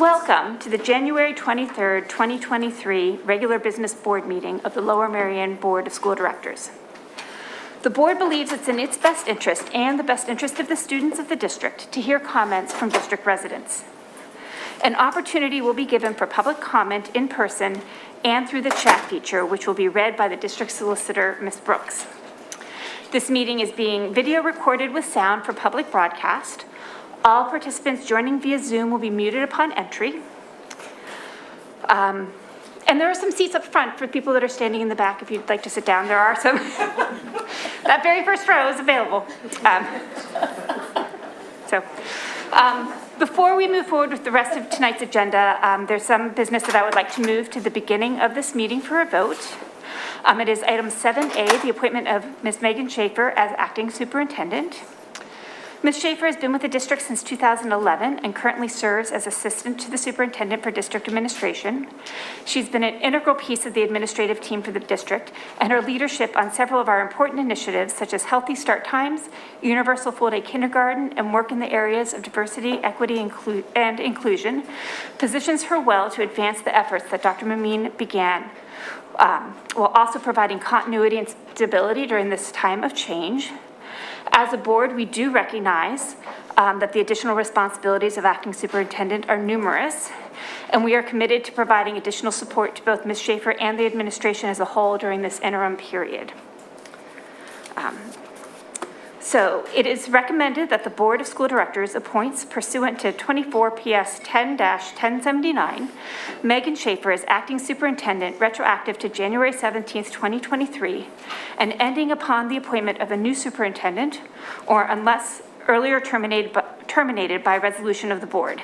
Welcome to the January 23rd, 2023 regular business board meeting of the Lower Merion Board of School Directors. The board believes it's in its best interest and the best interest of the students of the district to hear comments from district residents. An opportunity will be given for public comment in person and through the chat feature, which will be read by the district solicitor, Ms. Brooks. This meeting is being video recorded with sound for public broadcast. All participants joining via Zoom will be muted upon entry. And there are some seats up front for people that are standing in the back if you'd like to sit down. There are some. That very first row is available. Before we move forward with the rest of tonight's agenda, there's some business that I would like to move to the beginning of this meeting for a vote. It is item 7A, the appointment of Ms. Megan Schaefer as acting superintendent. Ms. Schaefer has been with the district since 2011 and currently serves as assistant to the superintendent for district administration. She's been an integral piece of the administrative team for the district, and her leadership on several of our important initiatives, such as healthy start times, universal full-day kindergarten, and work in the areas of diversity, equity, and inclusion, positions her well to advance the efforts that Dr. Merion began, while also providing continuity and stability during this time of change. As a board, we do recognize that the additional responsibilities of acting superintendent are numerous, and we are committed to providing additional support to both Ms. Schaefer and the administration as a whole during this interim period. So it is recommended that the Board of School Directors appoints, pursuant to 24 PS 10-1079, Megan Schaefer as acting superintendent, retroactive to January 17th, 2023, and ending upon the appointment of a new superintendent, or unless earlier terminated by resolution of the board.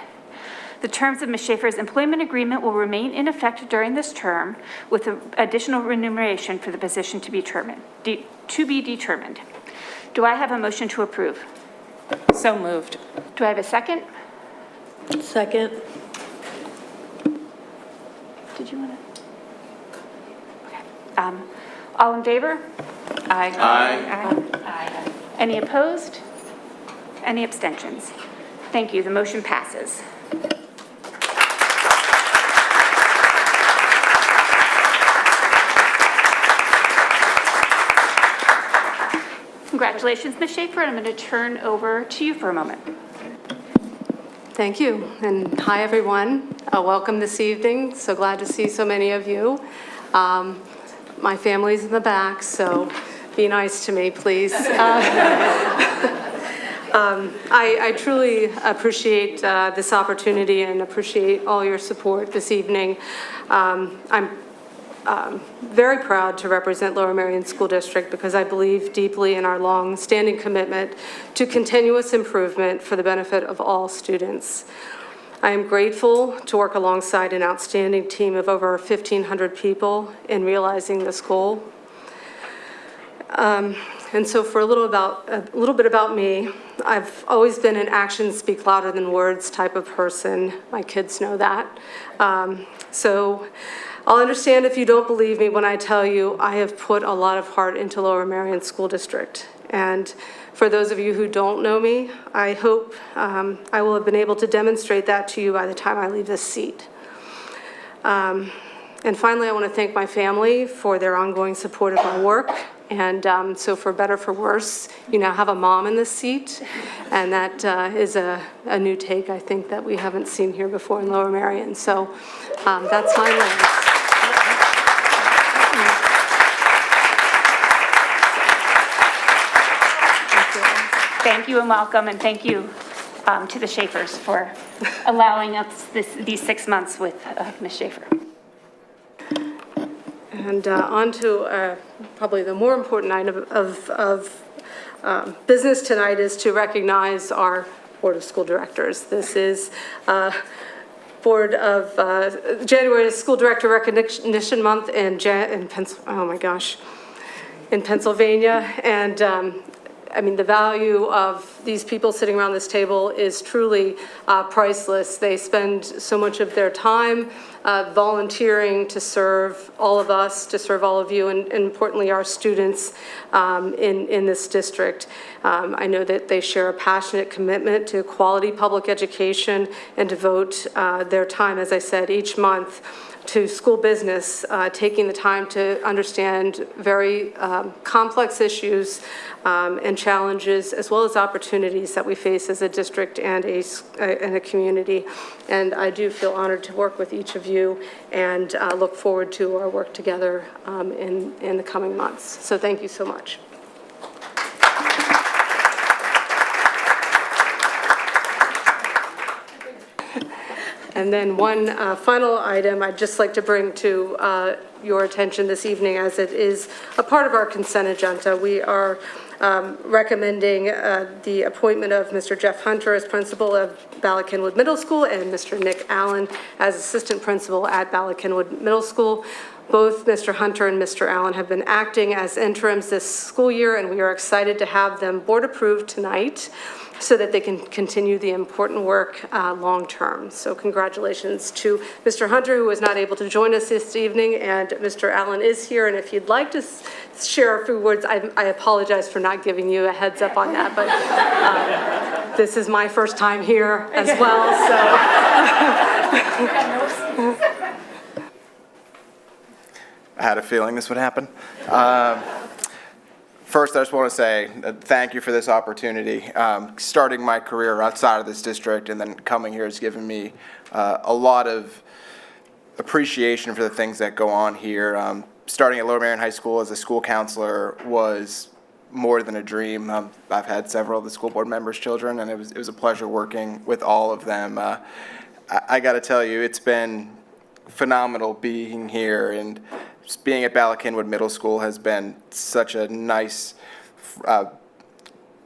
The terms of Ms. Schaefer's employment agreement will remain in effect during this term, with additional remuneration for the position to be determined. Do I have a motion to approve? So moved. Do I have a second? Second. Did you want to? Okay. All in favor? Aye. Aye. Aye. Any opposed? Any abstentions? Thank you. The motion passes. Congratulations, Ms. Schaefer, and I'm going to turn over to you for a moment. Thank you, and hi everyone. Welcome this evening. So glad to see so many of you. My family's in the back, so be nice to me, please. I truly appreciate this opportunity and appreciate all your support this evening. I'm very proud to represent Lower Merion School District because I believe deeply in our long-standing commitment to continuous improvement for the benefit of all students. I am grateful to work alongside an outstanding team of over 1,500 people in realizing this goal. And so for a little bit about me, I've always been an actions speak louder than words type of person. My kids know that. So I'll understand if you don't believe me when I tell you I have put a lot of heart into Lower Merion School District. And for those of you who don't know me, I hope I will have been able to demonstrate that to you by the time I leave this seat. And finally, I want to thank my family for their ongoing support of my work. And so for better, for worse, you now have a mom in this seat. And that is a new take, I think, that we haven't seen here before in Lower Merion. So that's my list. Thank you and welcome, and thank you to the Schaefers for allowing us these 6 months with Ms. Schaefer. And on to probably the more important item of business tonight is to recognize our Board of School Directors. This is Board of January School Director Recognition Month in Pennsylvania, and I mean, the value of these people sitting around this table is truly priceless. They spend so much of their time volunteering to serve all of us, to serve all of you, and importantly, our students in this district. I know that they share a passionate commitment to quality public education and devote their time, as I said, each month to school business, taking the time to understand very complex issues and challenges, as well as opportunities that we face as a district and a community. And I do feel honored to work with each of you and look forward to our work together in the coming months. So thank you so much. And then one final item I'd just like to bring to your attention this evening, as it is a part of our consent agenda. We are recommending the appointment of Mr. Jeff Hunter as principal of Bala-Cynwyd Middle School and Mr. Nick Allen as assistant principal at Bala-Cynwyd Middle School. Both Mr. Hunter and Mr. Allen have been acting as interims this school year, and we are excited to have them board approved tonight so that they can continue the important work long-term. So congratulations to Mr. Hunter, who was not able to join us this evening, and Mr. Allen is here, and if you'd like to share a few words, I apologize for not giving you a heads up on that, but this is my first time here as well, so. I had a feeling this would happen. First, I just want to say thank you for this opportunity. Starting my career outside of this district and then coming here has given me a lot of appreciation for the things that go on here. Starting at Lower Merion High School as a school counselor was more than a dream. I've had several of the school board members' children, and it was a pleasure working with all of them. I got to tell you, it's been phenomenal being here, and just being at Bala-Cynwyd Middle School has been such a nice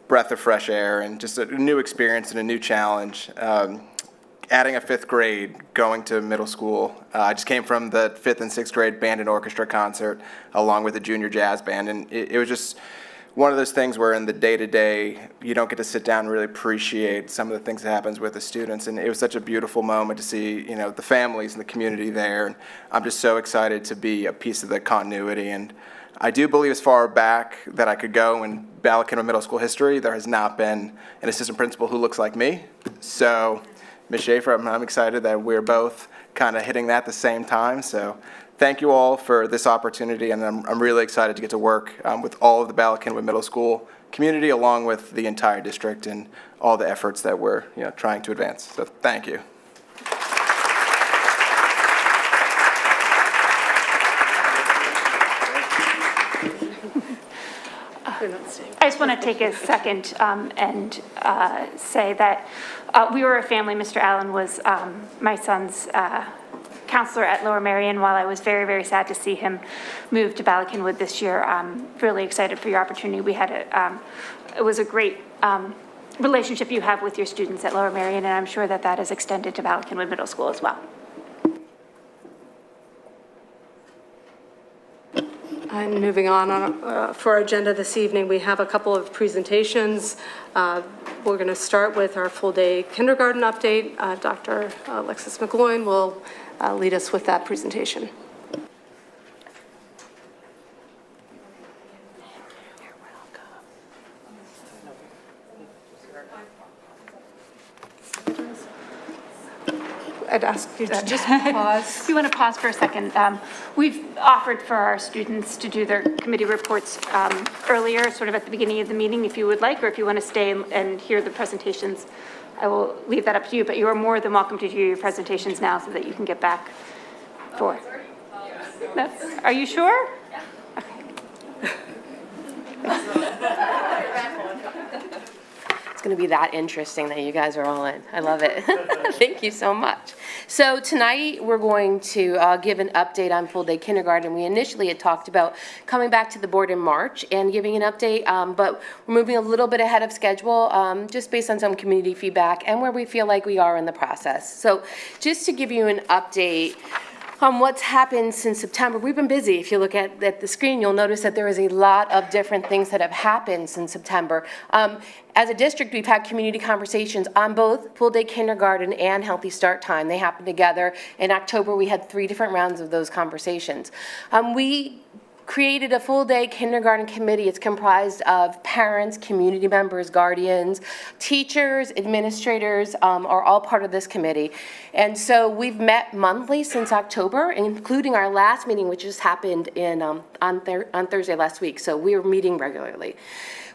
breath of fresh air and just a new experience and a new challenge. Adding a 5th grade, going to middle school. I just came from the 5th and 6th grade band and orchestra concert along with the junior jazz band, and it was just one of those things where in the day-to-day you don't get to sit down and really appreciate some of the things that happens with the students, and it was such a beautiful moment to see, you know, the families and the community there, and I'm just so excited to be a piece of the continuity. And I do believe as far back that I could go in Bala-Cynwyd Middle School history, there has not been an assistant principal who looks like me. So Ms. Schaefer, I'm excited that we're both kind of hitting that at the same time. So thank you all for this opportunity, and I'm really excited to get to work with all of the Bala-Cynwyd Middle School community, along with the entire district and all the efforts that we're trying to advance. So thank you. I just want to take a second and say that we were a family. Mr. Allen was my son's counselor at Lower Merion. While I was very, very sad to see him move to Bala-Cynwyd this year, I'm really excited for your opportunity. We had it was a great relationship you have with your students at Lower Merion, and I'm sure that that is extended to Bala-Cynwyd Middle School as well. And moving on for our agenda this evening, we have a couple of presentations. We're going to start with our full-day kindergarten update. Dr. Alexis McGloin will lead us with that presentation. I'd ask you to just pause. If you want to pause for a second, we've offered for our students to do their committee reports earlier, sort of at the beginning of the meeting, if you would like, or if you want to stay and hear the presentations, I will leave that up to you, but you are more than welcome to hear your presentations now so that you can get back for. Are you sure? It's going to be that interesting that you guys are all in. I love it. Thank you so much. So tonight we're going to give an update on full day kindergarten. We initially had talked about coming back to the board in March and giving an update, but we're moving a little bit ahead of schedule just based on some community feedback and where we feel like we are in the process. So just to give you an update, What's happened since September. We've been busy. If you look at the screen, you'll notice that there is a lot of different things that have happened since September. As a district, we've had community conversations on both full-day kindergarten and Healthy Start Time. They happened together. In October, we had 3 different rounds of those conversations. We created a full-day kindergarten committee. It's comprised of parents, community members, guardians, teachers, administrators are all part of this committee. And so we've met monthly since October, including our last meeting, which just happened on Thursday last week. So we are meeting regularly.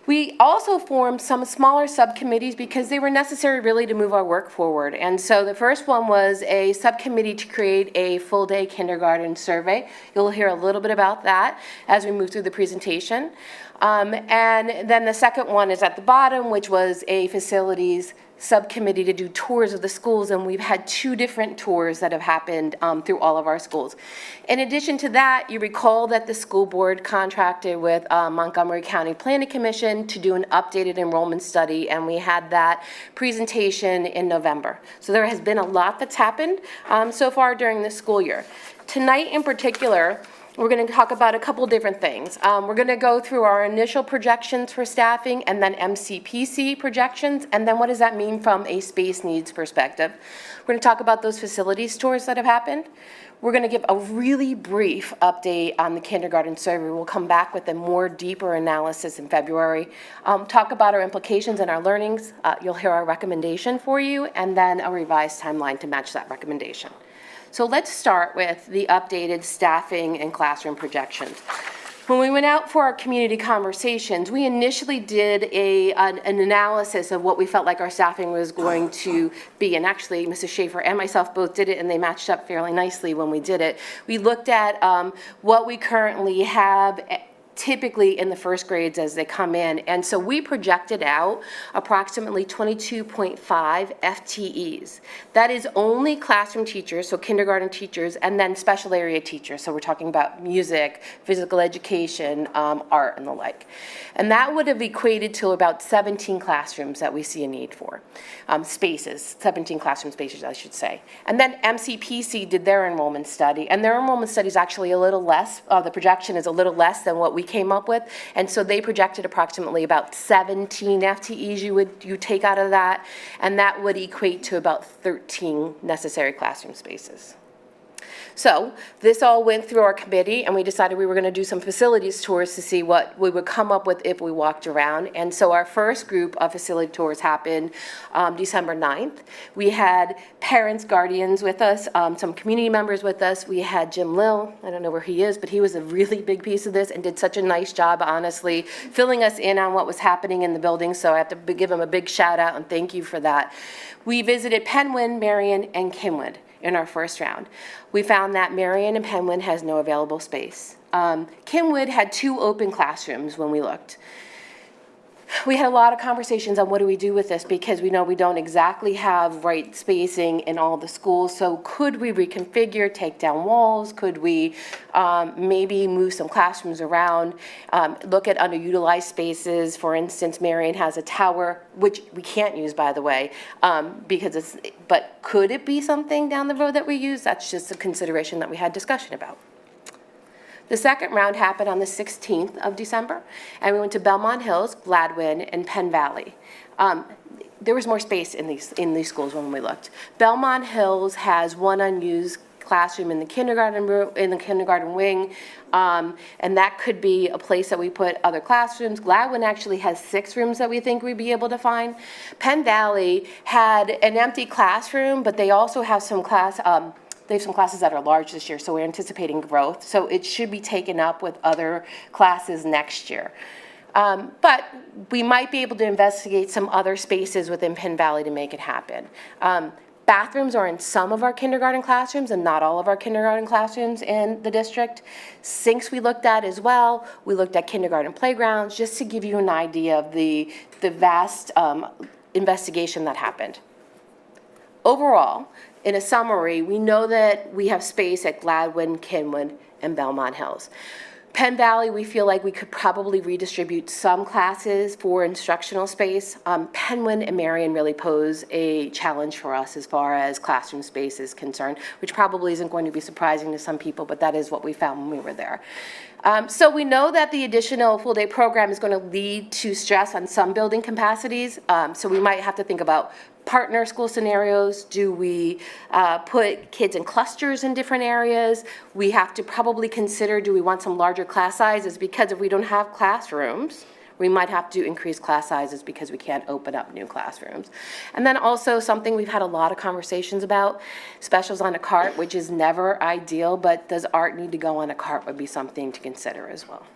We also formed some smaller subcommittees because they were necessary really to move our work forward. And so the first one was a subcommittee to create a full-day kindergarten survey. You'll hear a little bit about that as we move through the presentation. And then the second one is at the bottom, which was a facilities subcommittee to do tours of the schools, and we've had 2 different tours that have happened through all of our schools. In addition to that, you recall that the school board contracted with Montgomery County Planning Commission to do an updated enrollment study, and we had that presentation in November. So there has been a lot that's happened so far during this school year. Tonight in particular, we're going to talk about a couple different things. We're going to go through our initial projections for staffing and then MCPC projections, and then what does that mean from a space needs perspective. We're going to talk about those facilities tours that have happened. We're going to give a really brief update on the kindergarten survey. We'll come back with a more deeper analysis in February. Talk about our implications and our learnings. You'll hear our recommendation for you, and then a revised timeline to match that recommendation. So let's start with the updated staffing and classroom projections. When we went out for our community conversations, we initially did an analysis of what we felt like our staffing was going to be. And actually, Mrs. Schaefer and myself both did it, and they matched up fairly nicely when we did it. We looked at what we currently have typically in the first grades as they come in. And so we projected out approximately 22.5 FTEs. That is only classroom teachers, so kindergarten teachers, and then special area teachers. So we're talking about music, physical education, art, and the like. And that would have equated to about 17 classrooms that we see a need for. Spaces, 17 classroom spaces, I should say. And then MCPC did their enrollment study, and their enrollment study is actually a little less, the projection is a little less than what we came up with, and so they projected approximately about 17 FTEs you take out of that, and that would equate to about 13 necessary classroom spaces. So this all went through our committee, and we decided we were going to do some facilities tours to see what we would come up with if we walked around. And so our first group of facility tours happened December 9th. We had parents, guardians with us, some community members with us. We had Jim Lill, I don't know where he is, but he was a really big piece of this and did such a nice job, honestly, filling us in on what was happening in the building. So I have to give him a big shout out and thank you for that. We visited Penwyn, Merion, and Kinwood in our first round. We found that Merion and Penwyn has no available space. Kinwood had 2 open classrooms when we looked. We had a lot of conversations on what do we do with this, because we know we don't exactly have right spacing in all the schools. So could we reconfigure, take down walls? Could we maybe move some classrooms around, look at underutilized spaces? For instance, Merion has a tower, which we can't use, by the way, because but could it be something down the road that we use? That's just a consideration that we had discussion about. The second round happened on the 16th of December, and we went to Belmont Hills, Gladwin, and Penn Valley. There was more space in these schools when we looked. Belmont Hills has 1 unused classroom in the kindergarten wing, and that could be a place that we put other classrooms. Gladwin actually has 6 rooms that we think we'd be able to find. Penn Valley had an empty classroom, but they also have some they have some classes that are large this year, so we're anticipating growth. So it should be taken up with other classes next year. But we might be able to investigate some other spaces within Penn Valley to make it happen. Bathrooms are in some of our kindergarten classrooms and not all of our kindergarten classrooms in the district. Sinks we looked at as well. We looked at kindergarten playgrounds, just to give you an idea of the vast investigation that happened. Overall, in a summary, we know that we have space at Gladwin, Kinwood, and Belmont Hills. Penn Valley, we feel like we could probably redistribute some classes for instructional space. Penwood and Merion really pose a challenge for us as far as classroom space is concerned, which probably isn't going to be surprising to some people, but that is what we found when we were there. So we know that the additional full-day program is going to lead to stress on some building capacities, so we might have to think about partner school scenarios. Do we put kids in clusters in different areas? We have to probably consider, do we want some larger class sizes? Because if we don't have classrooms, we might have to increase class sizes because we can't open up new classrooms. And then also something we've had a lot of conversations about, specials on a cart, which is never ideal, but does art need to go on a cart would be something to consider as well.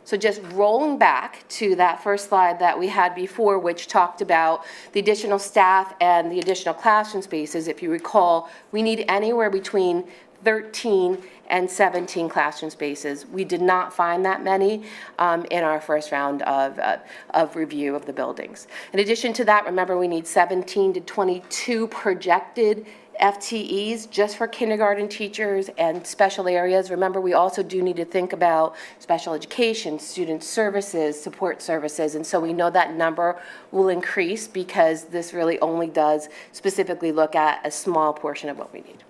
So just rolling back to that first slide that we had before, which talked about the additional staff and the additional classroom spaces. If you recall, we need anywhere between 13 and 17 classroom spaces. We did not find that many in our first round of review of the buildings. In addition to that, remember we need 17 to 22 projected FTEs just for kindergarten teachers and special areas. Remember, we also do need to think about special education, student services, support services, and so we know that number will increase because this really only does specifically look at a small portion of what we need.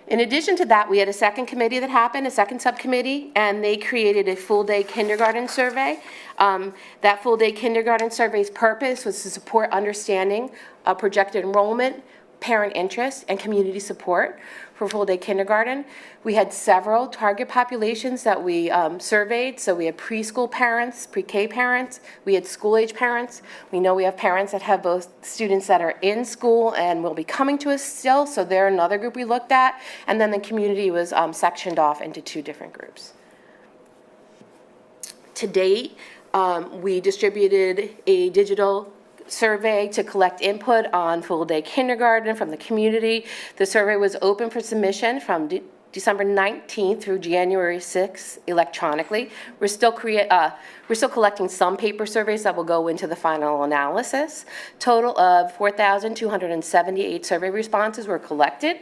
In addition to that, we had a second committee that happened, a second subcommittee, and they created a full-day kindergarten survey. That full-day kindergarten survey's purpose was to support understanding of projected enrollment, parent interest, and community support for full-day kindergarten. We had several target populations that we surveyed. So we had preschool parents, pre-K parents, we had school-age parents. We know we have parents that have both students that are in school and will be coming to us still, so they're another group we looked at. And then the community was sectioned off into 2 different groups. To date, we distributed a digital survey to collect input on full-day kindergarten from the community. The survey was open for submission from December 19th through January 6th electronically. We're still collecting some paper surveys that will go into the final analysis. Total of 4,278 survey responses were collected.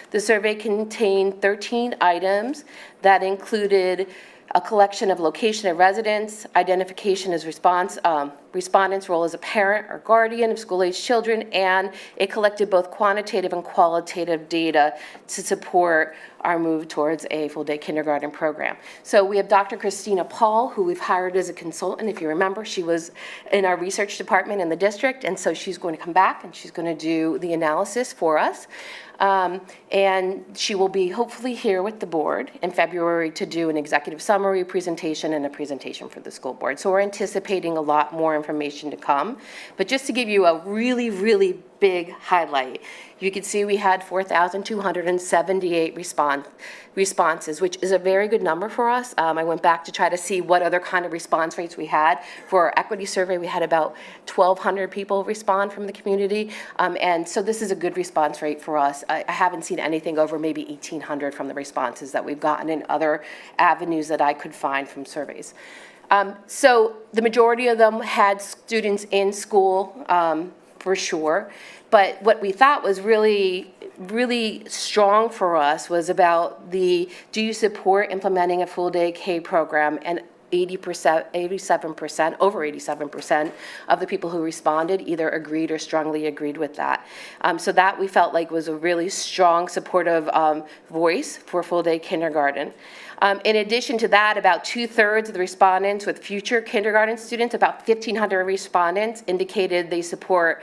The survey contained 13 items that included a collection of location of residence, identification as respondent's role as a parent or guardian of school-age children, and it collected both quantitative and qualitative data to support our move towards a full-day kindergarten program. So we have Dr. Christina Paul, who we've hired as a consultant. If you remember, she was in our research department in the district, and so she's going to come back and she's going to do the analysis for us. And she will be hopefully here with the board in February to do an executive summary presentation and a presentation for the school board. So we're anticipating a lot more information to come. But just to give you a really, really big highlight, you can see we had 4,278 responses, which is a very good number for us. I went back to try to see what other kind of response rates we had. For our equity survey, we had about 1,200 people respond from the community. And so this is a good response rate for us. I haven't seen anything over maybe 1,800 from the responses that we've gotten in other avenues that I could find from surveys. So the majority of them had students in school, for sure. But what we thought was really strong for us was about do you support implementing a full-day K program? And 87%, over 87% of the people who responded either agreed or strongly agreed with that. So that we felt like was a really strong supportive voice for full-day kindergarten. In addition to that, about 2/3 of the respondents with future kindergarten students, about 1,500 respondents, indicated they support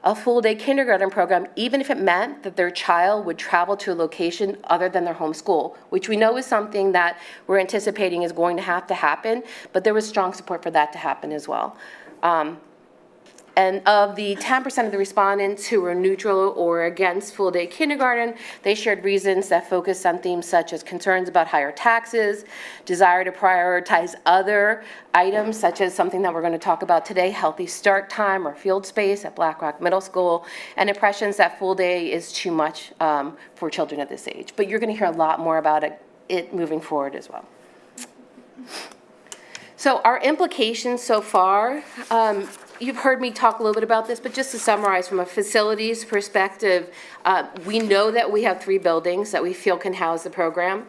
a full-day kindergarten program, even if it meant that their child would travel to a location other than their home school, which we know is something that we're anticipating is going to have to happen, but there was strong support for that to happen as well. And of the 10% of the respondents who were neutral or against full-day kindergarten, they shared reasons that focused on themes such as concerns about higher taxes, desire to prioritize other items, such as something that we're going to talk about today, healthy start time or field space at Black Rock Middle School, and impressions that full-day is too much for children at this age. But you're going to hear a lot more about it moving forward as well. So our implications so far, you've heard me talk a little bit about this, but just to summarize, from a facilities perspective, we know that we have 3 buildings that we feel can house the program.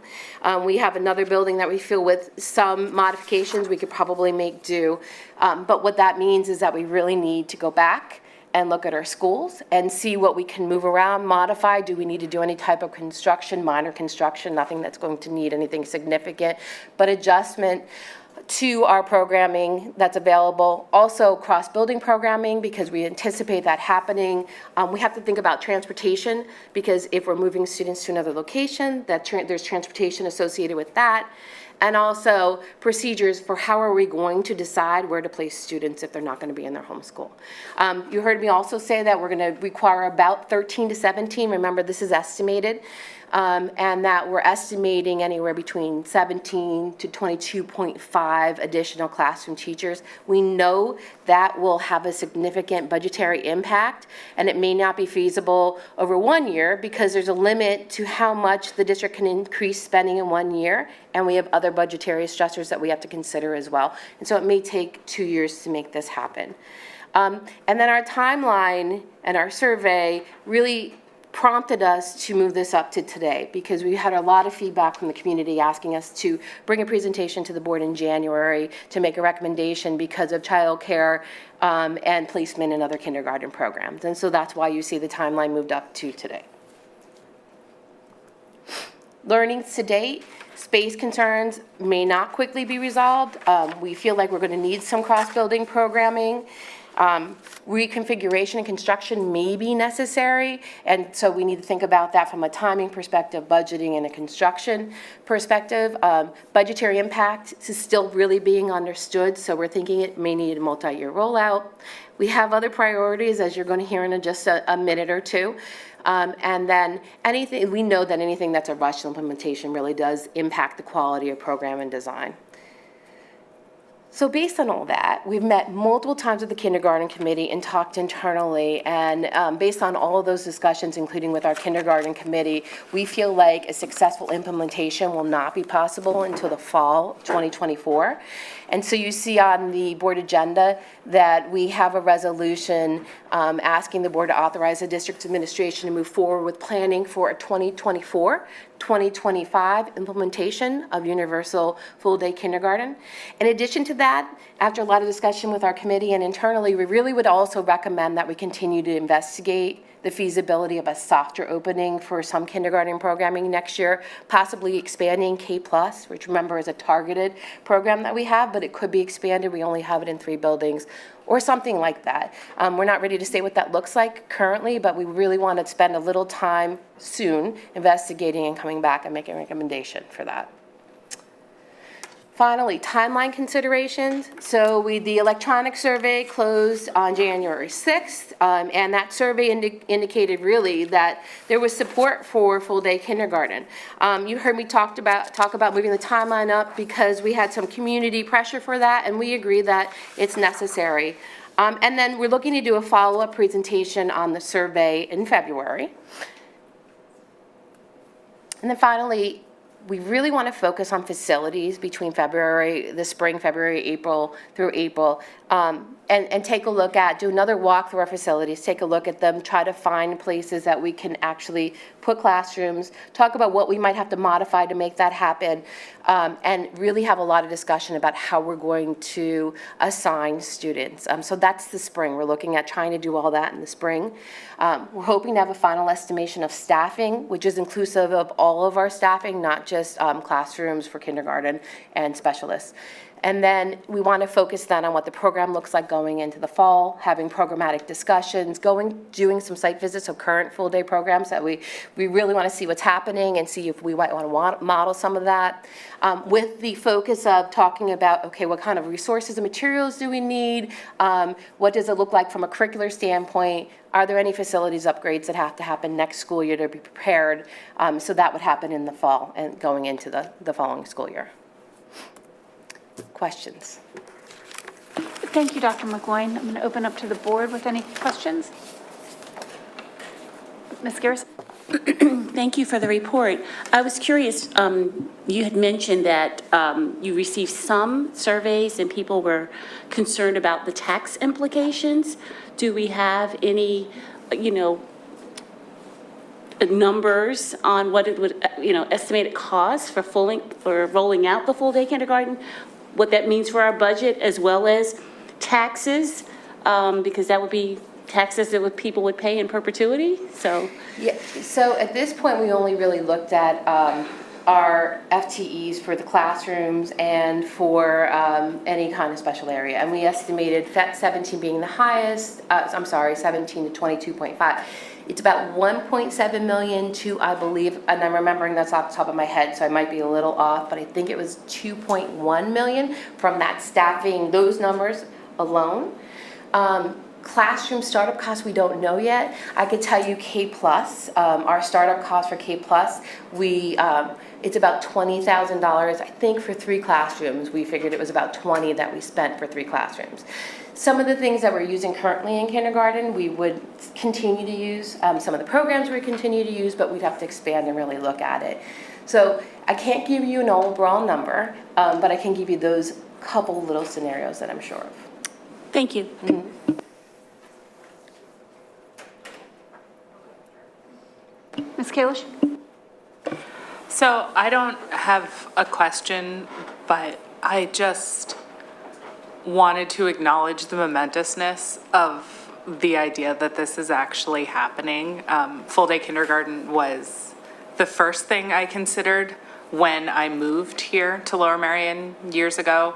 We have another building that we feel with some modifications we could probably make do. But what that means is that we really need to go back and look at our schools and see what we can move around, modify. Do we need to do any type of construction, minor construction, nothing that's going to need anything significant, but adjustment to our programming that's available. Also cross-building programming, because we anticipate that happening. We have to think about transportation, because if we're moving students to another location, there's transportation associated with that. And also procedures for how are we going to decide where to place students if they're not going to be in their home school. You heard me also say that we're going to require about 13 to 17. Remember, this is estimated. And that we're estimating anywhere between 17 to 22.5 additional classroom teachers. We know that will have a significant budgetary impact, and it may not be feasible over 1 year because there's a limit to how much the district can increase spending in 1 year, and we have other budgetary stressors that we have to consider as well. And so it may take 2 years to make this happen. And then our timeline and our survey really prompted us to move this up to today, because we had a lot of feedback from the community asking us to bring a presentation to the board in January to make a recommendation because of childcare and placement in other kindergarten programs. And so that's why you see the timeline moved up to today. Learnings to date, space concerns may not quickly be resolved. We feel like we're going to need some cross-building programming. Reconfiguration and construction may be necessary, and so we need to think about that from a timing perspective, budgeting, and a construction perspective. Budgetary impact is still really being understood, so we're thinking it may need a multi-year rollout. We have other priorities, as you're going to hear in just a minute or two. And then we know that anything that's a rush implementation really does impact the quality of program and design. So based on all that, we've met multiple times with the kindergarten committee and talked internally, and based on all of those discussions, including with our kindergarten committee, we feel like a successful implementation will not be possible until the fall 2024. And so you see on the board agenda that we have a resolution asking the board to authorize the district administration to move forward with planning for a 2024-2025 implementation of universal full-day kindergarten. In addition to that, after a lot of discussion with our committee and internally, we really would also recommend that we continue to investigate the feasibility of a softer opening for some kindergarten programming next year, possibly expanding K+, which remember is a targeted program that we have, but it could be expanded. We only have it in 3 buildings, or something like that. We're not ready to say what that looks like currently, but we really want to spend a little time soon investigating and coming back and making a recommendation for that. Finally, timeline considerations. So the electronic survey closed on January 6th, and that survey indicated really that there was support for full-day kindergarten. You heard me talk about moving the timeline up because we had some community pressure for that, and we agree that it's necessary. And then we're looking to do a follow-up presentation on the survey in February. And then finally, we really want to focus on facilities between the spring, February, April, through April, and take a look at, do another walk through our facilities, take a look at them, try to find places that we can actually put classrooms, talk about what we might have to modify to make that happen, and really have a lot of discussion about how we're going to assign students. So that's the spring. We're looking at trying to do all that in the spring. We're hoping to have a final estimation of staffing, which is inclusive of all of our staffing, not just classrooms for kindergarten and specialists. And then we want to focus then on what the program looks like going into the fall, having programmatic discussions, doing some site visits of current full-day programs that we really want to see what's happening and see if we might want to model some of that, with the focus of talking about, okay, what kind of resources and materials do we need? What does it look like from a curricular standpoint? Are there any facilities upgrades that have to happen next school year to be prepared? So that would happen in the fall and going into the following school year. Questions? Thank you, Dr. McGloin. I'm going to open up to the board with any questions. Ms. Garrison? Thank you for the report. I was curious, you had mentioned that you received some surveys and people were concerned about the tax implications. Do we have any, numbers on what it would, estimated cost for rolling out the full-day kindergarten? What that means for our budget as well as taxes? Because that would be taxes that people would pay in perpetuity, so. Yeah, so at this point, we only really looked at our FTEs for the classrooms and for any kind of special area. And we estimated 17 being the highest, 17 to 22.5. It's about 1.7 million to, I believe, and I'm remembering that's off the top of my head, so I might be a little off, but I think it was 2.1 million from that staffing, those numbers alone. Classroom startup costs, we don't know yet. I could tell you K+, our startup cost for K+, it's about $20,000, I think, for 3 classrooms. We figured it was about 20 that we spent for 3 classrooms. Some of the things that we're using currently in kindergarten, we would continue to use. Some of the programs we continue to use, but we'd have to expand and really look at it. So I can't give you an overall number, but I can give you those couple little scenarios that I'm sure of. Thank you. Mm-hmm. Ms. Kalish? So I don't have a question, but I just wanted to acknowledge the momentousness of the idea that this is actually happening. Full-day kindergarten was the first thing I considered when I moved here to Lower Merion years ago.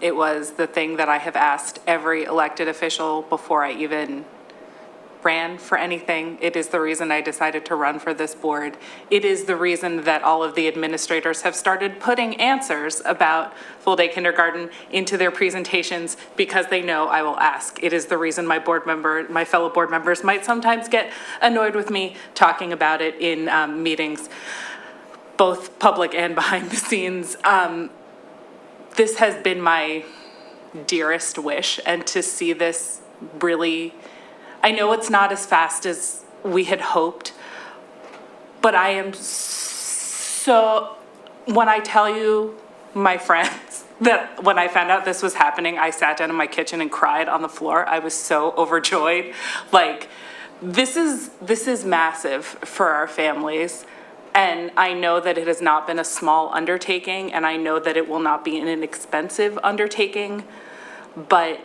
It was the thing that I have asked every elected official before I even ran for anything. It is the reason I decided to run for this board. It is the reason that all of the administrators have started putting answers about full-day kindergarten into their presentations because they know I will ask. It is the reason my fellow board members might sometimes get annoyed with me talking about it in meetings, both public and behind the scenes. This has been my dearest wish, and to see this really, I know it's not as fast as we had hoped, but I am so, when I tell you, my friends, that when I found out this was happening, I sat down in my kitchen and cried on the floor. I was so overjoyed. Like, this is massive for our families. And I know that it has not been a small undertaking, and I know that it will not be an inexpensive undertaking, but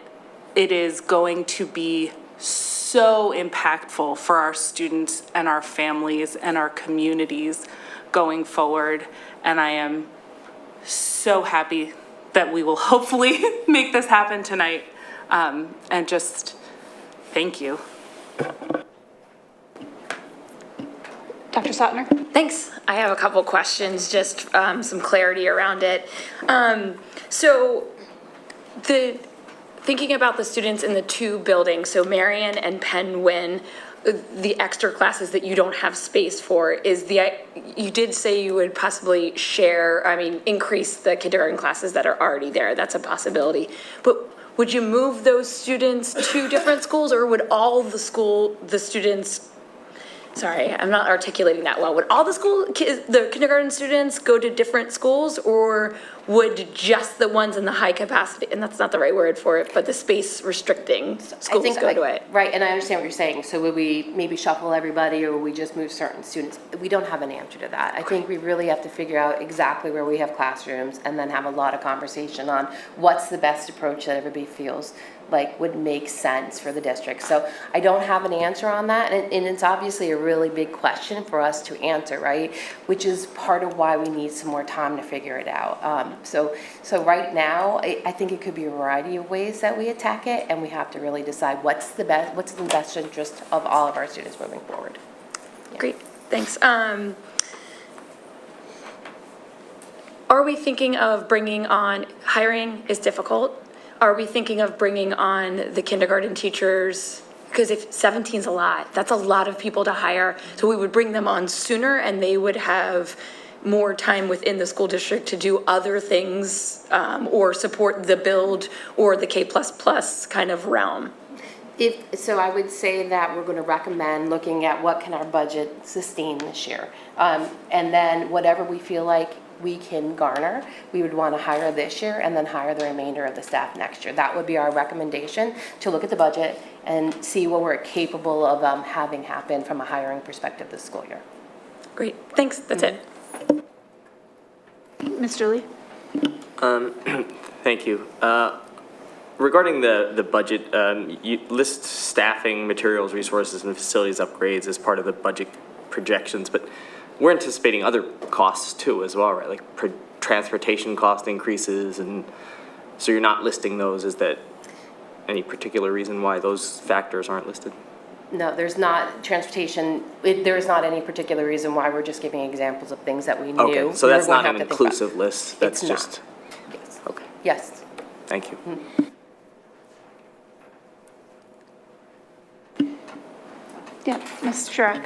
it is going to be so impactful for our students and our families and our communities going forward. And I am so happy that we will hopefully make this happen tonight. And just thank you. Dr. Sotner? Thanks. I have a couple questions, just some clarity around it. So thinking about the students in the 2 buildings, so Merion and Penn Wynn, the extra classes that you don't have space for, you did say you would possibly increase the kindergarten classes that are already there. That's a possibility. But would you move those students to different schools, or would all the students, sorry, I'm not articulating that well. Would all the kindergarten students go to different schools, or would just the ones in the high capacity, and that's not the right word for it, but the space restricting schools go to it? Right, and I understand what you're saying. So would we maybe shuffle everybody, or would we just move certain students? We don't have an answer to that. I think we really have to figure out exactly where we have classrooms and then have a lot of conversation on what's the best approach that everybody feels like would make sense for the district. So I don't have an answer on that, and it's obviously a really big question for us to answer, right? Which is part of why we need some more time to figure it out. So right now, I think it could be a variety of ways that we attack it, and we have to really decide what's in the best interest of all of our students moving forward. Yeah. Great, thanks. Are we thinking of bringing on, hiring is difficult. Are we thinking of bringing on the kindergarten teachers? Because if 17's a lot, that's a lot of people to hire. So we would bring them on sooner, and they would have more time within the school district to do other things, or support the build or the K++ kind of realm. So I would say that we're going to recommend looking at what can our budget sustain this year. And then whatever we feel like we can garner, we would want to hire this year and then hire the remainder of the staff next year. That would be our recommendation, to look at the budget and see what we're capable of having happen from a hiring perspective this school year. Great, thanks, that's it. Mr. Lee? Thank you. Regarding the budget, you list staffing, materials, resources, and facilities upgrades as part of the budget projections, but we're anticipating other costs too as well, right? Like transportation cost increases, and so you're not listing those. Is that any particular reason why those factors aren't listed? No, there's not transportation, there's not any particular reason why. We're just giving examples of things that we knew. Okay, so we were that's going not to an have to think about. inclusive list, that's It's not. just, Yes. okay, Yes. thank you. Yeah, Ms. Shurak?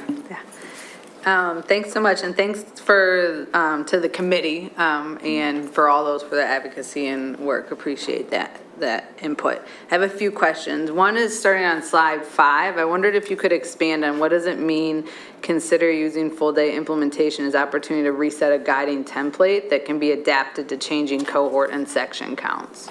Thanks so much, and thanks for, to the committee, and for all those for the advocacy and work. Appreciate that input. I have a few questions. One is starting on slide 5. I wondered if you could expand on what does it mean, consider using full-day implementation as opportunity to reset a guiding template that can be adapted to changing cohort and section counts?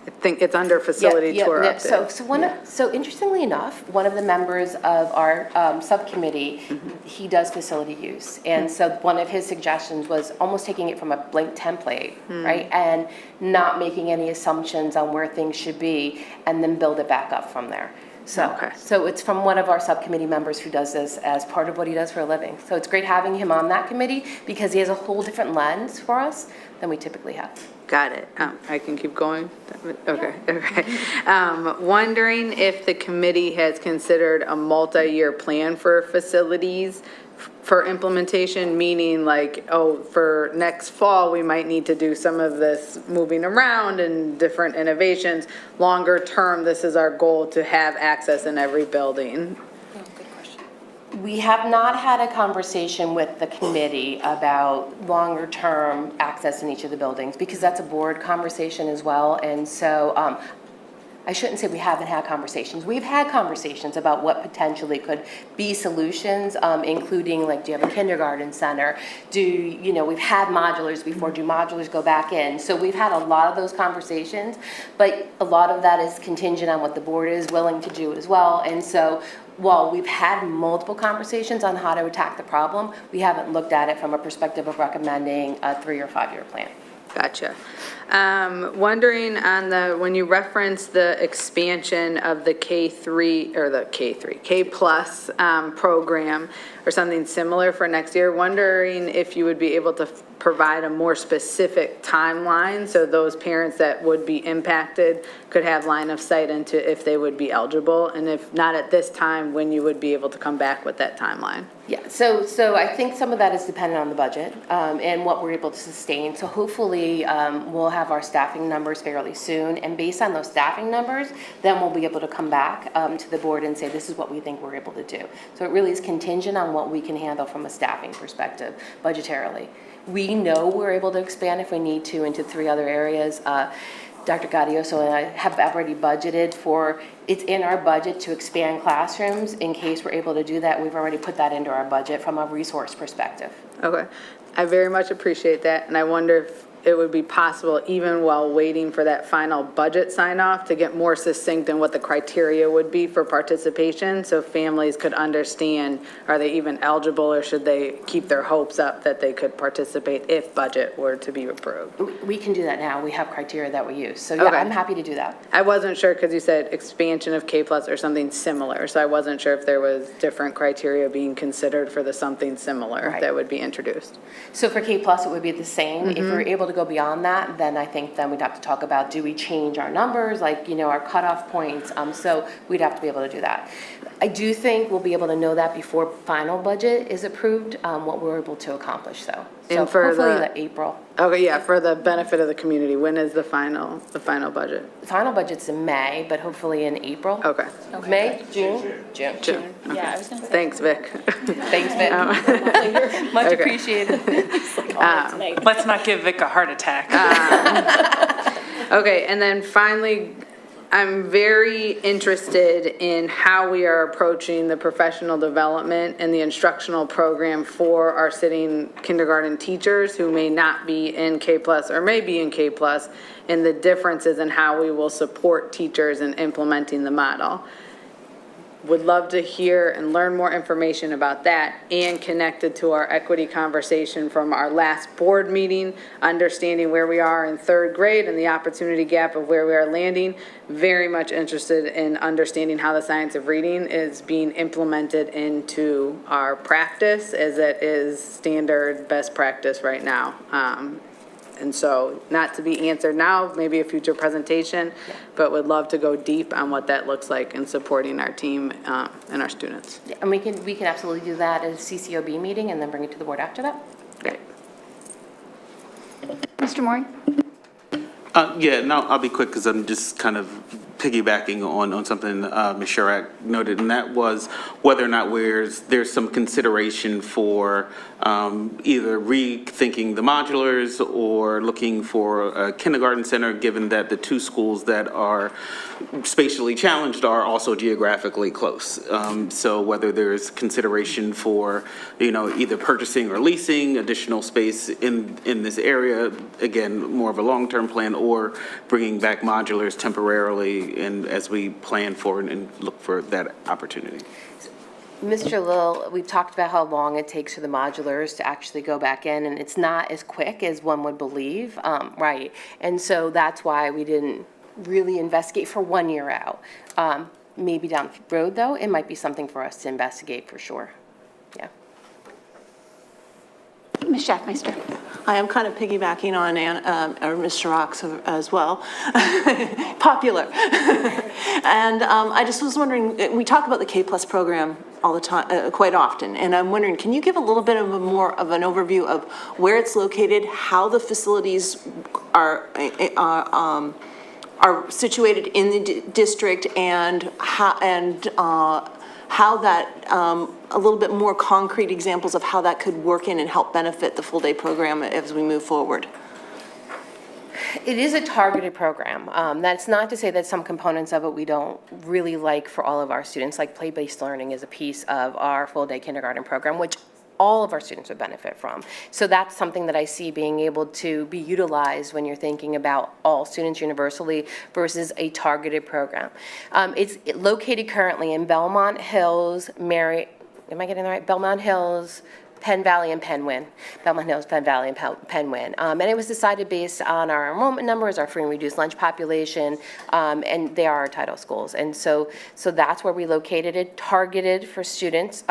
I think it's under facility tour update. So interestingly enough, one of the members of our subcommittee, he does facility use. And so one of his suggestions was almost taking it from a blank template, right? And not making any assumptions on where things should be, and then build it back up from there. So it's from one of our subcommittee members who does this as part of what he does for a living. So it's great having him on that committee, because he has a whole different lens for us than we typically have. Got it. I can keep going? Okay, okay. Wondering if the committee has considered a multi-year plan for facilities for implementation, meaning like, oh, for next fall, we might need to do some of this moving around and different innovations. Longer term, this is our goal to have access in every building. We have not had a conversation with the committee about longer-term access in each of the buildings, because that's a board conversation as well. And so I shouldn't say we haven't had conversations. We've had conversations about what potentially could be solutions, including like, do you have a kindergarten center? We've had modulars before, do modulars go back in? So we've had a lot of those conversations, but a lot of that is contingent on what the board is willing to do as well. And so while we've had multiple conversations on how to attack the problem, we haven't looked at it from a perspective of recommending a 3 or 5 year plan. Gotcha. Wondering on when you reference the expansion of the K3, or the K plus program or something similar for next year, wondering if you would be able to provide a more specific timeline so those parents that would be impacted could have line of sight into if they would be eligible, and if not at this time, when you would be able to come back with that timeline. Yeah, so I think some of that is dependent on the budget and what we're able to sustain. So hopefully we'll have our staffing numbers fairly soon, and based on those staffing numbers, then we'll be able to come back to the board and say this is what we think we're able to do. So it really is contingent on what we can handle from a staffing perspective budgetarily. We know we're able to expand if we need to into 3 other areas. Dr. Gaudioso and I have already budgeted for, it's in our budget to expand classrooms in case we're able to do that. We've already put that into our budget from a resource perspective. Okay, I very much appreciate that, and I wonder if it would be possible, even while waiting for that final budget sign-off, to get more succinct in what the criteria would be for participation, so families could understand, are they even eligible, or should they keep their hopes up that they could participate if budget were to be approved? We can do that now. We have criteria that we use. So yeah, Okay. I'm happy to do that. I wasn't sure, because you said expansion of K plus or something similar, so I wasn't sure if there was different criteria being considered for the something similar Right. that would be introduced. So for K plus, it would be the same. If we're able to go beyond that, then I think then we'd have to talk about, do we change our numbers, like, our cutoff points? So we'd have to be able to do that. I do think we'll be able to know that before final budget is approved, what we're able to accomplish, though. So And for hopefully the- the April. Okay, yeah, for the benefit of the community, when is the final budget? The final budget's in May, but hopefully in April. Okay. May, June? June. June. Yeah, I was gonna say. Thanks, Vic. Thanks, Vic. Much Okay. appreciated. Tonight. Let's not give Vic a heart attack. Okay, and then finally, I'm very interested in how we are approaching the professional development and the instructional program for our sitting kindergarten teachers who may not be in K+ or may be in K+, and the differences in how we will support teachers in implementing the model. Would love to hear and learn more information about that and connected to our equity conversation from our last board meeting, understanding where we are in third grade and the opportunity gap of where we are landing. Very much interested in understanding how the science of reading is being implemented into our practice as it is standard best practice right now. And so, not to be answered now, maybe a future presentation, but would love to go deep on what that looks like in supporting our team and our students. Yeah, and we can absolutely do that at a CCOB meeting and then bring it to the board after that. Great. Mr. Moore? Yeah, no, I'll be quick because I'm just kind of piggybacking on something Ms. Shurak noted, and that was whether or not there's some consideration for either rethinking the modulars or looking for a kindergarten center, given that the two schools that are spatially challenged are also geographically close. So whether there's consideration for, either purchasing or leasing additional space in this area, again, more of a long-term plan, or bringing back modulars temporarily and as we plan for and look for that opportunity. Mr. Lill, we've talked about how long it takes for the modulars to actually go back in, and it's not as quick as one would believe, right? And so that's why we didn't really investigate for 1 year out. Maybe down the road, though, it might be something for us to investigate for sure. Yeah. Ms. Schaffmeister? I am kind of piggybacking on Ms. Shurak's as well. Popular. And I just was wondering, we talk about the K+ program all the time, quite often, and I'm wondering, can you give a little bit of more of an overview of where it's located, how the facilities are situated in the district, and how that, a little bit more concrete examples of how that could work in and help benefit the full-day program as we move forward? It is a targeted program. That's not to say that some components of it we don't really like for all of our students, like play-based learning is a piece of our full-day kindergarten program, which all of our students would benefit from. So that's something that I see being able to be utilized when you're thinking about all students universally versus a targeted program. It's located currently in Belmont Hills, am I getting that right? Belmont Hills, Penn Valley, and Penn Win. Belmont Hills, Penn Valley, and Penn Win. And it was decided based on our enrollment numbers, our free and reduced lunch population, and they are our title schools. And so that's where we located it, targeted for students.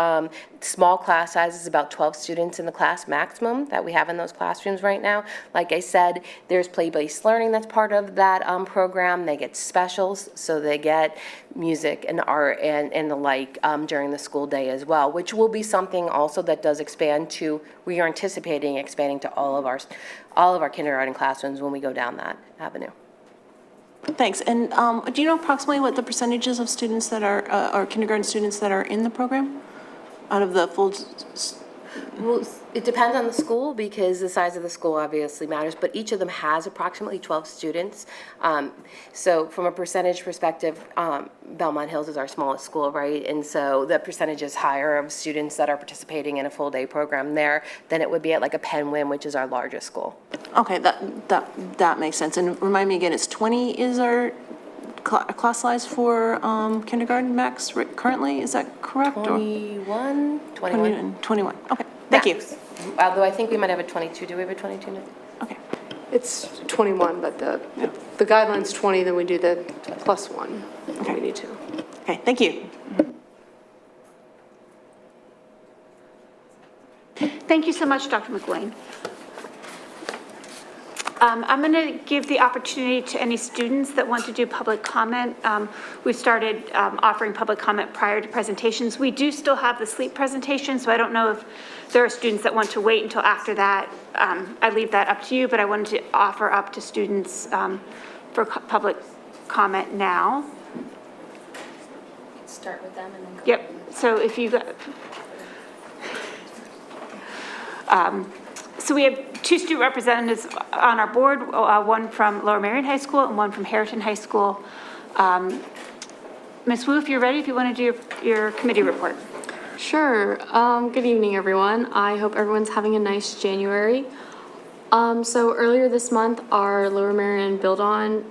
Small class sizes, about 12 students in the class maximum that we have in those classrooms right now. Like I said, there's play-based learning that's part of that program. They get specials, so they get music and art and the like during the school day as well, which will be something also that does expand to, we are anticipating expanding to all of our kindergarten classrooms when we go down that avenue. Thanks. And do you know approximately what the percentages of students that are kindergarten students that are in the program out of the full? Well, it depends on the school because the size of the school obviously matters, but each of them has approximately 12 students. So from a percentage perspective, Belmont Hills is our smallest school, right? And so the percentage is higher of students that are participating in a full day program there than it would be at like a Penn Win, which is our largest school. Okay, that makes sense. And remind me again, it's 20 is our class size for kindergarten max currently, is that correct? 21? 21, okay, thank you. Although I think we might have a 22, do we have a 22 now? Okay. It's 21, but the guideline's 20, then we do the +1 if we need to. Okay, thank you. Thank you so much, Dr. McGuane. I'm going to give the opportunity to any students that want to do public comment. We've started offering public comment prior to presentations. We do still have the sleep presentation, so I don't know if there are students that want to wait until after that. I leave that up to you, but I wanted to offer up to students for public comment now. Start with them and then go. Yep, so if you got, so we have two student representatives on our board, one from Lower Merion High School and one from Harriton High School. Ms. Wu, if you're ready, if you want to do your committee report. Sure. Good evening, everyone. I hope everyone's having a nice January. So earlier this month, our Lower Merion Build On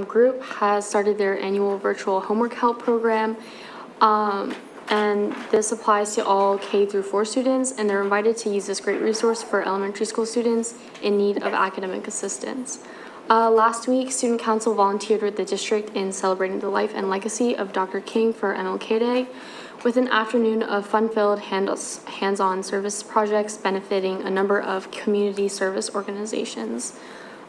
group has started their annual virtual homework help program. And this applies to all K through 4 students, and they're invited to use this great resource for elementary school students in need of academic assistance. Last week, Student Council volunteered with the district in celebrating the life and legacy of Dr. King for MLK Day, with an afternoon of fun-filled hands-on service projects benefiting a number of community service organizations.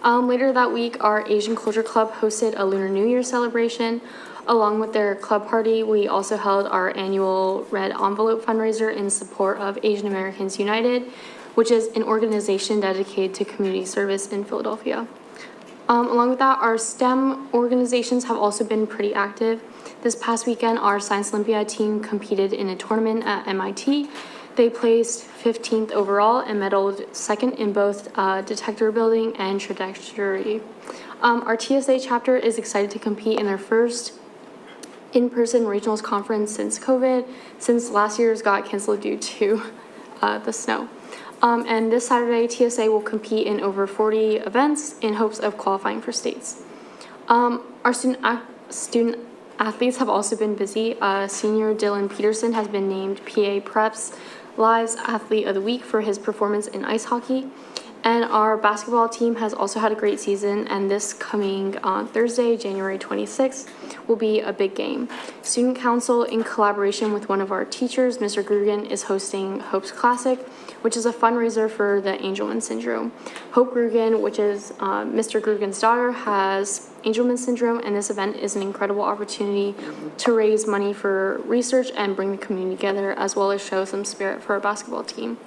Later that week, our Asian Culture Club hosted a Lunar New Year celebration. Along with their club party, we also held our annual Red Envelope fundraiser in support of Asian Americans United, which is an organization dedicated to community service in Philadelphia. Along with that, our STEM organizations have also been pretty active. This past weekend, our Science Olympiad team competed in a tournament at MIT. They placed 15th overall and medaled second in both detector building and trajectory. Our TSA chapter is excited to compete in their first in-person regionals conference since COVID, since last year's got canceled due to the snow. And this Saturday, TSA will compete in over 40 events in hopes of qualifying for states. Our student athletes have also been busy. Senior Dylan Peterson has been named PA Prep's Lives Athlete of the Week for his performance in ice hockey. And our basketball team has also had a great season, and this coming Thursday, January 26th, will be a big game. Student Council, in collaboration with one of our teachers, Mr. Grugan, is hosting Hope's Classic, which is a fundraiser for the Angelman syndrome. Hope Grugan, which is Mr. Grugan's daughter, has Angelman syndrome, and this event is an incredible opportunity to raise money for research and bring the community together, as well as show some spirit for our basketball team.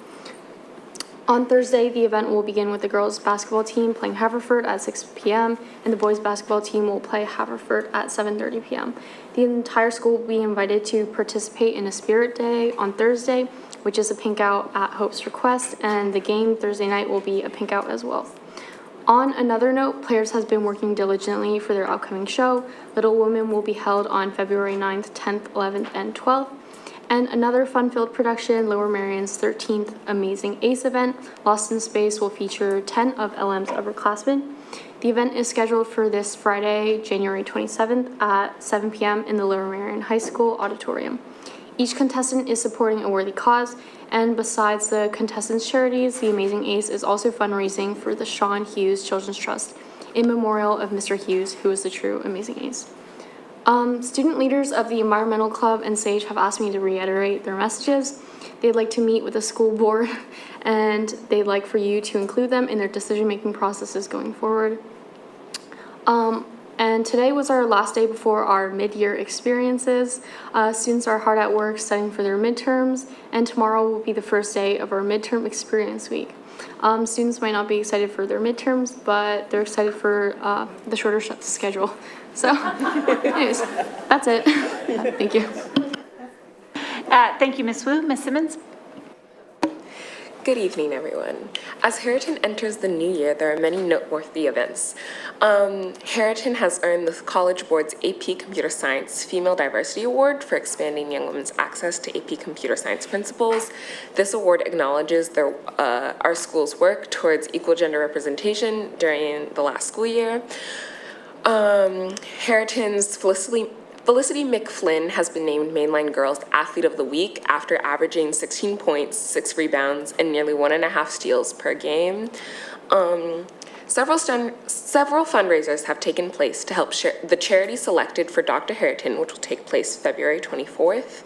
On Thursday, the event will begin with the girls' basketball team playing Haverford at 6 p.m., and the boys' basketball team will play Haverford at 7:30 p.m. The entire school will be invited to participate in a Spirit Day on Thursday, which is a pink out at Hope's request, and the game Thursday night will be a pink out as well. On another note, Players has been working diligently for their upcoming show. Little Women will be held on February 9th, 10th, 11th, and 12th. And another fun-filled production, Lower Merion's 13th Amazing Ace event, Lost in Space, will feature 10 of LM's upperclassmen. The event is scheduled for this Friday, January 27th at 7 p.m. in the Lower Merion High School auditorium. Each contestant is supporting a worthy cause, and besides the contestants' charities, the Amazing Ace is also fundraising for the Sean Hughes Children's Trust in memorial of Mr. Hughes, who is the true Amazing Ace. Student leaders of the Environmental Club and SAGE have asked me to reiterate their messages. They'd like to meet with the school board, and they'd like for you to include them in their decision-making processes going forward. And today was our last day before our mid-year experiences. Students are hard at work studying for their midterms, and tomorrow will be the first day of our midterm experience week. Students might not be excited for their midterms, but they're excited for the shorter schedule. So, anyways, that's it. Thank you. Thank you, Ms. Wu. Ms. Simmons? Good evening, everyone. As Merion enters the new year, there are many noteworthy events. Merion has earned the College Board's AP Computer Science Female Diversity Award for expanding young women's access to AP Computer Science principles. This award acknowledges our school's work towards equal gender representation during the last school year. Merion's Felicity McFlynn has been named Mainline Girls Athlete of the Week after averaging 16 points, 6 rebounds, and nearly 1.5 steals per game. Several fundraisers have taken place to help the charity selected for Dr. Merion, which will take place February 24th.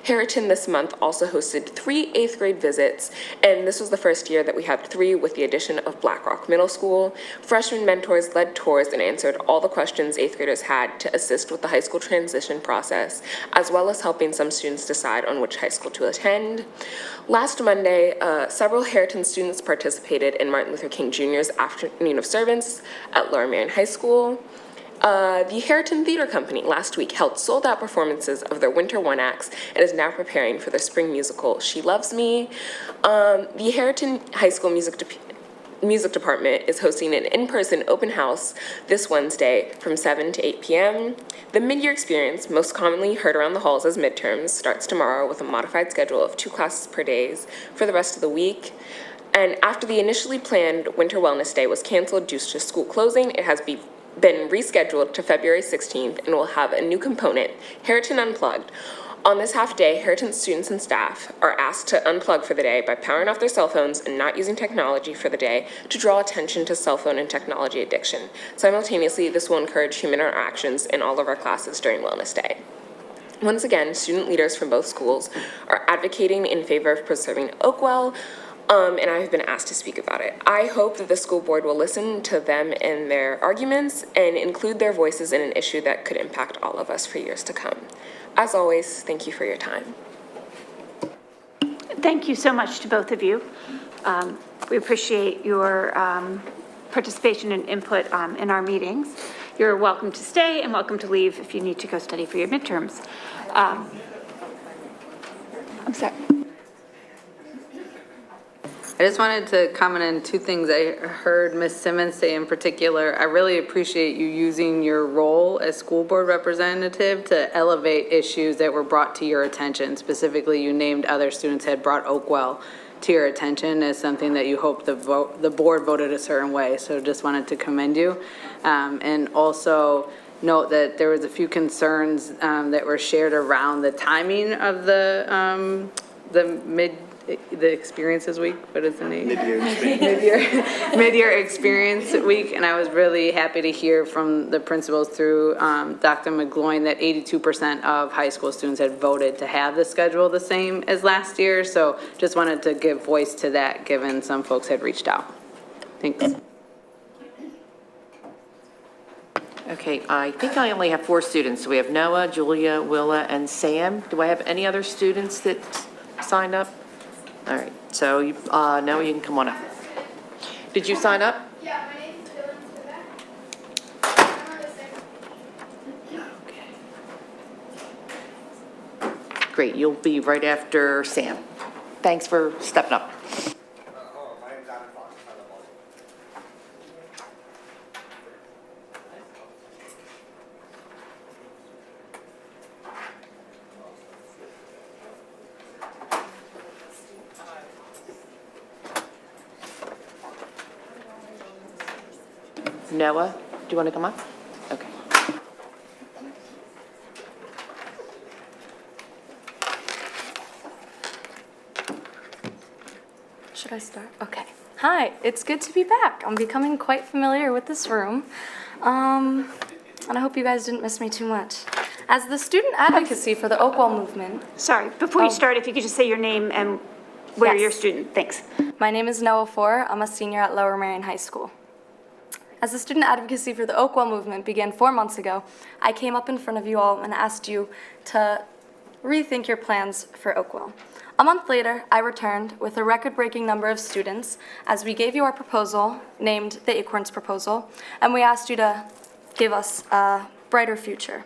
Merion this month also hosted 3 8th grade visits, and this was the first year that we had 3 with the addition of Black Rock Middle School. Freshman mentors led tours and answered all the questions 8th graders had to assist with the high school transition process, as well as helping some students decide on which high school to attend. Last Monday, several Merion students participated in Martin Luther King Jr.'s Afternoon of Service at Lower Merion High School. The Merion Theater Company last week held sold-out performances of their winter one acts and is now preparing for their spring musical, She Loves Me. The Merion High School music department is hosting an in-person open house this Wednesday from 7 to 8 p.m. The mid-year experience, most commonly heard around the halls as midterms, starts tomorrow with a modified schedule of 2 classes per day for the rest of the week. And after the initially planned Winter Wellness Day was canceled due to school closing, it has been rescheduled to February 16th and will have a new component, Heriton Unplugged. On this half day, Heriton students and staff are asked to unplug for the day by powering off their cell phones and not using technology for the day to draw attention to cell phone and technology addiction. Simultaneously, this will encourage human interactions in all of our classes during Wellness Day. Once again, student leaders from both schools are advocating in favor of preserving Oakwell, and I have been asked to speak about it. I hope that the school board will listen to them and their arguments and include their voices in an issue that could impact all of us for years to come. As always, thank you for your time. Thank you so much to both of you. We appreciate your participation and input in our meetings. You're welcome to stay and welcome to leave if you need to go study for your midterms. I'm sorry. I just wanted to comment on two things I heard Ms. Simmons say in particular. I really appreciate you using your role as school board representative to elevate issues that were brought to your attention. Specifically, you named other students had brought Oakwell to your attention as something that you hope the board voted a certain way. So just wanted to commend you. And also note that there was a few concerns that were shared around the timing of the experiences week. What is the name? Mid-year experience week. And I was really happy to hear from the principals through Dr. McGloin that 82% of high school students had voted to have the schedule the same as last year. So just wanted to give voice to that, given some folks had reached out. Thanks. Okay, I think I only have 4 students. So we have Noah, Julia, Willa, and Sam. Do I have any other students that signed up? All right, so Noah, you can come on up. Did you sign up? Yeah, my name's Dylan. Okay. Great, you'll be right after Sam. Thanks for stepping up. Noah, do you want to come up? Okay. Should I start? Okay. Hi, it's good to be back. I'm becoming quite familiar with this room. And I hope you guys didn't miss me too much. As the student advocacy for the Oakwell movement. Sorry, before you start, if you could just say your name and where you're a student. Thanks. My name is Noah Four. I'm a senior at Lower Merion High School. As the student advocacy for the Oakwell movement began 4 months ago, I came up in front of you all and asked you to rethink your plans for Oakwell. A month later, I returned with a record-breaking number of students as we gave you our proposal, named the Acorns Proposal, and we asked you to give us a brighter future.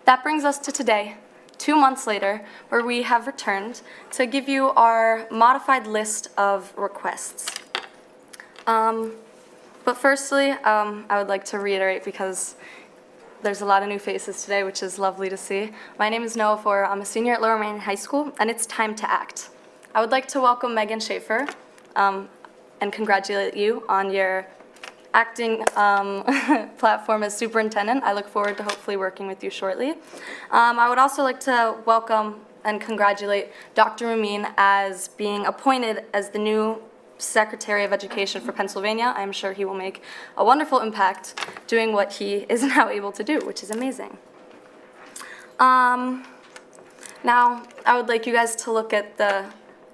That brings us to today, 2 months later, where we have returned to give you our modified list of requests. But firstly, I would like to reiterate, because there's a lot of new faces today, which is lovely to see. My name is Noah Four. I'm a senior at Lower Merion High School, and it's time to act. I would like to welcome Megan Schaefer and congratulate you on your acting platform as superintendent. I look forward to hopefully working with you shortly. I would also like to welcome and congratulate Dr. Ramin as being appointed as the new Secretary of Education for Pennsylvania. I'm sure he will make a wonderful impact doing what he is now able to do, which is amazing. Now, I would like you guys to look at the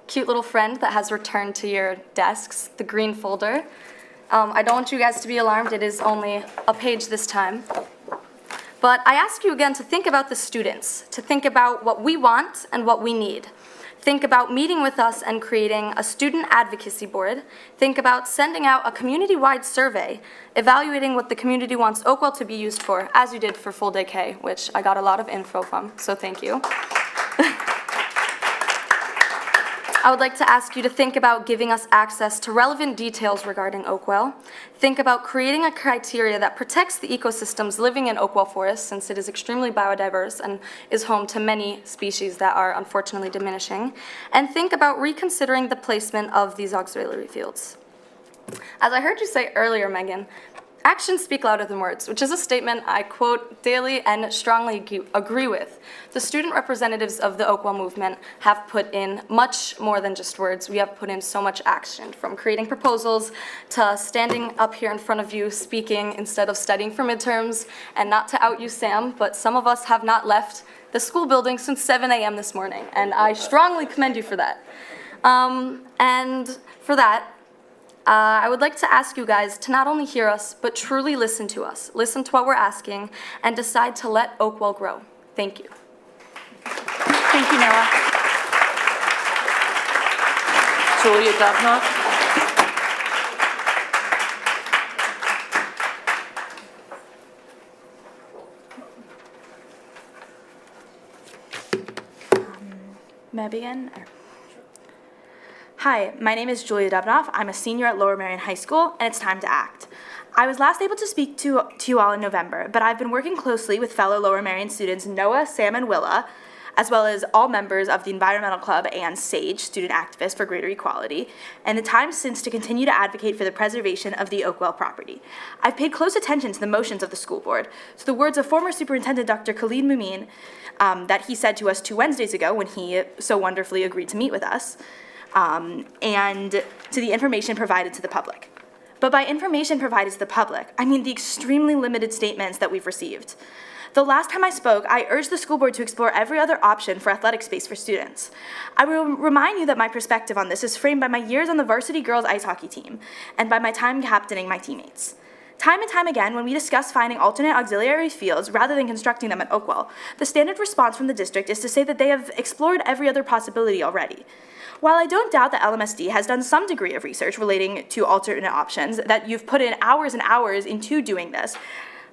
cute little friend that has returned to your desks, the green folder. I don't want you guys to be alarmed. It is only a page this time. But I ask you again to think about the students, to think about what we want and what we need. Think about meeting with us and creating a student advocacy board. Think about sending out a community-wide survey, evaluating what the community wants Oakwell to be used for, as you did for Full Day K, which I got a lot of info from, so thank you. I would like to ask you to think about giving us access to relevant details regarding Oakwell. Think about creating a criteria that protects the ecosystems living in Oakwell Forest, since it is extremely biodiverse and is home to many species that are unfortunately diminishing. And think about reconsidering the placement of these auxiliary fields. As I heard you say earlier, Megan, actions speak louder than words, which is a statement I quote daily and strongly agree with. The student representatives of the Oakwell movement have put in much more than just words. We have put in so much action, from creating proposals to standing up here in front of you speaking instead of studying for midterms. And not to out you, Sam, but some of us have not left the school building since 7 a.m. this morning, and I strongly commend you for that. And for that, I would like to ask you guys to not only hear us, but truly listen to us. Listen to what we're asking and decide to let Oakwell grow. Thank you. Thank you, Noah. Julia Dubnoff? May I begin? Hi, my name is Julia Dubnoff. I'm a senior at Lower Merion High School, and it's time to act. I was last able to speak to you all in November, but I've been working closely with fellow Lower Merion students Noah, Sam, and Willa, as well as all members of the Environmental Club and SAGE, Student Activists for Greater Equality, and the time since to continue to advocate for the preservation of the Oakwell property. I've paid close attention to the motions of the school board, to the words of former Superintendent Dr. Khalid Mumeen that he said to us 2 Wednesdays ago when he so wonderfully agreed to meet with us, and to the information provided to the public. But by information provided to the public, I mean the extremely limited statements that we've received. The last time I spoke, I urged the school board to explore every other option for athletic space for students. I will remind you that my perspective on this is framed by my years on the varsity girls ice hockey team and by my time captaining my teammates. Time and time again, when we discuss finding alternate auxiliary fields rather than constructing them at Oakwell, the standard response from the district is to say that they have explored every other possibility already. While I don't doubt that Lmsb has done some degree of research relating to alternate options, that you've put in hours and hours into doing this,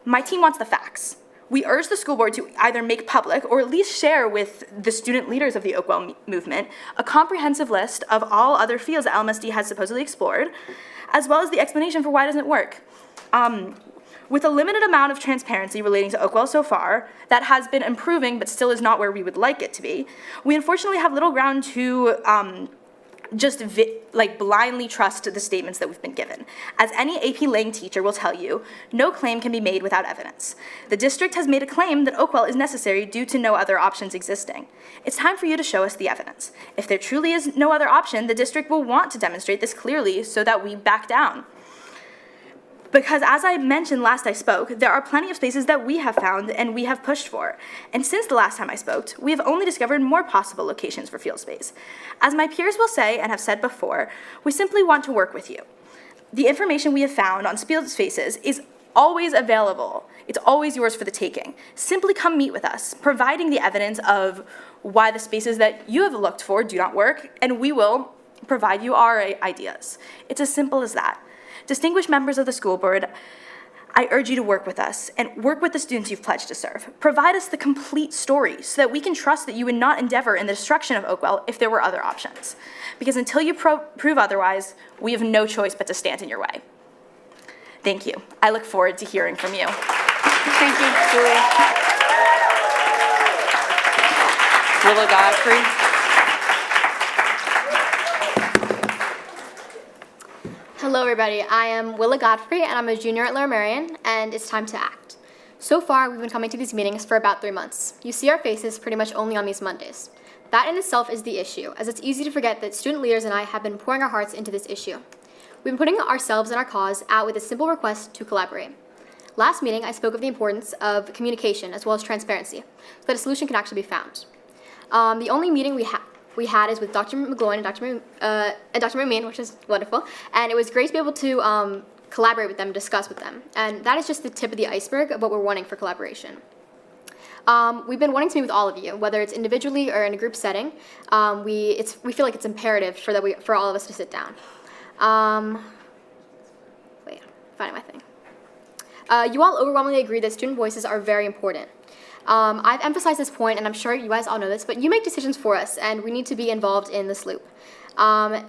my team wants the facts. We urge the school board to either make public or at least share with the student leaders of the Oakwell movement a comprehensive list of all other fields that Lmsb has supposedly explored, as well as the explanation for why it doesn't work. With a limited amount of transparency relating to Oakwell so far, that has been improving but still is not where we would like it to be, we unfortunately have little ground to blindly trust the statements that we've been given. As any AP Lang teacher will tell you, no claim can be made without evidence. The district has made a claim that Oakwell is necessary due to no other options existing. It's time for you to show us the evidence. If there truly is no other option, the district will want to demonstrate this clearly so that we back down. Because as I mentioned last I spoke, there are plenty of spaces that we have found and we have pushed for. And since the last time I spoke, we have only discovered more possible locations for field space. As my peers will say and have said before, we simply want to work with you. The information we have found on field spaces is always available. It's always yours for the taking. Simply come meet with us, providing the evidence of why the spaces that you have looked for do not work, and we will provide you our ideas. It's as simple as that. Distinguished members of the school board, I urge you to work with us and work with the students you've pledged to serve. Provide us the complete story so that we can trust that you would not endeavor in the destruction of Oakwell if there were other options. Because until you prove otherwise, we have no choice but to stand in your way. Thank you. I look forward to hearing from you. Thank you, Julia. Willa Godfrey? Hello everybody, I am Willa Godfrey and I'm a junior at Lower Merion, and it's time to act. So far, we've been coming to these meetings for about 3 months. You see our faces pretty much only on these Mondays. That in itself is the issue, as it's easy to forget that student leaders and I have been pouring our hearts into this issue. We've been putting ourselves and our cause out with a simple request to collaborate. Last meeting, I spoke of the importance of communication as well as transparency, so that a solution can actually be found. The only meeting we had is with Dr. McGloin and Dr. Merion, which is wonderful, and it was great to be able to collaborate with them, discuss with them, and that is just the tip of the iceberg of what we're wanting for collaboration. We've been wanting to meet with all of you, whether it's individually or in a group setting. We feel like it's imperative for all of us to sit down. Wait, finding my thing. You all overwhelmingly agree that student voices are very important. I've emphasized this point, and I'm sure you guys all know this, but you make decisions for us, and we need to be involved in this loop.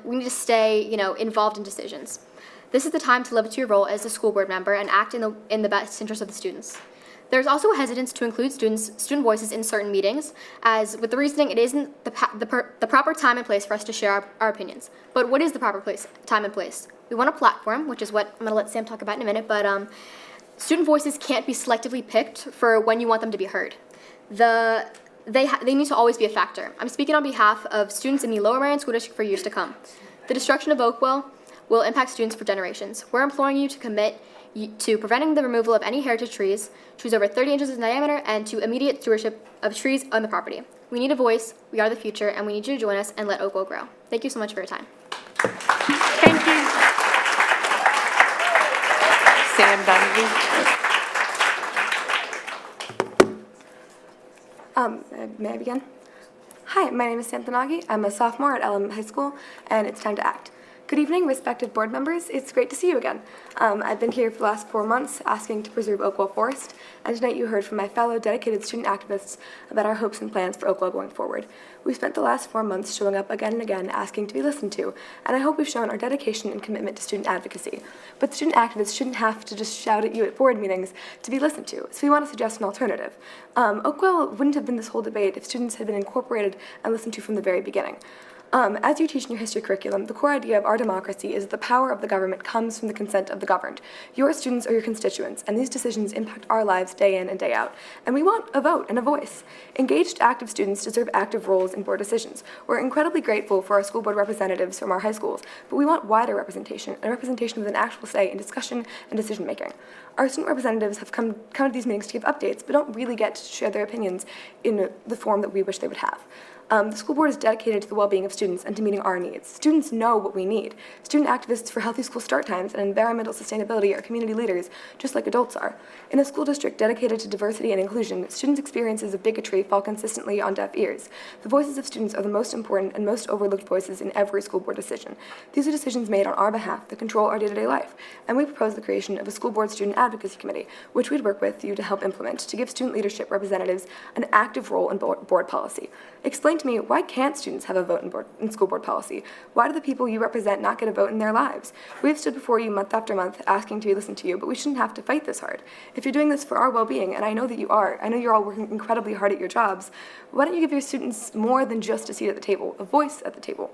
We need to stay, involved in decisions. This is the time to live up to your role as a school board member and act in the best interest of the students. There's also a hesitance to include student voices in certain meetings, as with the reasoning it isn't the proper time and place for us to share our opinions. But what is the proper time and place? We want a platform, which is what I'm going to let Sam talk about in a minute, but student voices can't be selectively picked for when you want them to be heard. They need to always be a factor. I'm speaking on behalf of students in the Lower Merion School District for years to come. The destruction of Oakwell will impact students for generations. We're imploring you to commit to preventing the removal of any heritage trees over 30 inches in diameter, and to immediate stewardship of trees on the property. We need a voice, we are the future, and we need you to join us and let Oakwell grow. Thank you so much for your time. Thank you. Sam Dungy. May I begin? Hi, my name is Sam Thanagi. I'm a sophomore at Lmsb High School, and it's time to act. Good evening, respected board members. It's great to see you again. I've been here for the last 4 months asking to preserve Oakwell Forest, and tonight you heard from my fellow dedicated student activists about our hopes and plans for Oakwell going forward. We've spent the last 4 months showing up again and again asking to be listened to, and I hope we've shown our dedication and commitment to student advocacy. But student activists shouldn't have to just shout at you at board meetings to be listened to, so we want to suggest an alternative. Oakwell wouldn't have been this whole debate if students had been incorporated and listened to from the very beginning. As you teach in your history curriculum, the core idea of our democracy is that the power of the government comes from the consent of the governed. Your students are your constituents, and these decisions impact our lives day in and day out. And we want a vote and a voice. Engaged, active students deserve active roles in board decisions. We're incredibly grateful for our school board representatives from our high schools, but we want wider representation, and representation with an actual say in discussion and decision-making. Our student representatives have come to these meetings to give updates, but don't really get to share their opinions in the form that we wish they would have. The school board is dedicated to the well-being of students and to meeting our needs. Students know what we need. Student activists for healthy school start times and environmental sustainability are community leaders, just like adults are. In a school district dedicated to diversity and inclusion, students' experiences of bigotry fall consistently on deaf ears. The voices of students are the most important and most overlooked voices in every school board decision. These are decisions made on our behalf that control our day-to-day life, and we propose the creation of a school board student advocacy committee, which we'd work with you to help implement, to give student leadership representatives an active role in board policy. Explain to me, why can't students have a vote in school board policy? Why do the people you represent not get a vote in their lives? We've stood before you month after month asking to be listened to you, but we shouldn't have to fight this hard. If you're doing this for our well-being, and I know that you are, I know you're all working incredibly hard at your jobs, why don't you give your students more than just a seat at the table, a voice at the table?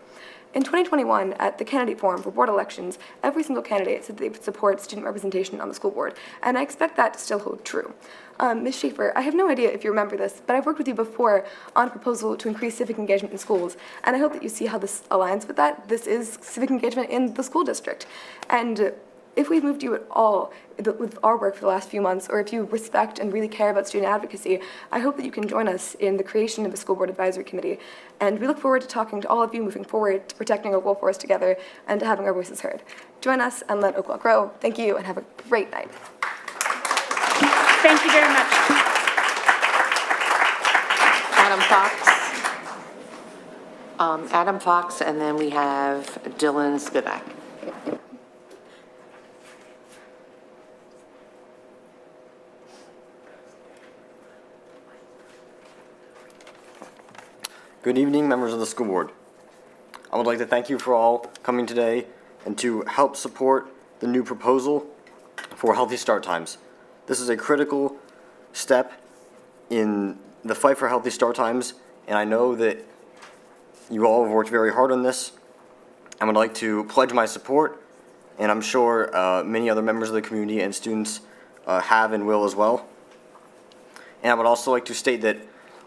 In 2021, at the candidate forum for board elections, every single candidate said they would support student representation on the school board, and I expect that to still hold true. Ms. Schaefer, I have no idea if you remember this, but I've worked with you before on a proposal to increase civic engagement in schools, and I hope that you see how this aligns with that. This is civic engagement in the school district. And if we've moved you at all with our work for the last few months, or if you respect and really care about student advocacy, I hope that you can join us in the creation of a school board advisory committee. And we look forward to talking to all of you moving forward, to protecting Oakwell Forest together, and to having our voices heard. Join us and let Oakwell grow. Thank you, and have a great night. Thank you very much. Adam Fox, and then we have Dylan Spivak. Good evening, members of the school board. I would like to thank you for all coming today and to help support the new proposal for healthy start times. This is a critical step in the fight for healthy start times, and I know that you all have worked very hard on this. I would like to pledge my support, and I'm sure many other members of the community and students have and will as well. And I would also like to state that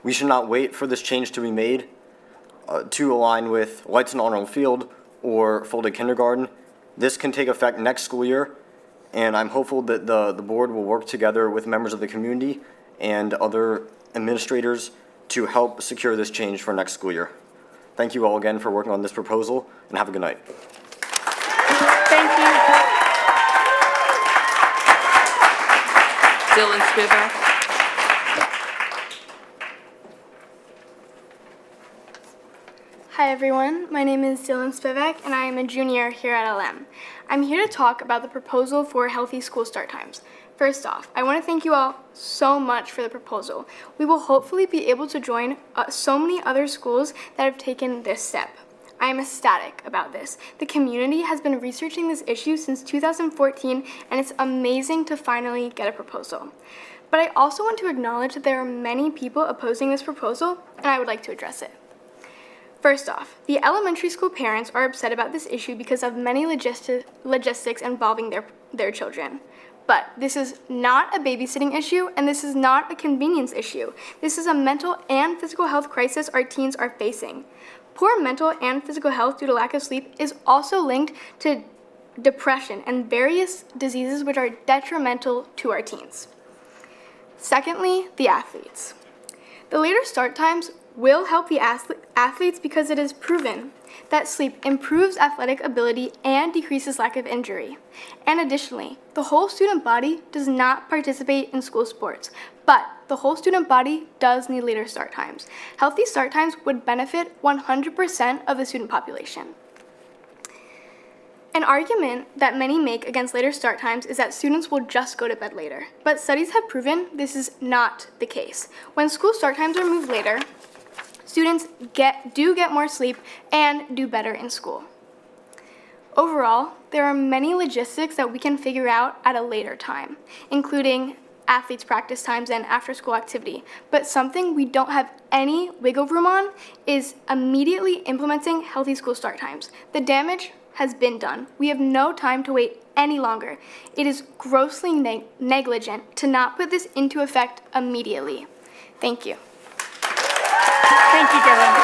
we should not wait for this change to be made to align with Lights on Arnold Field or full-day kindergarten. This can take effect next school year, and I'm hopeful that the board will work together with members of the community and other administrators to help secure this change for next school year. Thank you all again for working on this proposal, and have a good night. Thank you. Dylan Spivak. Hi everyone, my name is Dylan Spivak and I am a junior here at LM. I'm here to talk about the proposal for healthy school start times. First off, I want to thank you all so much for the proposal. We will hopefully be able to join so many other schools that have taken this step. I am ecstatic about this. The community has been researching this issue since 2014, and it's amazing to finally get a proposal. But I also want to acknowledge that there are many people opposing this proposal, and I would like to address it. First off, the elementary school parents are upset about this issue because of many logistics involving their children. But this is not a babysitting issue, and this is not a convenience issue. This is a mental and physical health crisis our teens are facing. Poor mental and physical health due to lack of sleep is also linked to depression and various diseases which are detrimental to our teens. Secondly, the athletes. The later start times will help the athletes because it is proven that sleep improves athletic ability and decreases lack of injury. And additionally, the whole student body does not participate in school sports, but the whole student body does need later start times. Healthy start times would benefit 100% of the student population. An argument that many make against later start times is that students will just go to bed later, but studies have proven this is not the case. When school start times are moved later, students do get more sleep and do better in school. Overall, there are many logistics that we can figure out at a later time, including athletes' practice times and after-school activity. But something we don't have any wiggle room on is immediately implementing healthy school start times. The damage has been done. We have no time to wait any longer. It is grossly negligent to not put this into effect immediately. Thank you. Thank you, Dylan.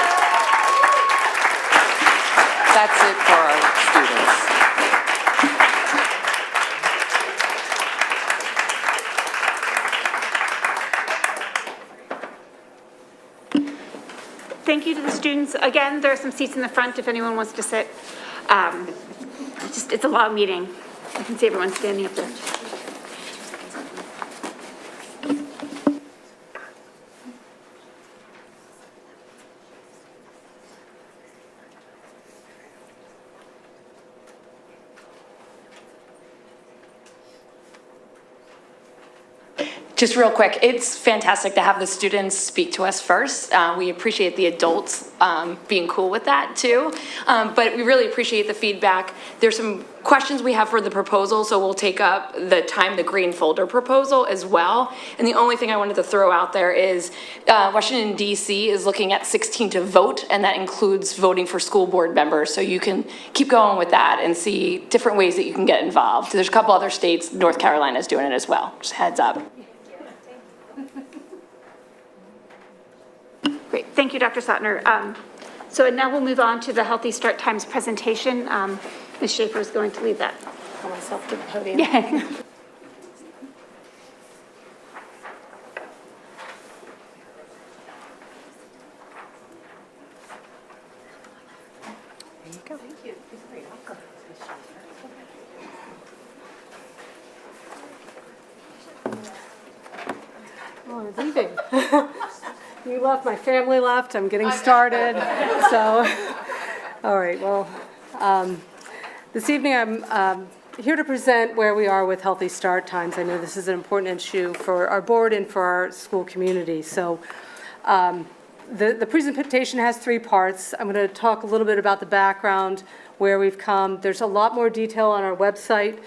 That's it for our students. Thank you to the students. Again, there are some seats in the front if anyone wants to sit. It's a long meeting. I can see everyone standing up there. Just real quick, it's fantastic to have the students speak to us first. We appreciate the adults being cool with that too, but we really appreciate the feedback. There's some questions we have for the proposal, so we'll take up the green folder proposal as well. And the only thing I wanted to throw out there is Washington DC is looking at 16 to vote, and that includes voting for school board members. So you can keep going with that and see different ways that you can get involved. There's a couple other states, North Carolina is doing it as well, just heads up. Great, thank you, Dr. Sotner. So now we'll move on to the Healthy Start Times presentation. Ms. Schaefer is going to lead that. Call myself to the podium. Yeah. Oh, we're leaving. You left, my family left, I'm getting started, so, all right, well, this evening I'm here to present where we are with Healthy Start Times. I know this is an important issue for our board and for our school community, so the presentation has three parts. I'm going to talk a little bit about the background, where we've come. There's a lot more detail on our website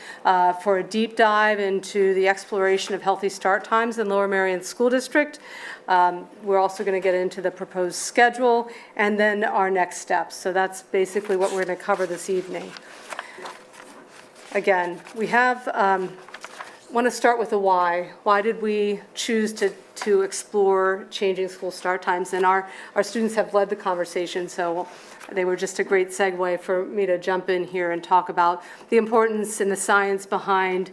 for a deep dive into the exploration of Healthy Start Times in Lower Merion School District. We're also going to get into the proposed schedule and then our next steps. So that's basically what we're going to cover this evening. Again, we have, want to start with the why. Why did we choose to explore changing school start times? And our students have led the conversation, so they were just a great segue for me to jump in here and talk about the importance and the science behind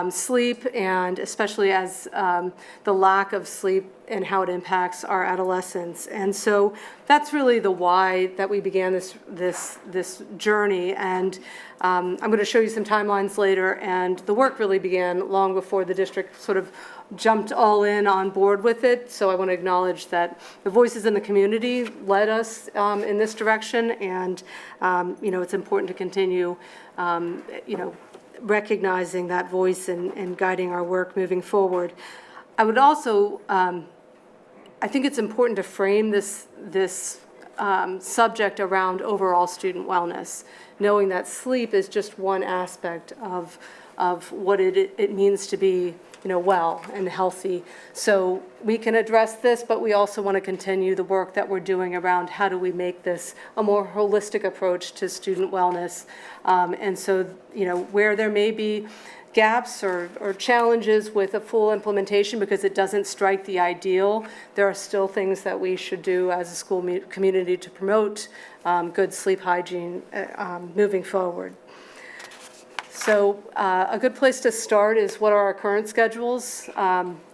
sleep, and especially as the lack of sleep and how it impacts our adolescents. And so that's really the why that we began this journey. And I'm going to show you some timelines later, and the work really began long before the district sort of jumped all in on board with it. So I want to acknowledge that the voices in the community led us in this direction, and it's important to continue recognizing that voice and guiding our work moving forward. I would also, I think it's important to frame this subject around overall student wellness, knowing that sleep is just one aspect of what it means to be, well and healthy. So we can address this, but we also want to continue the work that we're doing around how do we make this a more holistic approach to student wellness. And so, where there may be gaps or challenges with a full implementation because it doesn't strike the ideal, there are still things that we should do as a school community to promote good sleep hygiene moving forward. So a good place to start is what are our current schedules.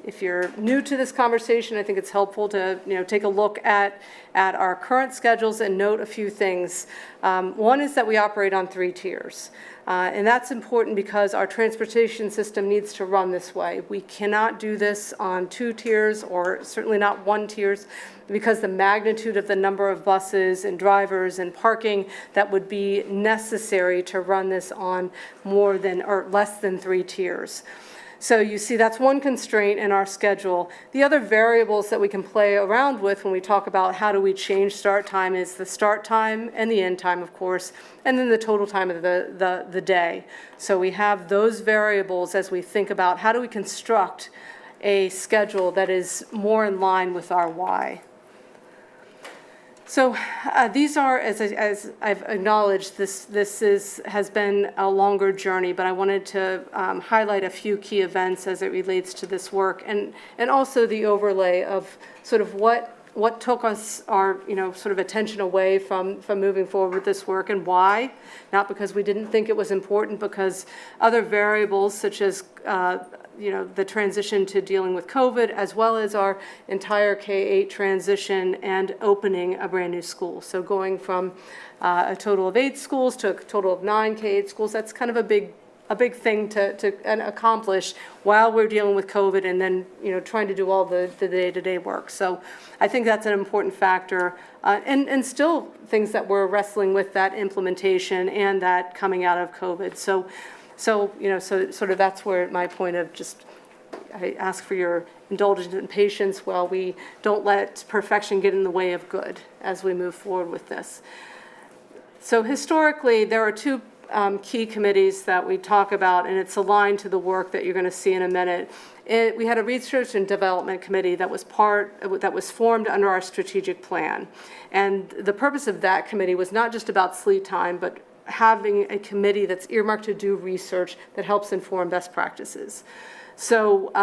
If you're new to this conversation, I think it's helpful to take a look at our current schedules and note a few things. One is that we operate on 3 tiers. And that's important because our transportation system needs to run this way. We cannot do this on 2 tiers or certainly not 1 tiers because the magnitude of the number of buses and drivers and parking that would be necessary to run this on more than or less than 3 tiers. So you see that's one constraint in our schedule. The other variables that we can play around with when we talk about how do we change start time is the start time and the end time, of course, and then the total time of the day. So we have those variables as we think about how do we construct a schedule that is more in line with our why. So these are, as I've acknowledged, this has been a longer journey, but I wanted to highlight a few key events as it relates to this work, and also the overlay of sort of what took us our sort of attention away from moving forward with this work and why. Not because we didn't think it was important, because other variables such as the transition to dealing with COVID, as well as our entire K-8 transition and opening a brand new school. So going from a total of 8 schools to a total of 9 K-8 schools, that's kind of a big thing to accomplish while we're dealing with COVID and then trying to do all the day-to-day work. So I think that's an important factor, and still things that we're wrestling with, that implementation and that coming out of COVID. So sort of that's where my point of just, I ask for your indulgence and patience while we don't let perfection get in the way of good as we move forward with this. So historically, there are 2 key committees that we talk about, and it's aligned to the work that you're going to see in a minute. We had a research and development committee that was formed under our strategic plan. And the purpose of that committee was not just about sleep time, but having a committee that's earmarked to do research that helps inform best practices. So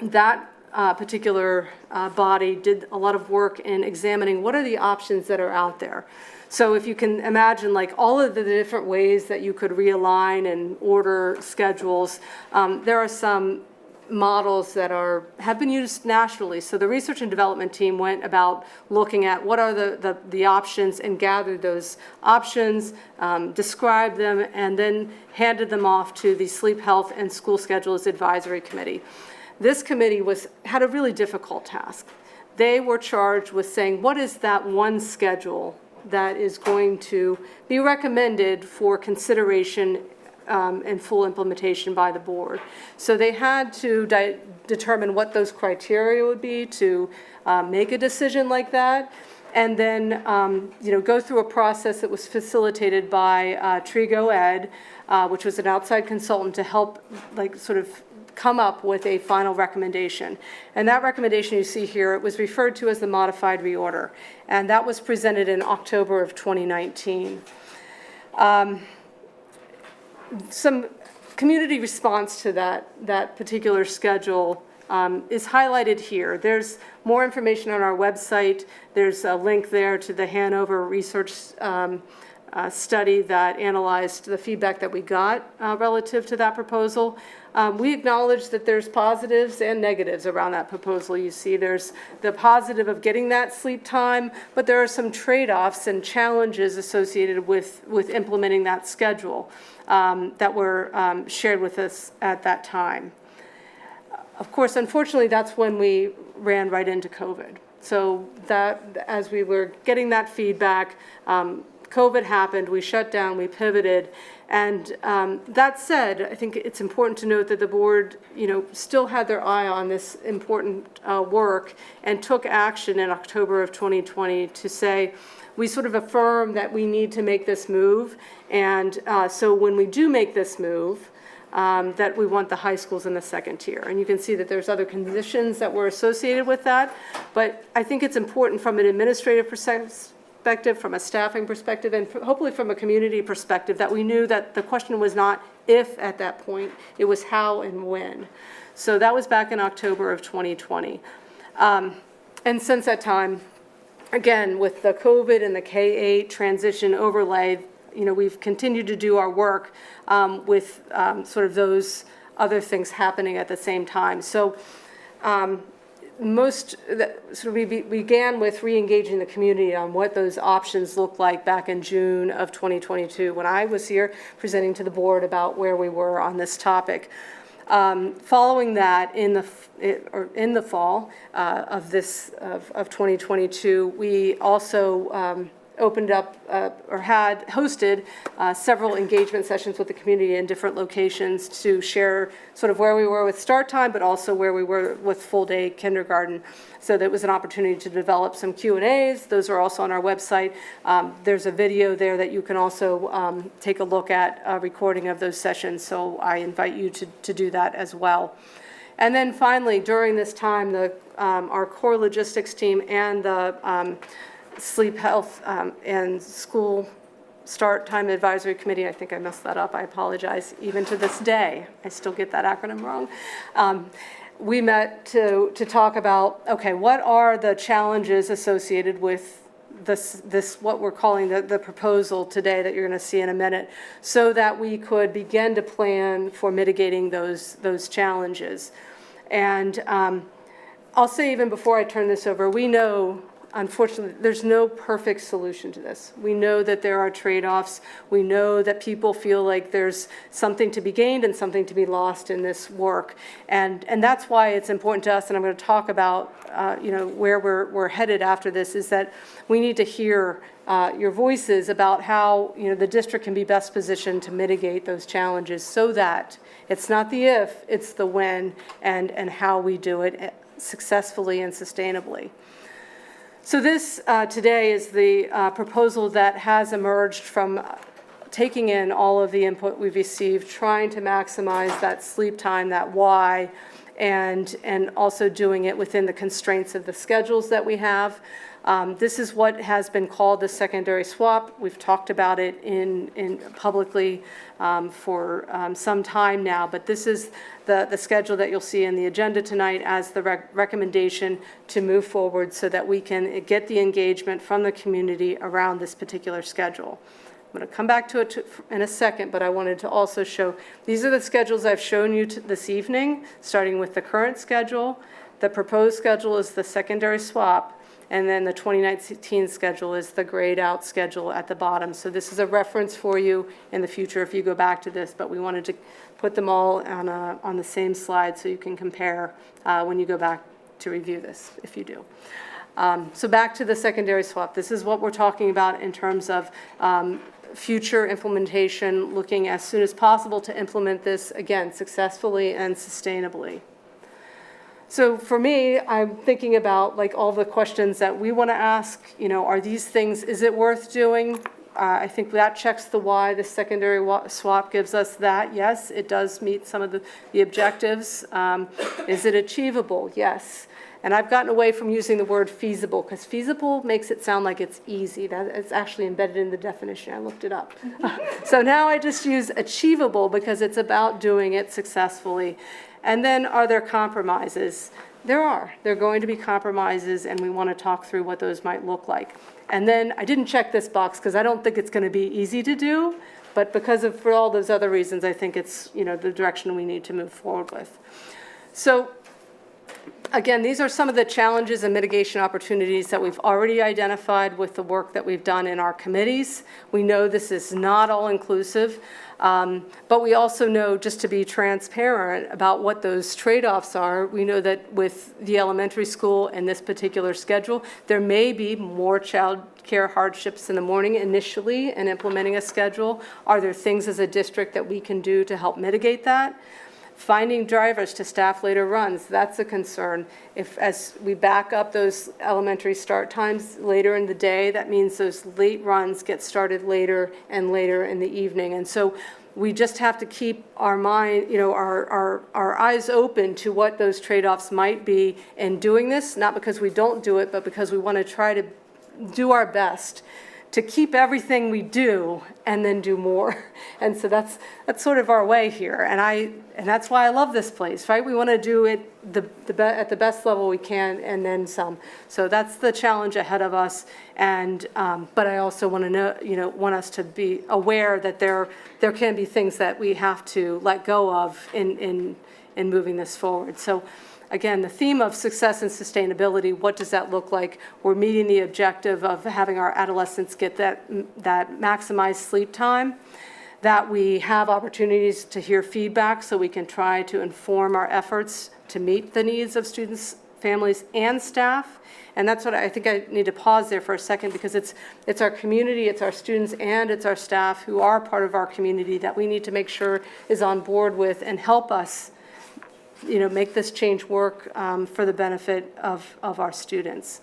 that particular body did a lot of work in examining what are the options that are out there. So if you can imagine like all of the different ways that you could realign and order schedules, there are some models that have been used nationally. So the research and development team went about looking at what are the options and gathered those options, described them, and then handed them off to the Sleep Health and School Schedules Advisory Committee. This committee had a really difficult task. They were charged with saying, what is that one schedule that is going to be recommended for consideration and full implementation by the board. So they had to determine what those criteria would be to make a decision like that, and then go through a process that was facilitated by Trigo Ed, which was an outside consultant to help sort of come up with a final recommendation. And that recommendation you see here, it was referred to as the modified reorder, and that was presented in October of 2019. Some community response to that particular schedule is highlighted here. There's more information on our website. There's a link there to the Hanover research study that analyzed the feedback that we got relative to that proposal. We acknowledge that there's positives and negatives around that proposal. You see there's the positive of getting that sleep time, but there are some trade-offs and challenges associated with implementing that schedule that were shared with us at that time. Of course, unfortunately, that's when we ran right into COVID. So that as we were getting that feedback, COVID happened, we shut down, we pivoted. And that said, I think it's important to note that the board, still had their eye on this important work and took action in October of 2020 to say, we sort of affirm that we need to make this move. And so when we do make this move, that we want the high schools in the second tier. And you can see that there's other conditions that were associated with that. But I think it's important from an administrative perspective, from a staffing perspective, and hopefully from a community perspective, that we knew that the question was not if at that point, it was how and when. So that was back in October of 2020. And since that time, again, with the COVID and the K-8 transition overlay, we've continued to do our work with sort of those other things happening at the same time. So we began with re-engaging the community on what those options look like back in June of 2022 when I was here presenting to the board about where we were on this topic. Following that, in the fall of 2022, we also opened up or had hosted several engagement sessions with the community in different locations to share sort of where we were with start time, but also where we were with full day kindergarten. So that was an opportunity to develop some Q&As. Those are also on our website. There's a video there that you can also take a look at, a recording of those sessions. So I invite you to do that as well. And then finally, during this time, our core logistics team and the Sleep, Health, and School Start Time Advisory Committee, I think I messed that up, I apologize, even to this day, I still get that acronym wrong. We met to talk about, okay, what are the challenges associated with this what we're calling the proposal today that you're going to see in a minute, so that we could begin to plan for mitigating those challenges. And I'll say, even before I turn this over, we know, unfortunately, there's no perfect solution to this. We know that there are trade-offs. We know that people feel like there's something to be gained and something to be lost in this work. And that's why it's important to us, and I'm going to talk about where we're headed after this, is that we need to hear your voices about how the district can be best positioned to mitigate those challenges, so that it's not the if, it's the when, and how we do it successfully and sustainably. So this today is the proposal that has emerged from taking in all of the input we've received, trying to maximize that sleep time, that why, and also doing it within the constraints of the schedules that we have. This is what has been called the secondary swap. We've talked about it in publicly for some time now, but this is the schedule that you'll see in the agenda tonight as the recommendation to move forward so that we can get the engagement from the community around this particular schedule. I'm going to come back to it in a second, but I wanted to also show, these are the schedules I've shown you this evening, starting with the current schedule. The proposed schedule is the secondary swap, and then the 2019 schedule is the grade out schedule at the bottom. So this is a reference for you in the future if you go back to this, but we wanted to put them all on the same slide so you can compare when you go back to review this, if you do. So back to the secondary swap. This is what we're talking about in terms of future implementation, looking as soon as possible to implement this, again, successfully and sustainably. So for me, I'm thinking about like all the questions that we want to ask, are these things, is it worth doing? I think that checks the why. The secondary swap gives us that. Yes, it does meet some of the objectives. Is it achievable? Yes. And I've gotten away from using the word feasible, because feasible makes it sound like it's easy. It's actually embedded in the definition. I looked it up. So now I just use achievable because it's about doing it successfully. And then, are there compromises? There are. There are going to be compromises, and we want to talk through what those might look like. And then I didn't check this box because I don't think it's going to be easy to do, but for all those other reasons, I think it's the direction we need to move forward with. So Again, these are some of the challenges and mitigation opportunities that we've already identified with the work that we've done in our committees. We know this is not all-inclusive, but we also know, just to be transparent about what those trade-offs are, we know that with the elementary school and this particular schedule, there may be more child care hardships in the morning initially in implementing a schedule. Are there things as a district that we can do to help mitigate that? Finding drivers to staff later runs, that's a concern. If, as we back up those elementary start times later in the day, that means those late runs get started later and later in the evening. And so we just have to keep our mind, our eyes open to what those trade-offs might be in doing this, not because we don't do it, but because we want to try to do our best to keep everything we do and then do more. And so that's sort of our way here. And that's why I love this place, right? We want to do it at the best level we can and then some. So that's the challenge ahead of us. And but I also want to know, want us to be aware that there can be things that we have to let go of in moving this forward. So again, the theme of success and sustainability, what does that look like? We're meeting the objective of having our adolescents get that maximized sleep time, that we have opportunities to hear feedback so we can try to inform our efforts to meet the needs of students, families, and staff. And that's what I think I need to pause there for a second, because it's our community, it's our students, and it's our staff who are part of our community that we need to make sure is on board with and help us make this change work for the benefit of our students.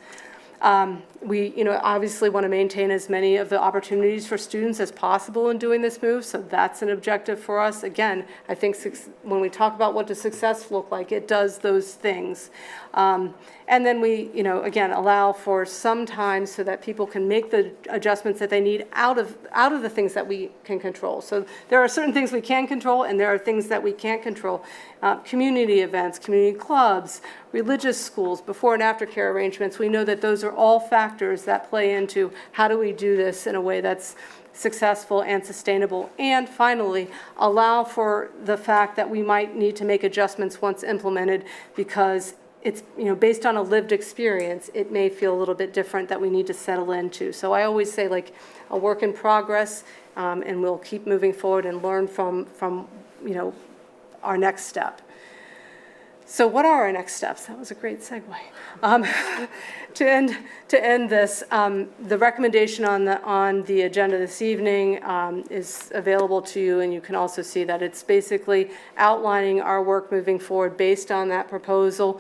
We, obviously want to maintain as many of the opportunities for students as possible in doing this move, so that's an objective for us. Again, I think when we talk about what does success look like, it does those things. And then we, again, allow for some time so that people can make the adjustments that they need out of the things that we can control. So there are certain things we can control, and there are things that we can't control. Community events, community clubs, religious schools, before and after care arrangements, we know that those are all factors that play into how do we do this in a way that's successful and sustainable. And finally, allow for the fact that we might need to make adjustments once implemented, because it's, based on a lived experience, it may feel a little bit different that we need to settle into. So I always say, like, a work in progress, and we'll keep moving forward and learn from our next step. So what are our next steps? That was a great segue. To end this, the recommendation on the agenda this evening is available to you, and you can also see that it's basically outlining our work moving forward based on that proposal,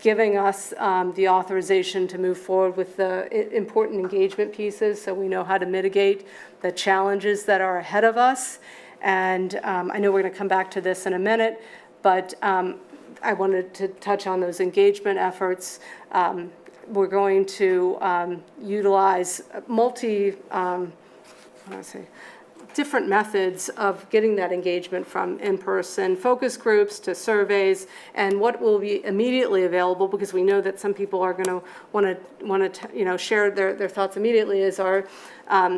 giving us the authorization to move forward with the important engagement pieces so we know how to mitigate the challenges that are ahead of us. And I know we're going to come back to this in a minute, but I wanted to touch on those engagement efforts. We're going to utilize different methods of getting that engagement, from in-person focus groups to surveys, and what will be immediately available, because we know that some people are going to want to share their thoughts immediately, is our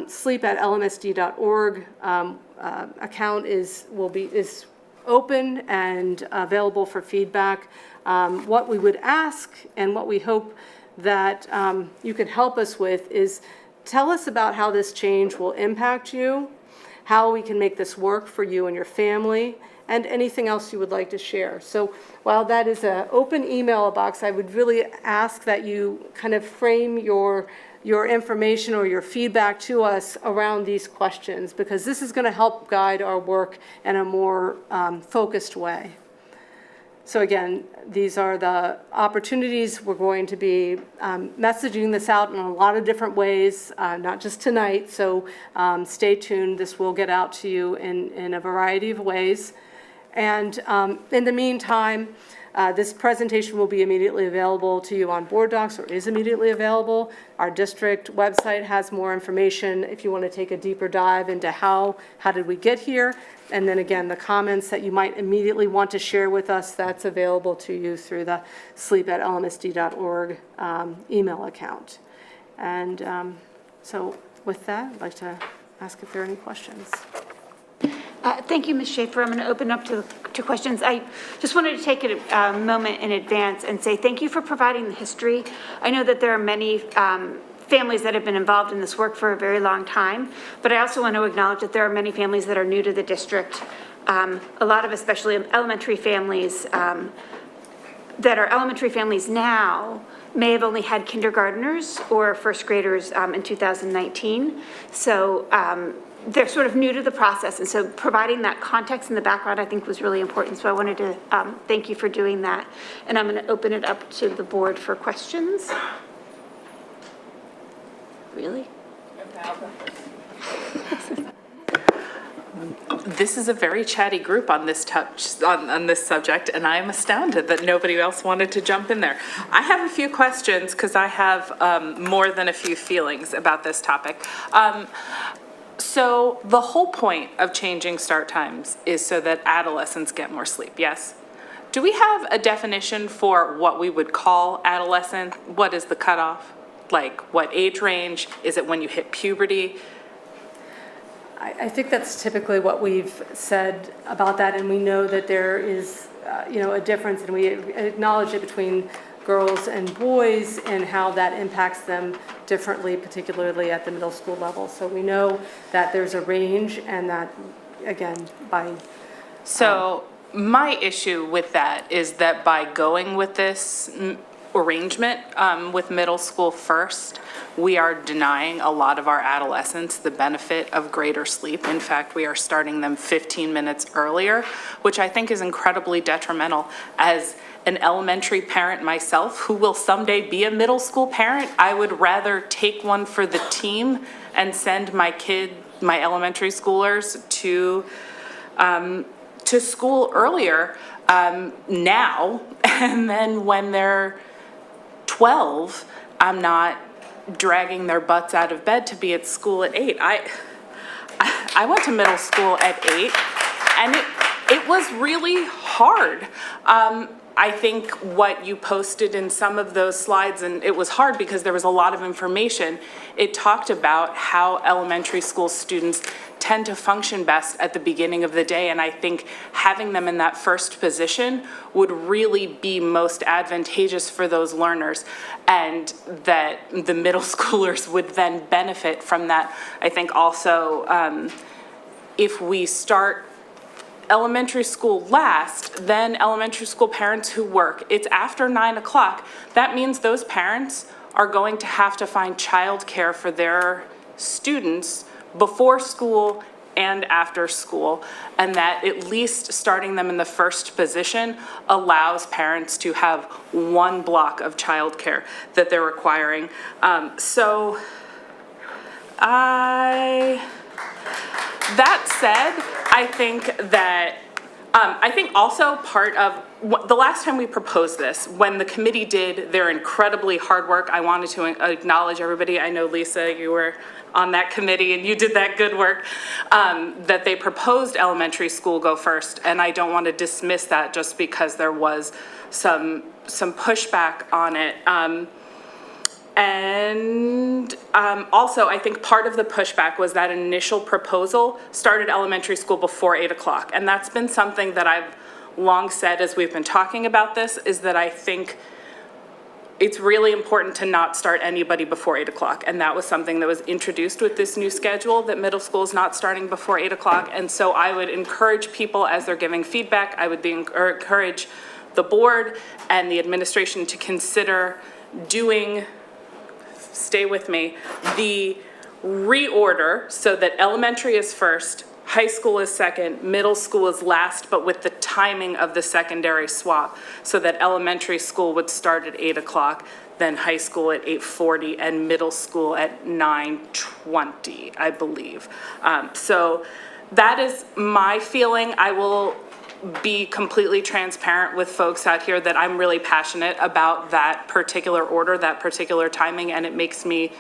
sleep@lmsd.org account is open and available for feedback. What we would ask and what we hope that you can help us with is tell us about how this change will impact you, how we can make this work for you and your family, and anything else you would like to share. So while that is an open email box, I would really ask that you kind of frame your information or your feedback to us around these questions, because this is going to help guide our work in a more focused way. So again, these are the opportunities. We're going to be messaging this out in a lot of different ways, not just tonight, so stay tuned. This will get out to you in a variety of ways. And in the meantime, this presentation will be immediately available to you on Board Docs, or is immediately available. Our district website has more information if you want to take a deeper dive into how did we get here. And then again, the comments that you might immediately want to share with us, that's available to you through the sleep@lmsd.org email account. And so with that, I'd like to ask if there are any questions. Thank you, Ms. Schaefer. I'm going to open up to questions. I just wanted to take a moment in advance and say thank you for providing the history. I know that there are many families that have been involved in this work for a very long time, but I also want to acknowledge that there are many families that are new to the district. A lot of especially elementary families that are elementary families now may have only had kindergartners or first graders in 2019. So they're sort of new to the process. And so providing that context in the background, I think, was really important. So I wanted to thank you for doing that. And I'm going to open it up to the board for questions. Really? This is a very chatty group on this on this subject, and I'm astounded that nobody else wanted to jump in there. I have a few questions because I have more than a few feelings about this topic. So the whole point of changing start times is so that adolescents get more sleep, yes? Do we have a definition for what we would call adolescent? What is the cutoff? Like, what age range? Is it when you hit puberty? I think that's typically what we've said about that, and we know that there is, a difference, and we acknowledge it between girls and boys and how that impacts them differently, particularly at the middle school level. So we know that there's a range, and that, again, by... So my issue with that is that by going with this arrangement with middle school first, we are denying a lot of our adolescents the benefit of greater sleep. In fact, we are starting them 15 minutes earlier, which I think is incredibly detrimental. As an elementary parent myself, who will someday be a middle school parent, I would rather take one for the team and send my elementary schoolers to school earlier now, and then when they're 12, I'm not dragging their butts out of bed to be at school at 8. I went to middle school at 8, and it was really hard. I think what you posted in some of those slides, and it was hard because there was a lot of information, it talked about how elementary school students tend to function best at the beginning of the day, and I think having them in that first position would really be most advantageous for those learners, and that the middle schoolers would then benefit from that. I think also if we start elementary school last, then elementary school parents who work, it's after 9 o'clock. That means those parents are going to have to find childcare for their students before school and after school, and that at least starting them in the first position allows parents to have one block of childcare that they're requiring. That said, I think that, I think also part of, the last time we proposed this, when the committee did their incredibly hard work, I wanted to acknowledge everybody. I know, Lisa, you were on that committee and you did that good work, that they proposed elementary school go first, and I don't want to dismiss that just because there was some pushback on it. Also, I think part of the pushback was that initial proposal started elementary school before 8 o'clock. And that's been something that I've long said as we've been talking about this, is that I think it's really important to not start anybody before 8 o'clock. And that was something that was introduced with this new schedule, that middle school is not starting before 8 o'clock. And so I would encourage people, as they're giving feedback, I would encourage the board and the administration to consider doing, stay with me, the reorder so that elementary is first, high school is second, middle school is last, but with the timing of the secondary swap, so that elementary school would start at 8 o'clock, then high school at 8:40, and middle school at 9:20, I believe. So that is my feeling. I will be completely transparent with folks out here that I'm really passionate about that particular order, that particular timing, and it makes me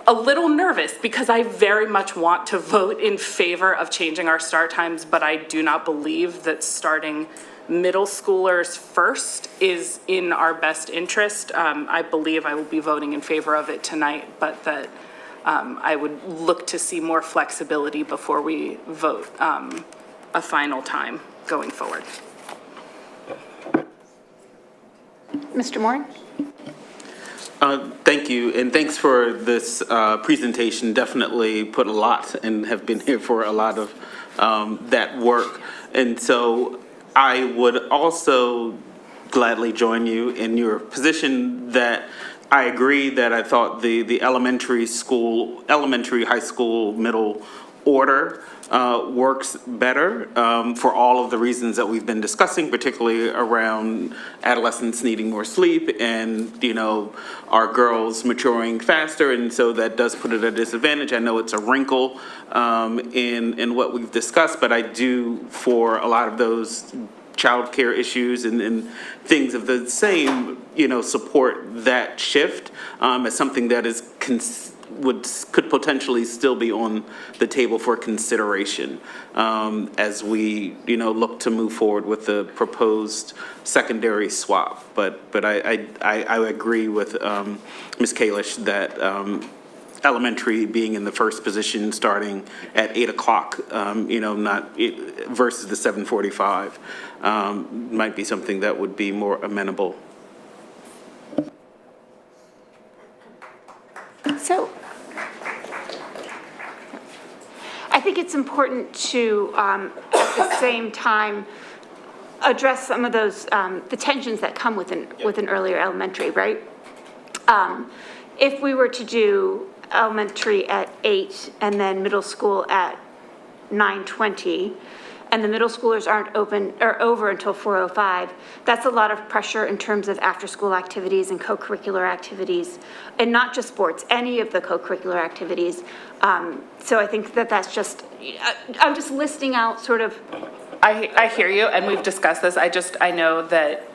a little nervous because I very much want to vote in favor of changing our start times, but I do not believe that starting middle schoolers first is in our best interest. I believe I will be voting in favor of it tonight, but that I would look to see more flexibility before we vote a final time going forward. Mr. Moore? Thank you, and thanks for this presentation. Definitely put a lot and have been here for a lot of that work. And so I would also gladly join you in your position that I agree that I thought the elementary, high school, middle order works better for all of the reasons that we've been discussing, particularly around adolescents needing more sleep and, our girls maturing faster. And so that does put it at a disadvantage. I know it's a wrinkle in what we've discussed, but I do, for a lot of those childcare issues and things of the same, support that shift as something that is could potentially still be on the table for consideration as we, look to move forward with the proposed secondary swap. But I agree with Ms. Kalish that elementary being in the first position starting at 8 o'clock, not versus the 7:45 might be something that would be more amenable. So I think it's important to, at the same time, address some of those, the tensions that come with an earlier elementary, right? If we were to do elementary at 8 and then middle school at 9:20, and the middle schoolers aren't open or over until 4:05, that's a lot of pressure in terms of after-school activities and co-curricular activities, and not just sports, any of the co-curricular activities. So I think that's just, I'm just listing out sort of. I hear you, and we've discussed this. I know that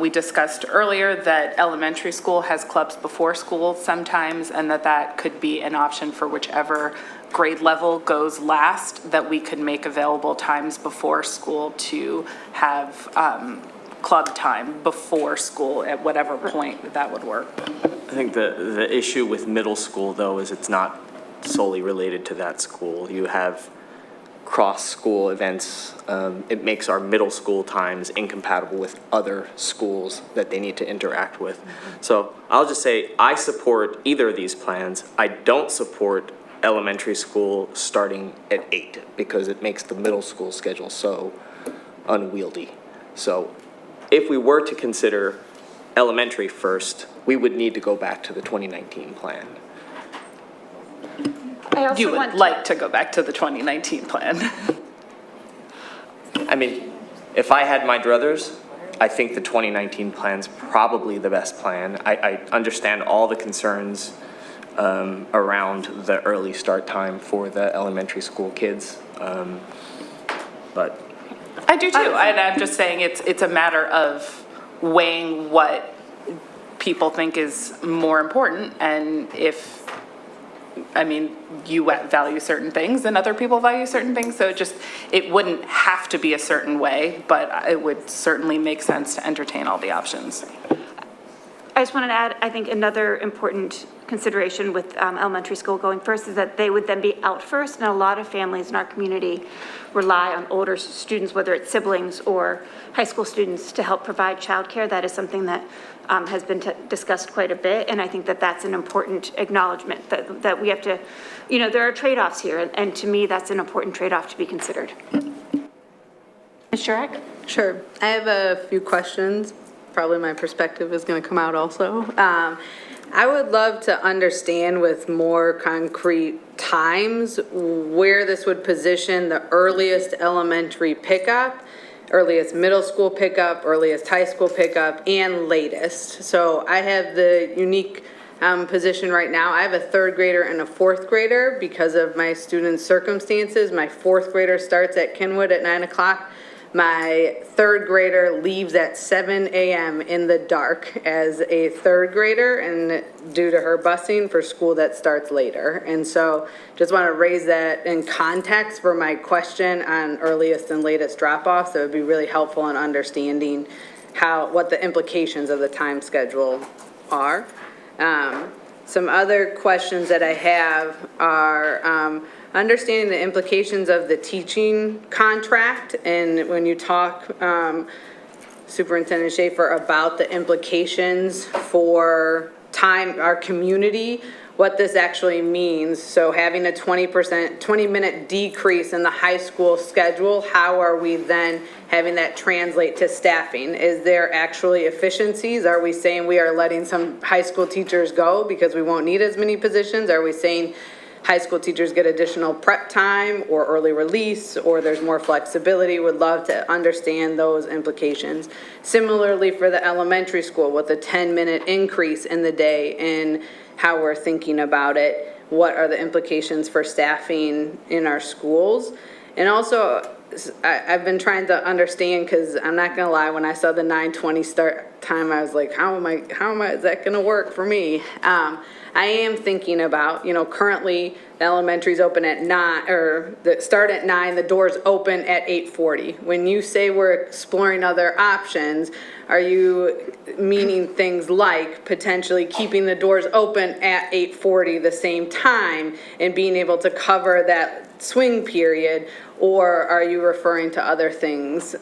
we discussed earlier that elementary school has clubs before school sometimes, and that could be an option for whichever grade level goes last, that we could make available times before school to have club time before school at whatever point that would work. I think the issue with middle school, though, is it's not solely related to that school. You have cross-school events. It makes our middle school times incompatible with other schools that they need to interact with. So I'll just say I support either of these plans. I don't support elementary school starting at 8 because it makes the middle school schedule so unwieldy. So if we were to consider elementary first, we would need to go back to the 2019 plan. I also You would like to go back to the 2019 plan. I mean, if I had my druthers, I think the 2019 plan's probably the best plan. I understand all the concerns around the early start time for the elementary school kids, but. I do too, and I'm just saying it's a matter of weighing what people think is more important, and if, you value certain things and other people value certain things, so it wouldn't have to be a certain way, but it would certainly make sense to entertain all the options. I just wanted to add, I think another important consideration with elementary school going first is that they would then be out first, and a lot of families in our community rely on older students, whether it's siblings or high school students, to help provide childcare. That is something that has been discussed quite a bit, and I think that's an important acknowledgement that we have to, there are trade-offs here, and to me, that's an important trade-off to be considered. Ms. Shurek? Sure. I have a few questions. Probably my perspective is going to come out also. I would love to understand with more concrete times where this would position the earliest elementary pickup, earliest middle school pickup, earliest high school pickup, and latest. So I have the unique position right now. I have a third grader and a fourth grader because of my students' circumstances. My fourth grader starts at Kenwood at 9 o'clock. My third grader leaves at 7 a.m. in the dark as a third grader, and due to her busing for school that starts later. And so just want to raise that in context for my question on earliest and latest drop-offs. That would be really helpful in understanding what the implications of the time schedule are. some other questions that I have are, understanding the implications of the teaching contract, and when you talk, Superintendent Schaefer, about the implications for our community, what this actually means. So having a 20-minute decrease in the high school schedule, how are we then having that translate to staffing? Is there actually efficiencies? Are we saying we are letting some high school teachers go because we won't need as many positions? Are we saying high school teachers get additional prep time or early release, or there's more flexibility? Would love to understand those implications. Similarly for the elementary school, with a 10-minute increase in the day and how we're thinking about it, what are the implications for staffing in our schools? And also, I've been trying to understand, because I'm not gonna lie, when I saw the 9:20 start time, I was like, is that gonna work for me? I am thinking about, currently the elementary's open at 9, or start at 9, the doors open at 8:40. When you say we're exploring other options, are you meaning things like potentially keeping the doors open at 8:40 the same time and being able to cover that swing period, or are you referring to other things?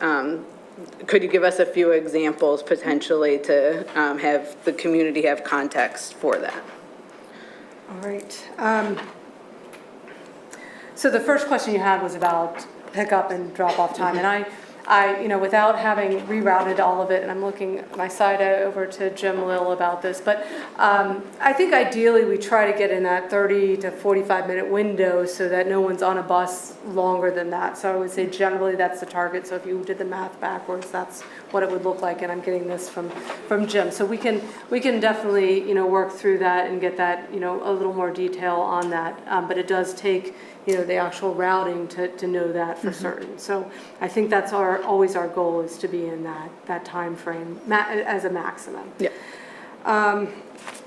Could you give us a few examples potentially to have the community have context for that? All right. So the first question you had was about pickup and drop-off time, and I, without having rerouted all of it, and I'm looking my side over to Jim Lill about this, but I think ideally we try to get in that 30 to 45-minute window so that no one's on a bus longer than that. So I would say generally that's the target. So if you did the math backwards, that's what it would look like, and I'm getting this from Jim. So we can definitely work through that and get that a little more detail on that. But it does take the actual routing to know that for certain. So I think that's always our goal, is to be in that time frame as a maximum. Yeah.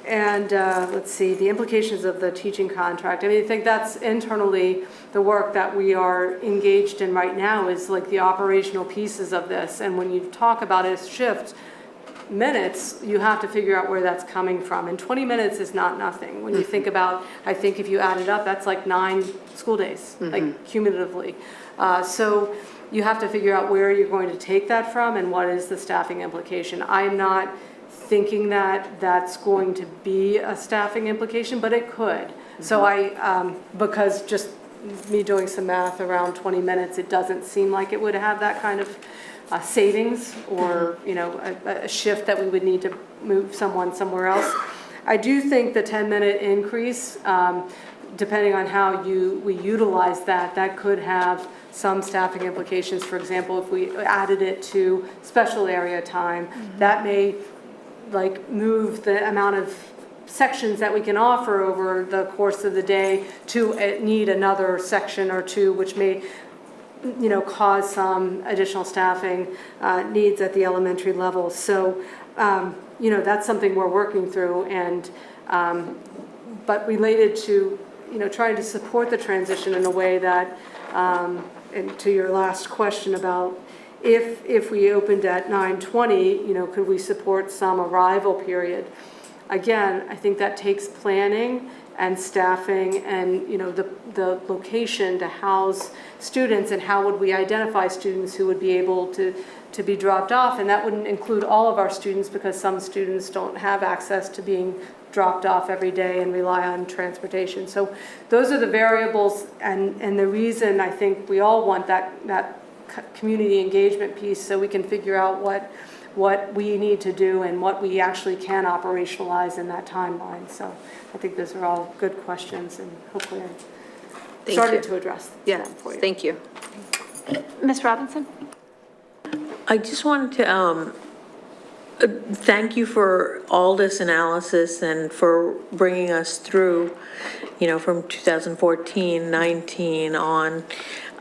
Let's see, the implications of the teaching contract. I mean, I think that's internally the work that we are engaged in right now, is like the operational pieces of this. And when you talk about a shift minutes, you have to figure out where that's coming from. And 20 minutes is not nothing. When you think about, I think if you add it up, that's like 9 school days, like cumulatively. So you have to figure out where you're going to take that from and what is the staffing implication. I'm not thinking that that's going to be a staffing implication, but it could. So because just me doing some math around 20 minutes, it doesn't seem like it would have that kind of savings or a shift that we would need to move someone somewhere else. I do think the 10-minute increase, depending on how we utilize that could have some staffing implications. For example, if we added it to special area time, that may move the amount of sections that we can offer over the course of the day to need another section or two, which may cause some additional staffing needs at the elementary level. So, that's something we're working through, and but related to, trying to support the transition in a way that, and to your last question about if we opened at 9:20, could we support some arrival period? Again, I think that takes planning and staffing and the location to house students, and how would we identify students who would be able to be dropped off. And that wouldn't include all of our students, because some students don't have access to being dropped off every day and rely on transportation. So those are the variables, and the reason I think we all want that community engagement piece, so we can figure out what we need to do and what we actually can operationalize in that timeline. So I think those are all good questions, and hopefully I started to address them for you. Thank you. Ms. Robinson? I just wanted to thank you for all this analysis and for bringing us through, from 2014, 19 on.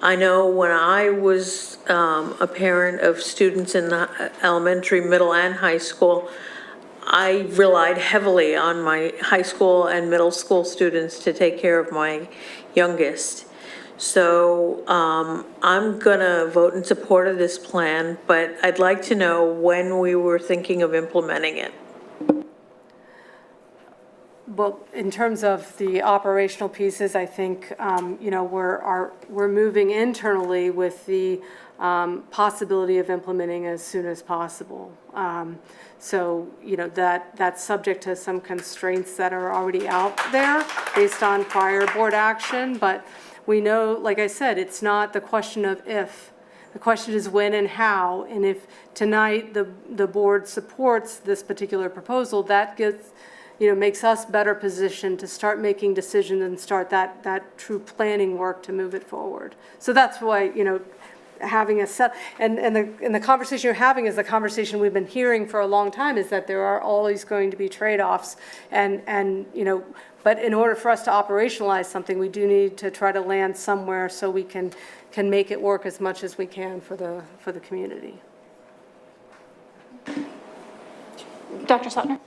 I know when I was a parent of students in the elementary, middle, and high school, I relied heavily on my high school and middle school students to take care of my youngest. So I'm gonna vote in support of this plan, but I'd like to know when we were thinking of implementing it. Well, in terms of the operational pieces, I think, you know, we're moving internally with the possibility of implementing as soon as possible. So, you know, that's subject to some constraints that are already out there based on prior board action. But we know, like I said, it's not the question of if. The question is when and how. And if tonight the board supports this particular proposal, that gives, you know, makes us better positioned to start making decisions and start that true planning work to move it forward. So that's why, you know, having a set, and the conversation you're having is the conversation we've been hearing for a long time, is that there are always going to be trade-offs, and you know, but in order for us to operationalize something, we do need to try to land somewhere so we can make it work as much as we can for the community. Dr. Sutner?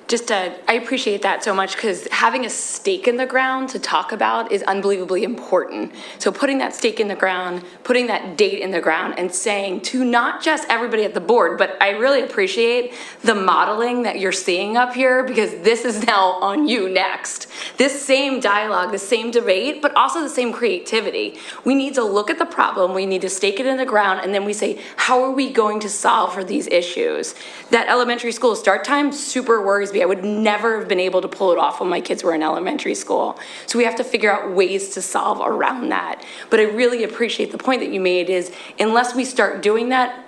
Just, I appreciate that so much, because having a stake in the ground to talk about is unbelievably important. So putting that stake in the ground, putting that date in the ground, and saying to not just everybody at the board, but I really appreciate the modeling that you're seeing up here, because this is now on you next. This same dialogue, the same debate, but also the same creativity. We need to look at the problem, we need to stake it in the ground, and then we say, how are we going to solve for these issues? That elementary school start time super worries me. I would never have been able to pull it off when my kids were in elementary school. So we have to figure out ways to solve around that. But I really appreciate the point that you made is, unless we start doing that,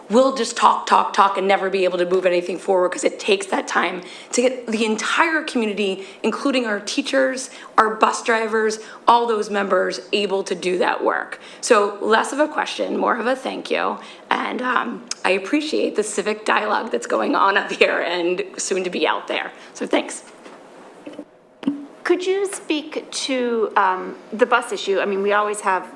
we'll just talk and never be able to move anything forward, because it takes that time to get the entire community, including our teachers, our bus drivers, all those members able to do that work. So less of a question, more of a thank you. And I appreciate the civic dialogue that's going on up here and soon to be out there. So thanks. Could you speak to the bus issue? I mean, we always have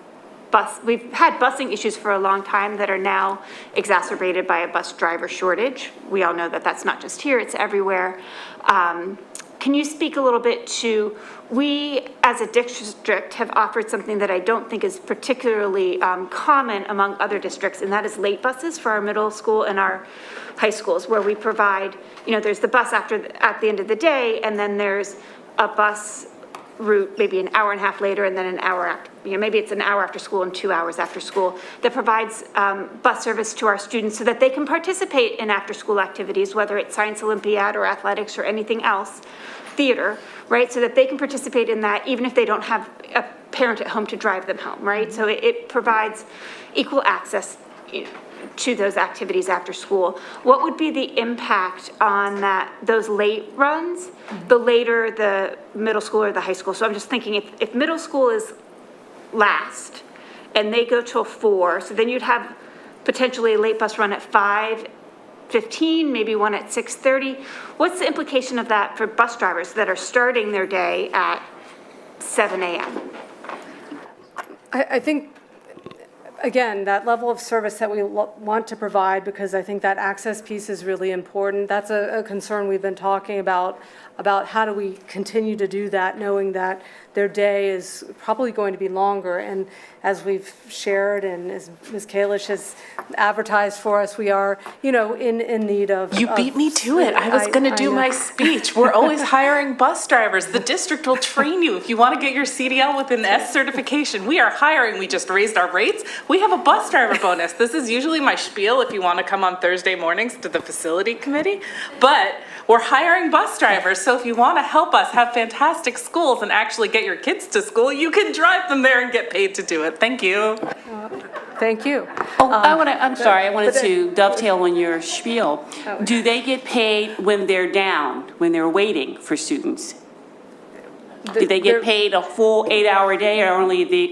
we've had busing issues for a long time that are now exacerbated by a bus driver shortage. We all know that that's not just here, it's everywhere. Can you speak a little bit to, we as a district have offered something that I don't think is particularly common among other districts, and that is late buses for our middle school and our high schools, where we provide, you know, there's the bus at the end of the day, and then there's a bus route maybe an hour and a half later, and then an hour after, you know, maybe it's an hour after school and 2 hours after school, that provides bus service to our students so that they can participate in after school activities, whether it's Science Olympiad or athletics or anything else, theater, right? So that they can participate in that even if they don't have a parent at home to drive them home, right? So it provides equal access, you know, to those activities after school. What would be the impact on those late runs, the later the middle school or the high school? So I'm just thinking, if middle school is last and they go till 4, so then you'd have potentially a late bus run at 5:15, maybe one at 6:30. What's the implication of that for bus drivers that are starting their day at 7 a.m.? I think, again, that level of service that we want to provide, because I think that access piece is really important. That's a concern we've been talking about how do we continue to do that, knowing that their day is probably going to be longer. And as we've shared, and as Ms. Kalish has advertised for us, we are, you know, in need of. You beat me to it. I was going to do my speech. We're always hiring bus drivers. The district will train you if you want to get your CDL with an S certification. We are hiring. We just raised our rates. We have a bus driver bonus. This is usually my spiel if you want to come on Thursday mornings to the facility committee. But we're hiring bus drivers. So if you want to help us have fantastic schools and actually get your kids to school, you can drive them there and get paid to do it. Thank you. Thank you. Oh, I'm sorry, I wanted to dovetail on your spiel. Do they get paid when they're down, when they're waiting for students? Do they get paid a full 8-hour day, or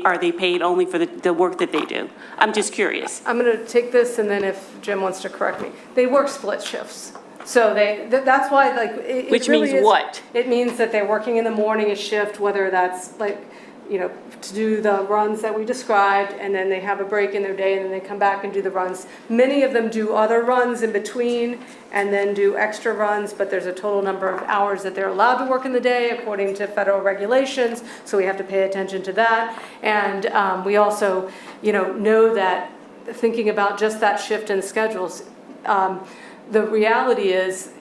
are they paid only for the work that they do? I'm just curious. I'm going to take this, and then if Jim wants to correct me. They work split shifts. So that's why, like, it Which really means what? It means that they're working in the morning a shift, whether that's like, you know, to do the runs that we described, and then they have a break in their day, and then they come back and do the runs. Many of them do other runs in between and then do extra runs, but there's a total number of hours that they're allowed to work in the day according to federal regulations, so we have to pay attention to that. And we also, you know that thinking about just that shift in schedules, the reality is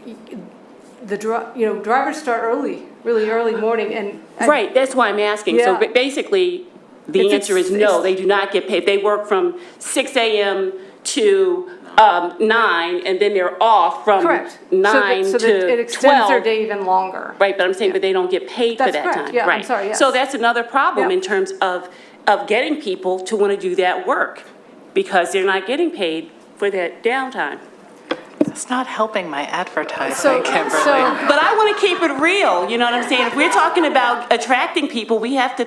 drivers start early, really early morning, and. Right, that's why I'm asking. So Yeah. basically, the answer is no, they do not get paid. They work from 6 a.m. to 9, and then they're off from Correct. 9 so that to it extends their 12. day even longer. Right, but I'm saying, but they don't get paid for That's that correct. time. Yeah, I'm Right. sorry, yes. So that's another problem Yeah. in terms of getting people to want to do that work, because they're not getting paid for that downtime. It's not helping my advertising, So- Kimberly. But I want to keep it real, you know what I'm saying? If we're talking about attracting people, we have to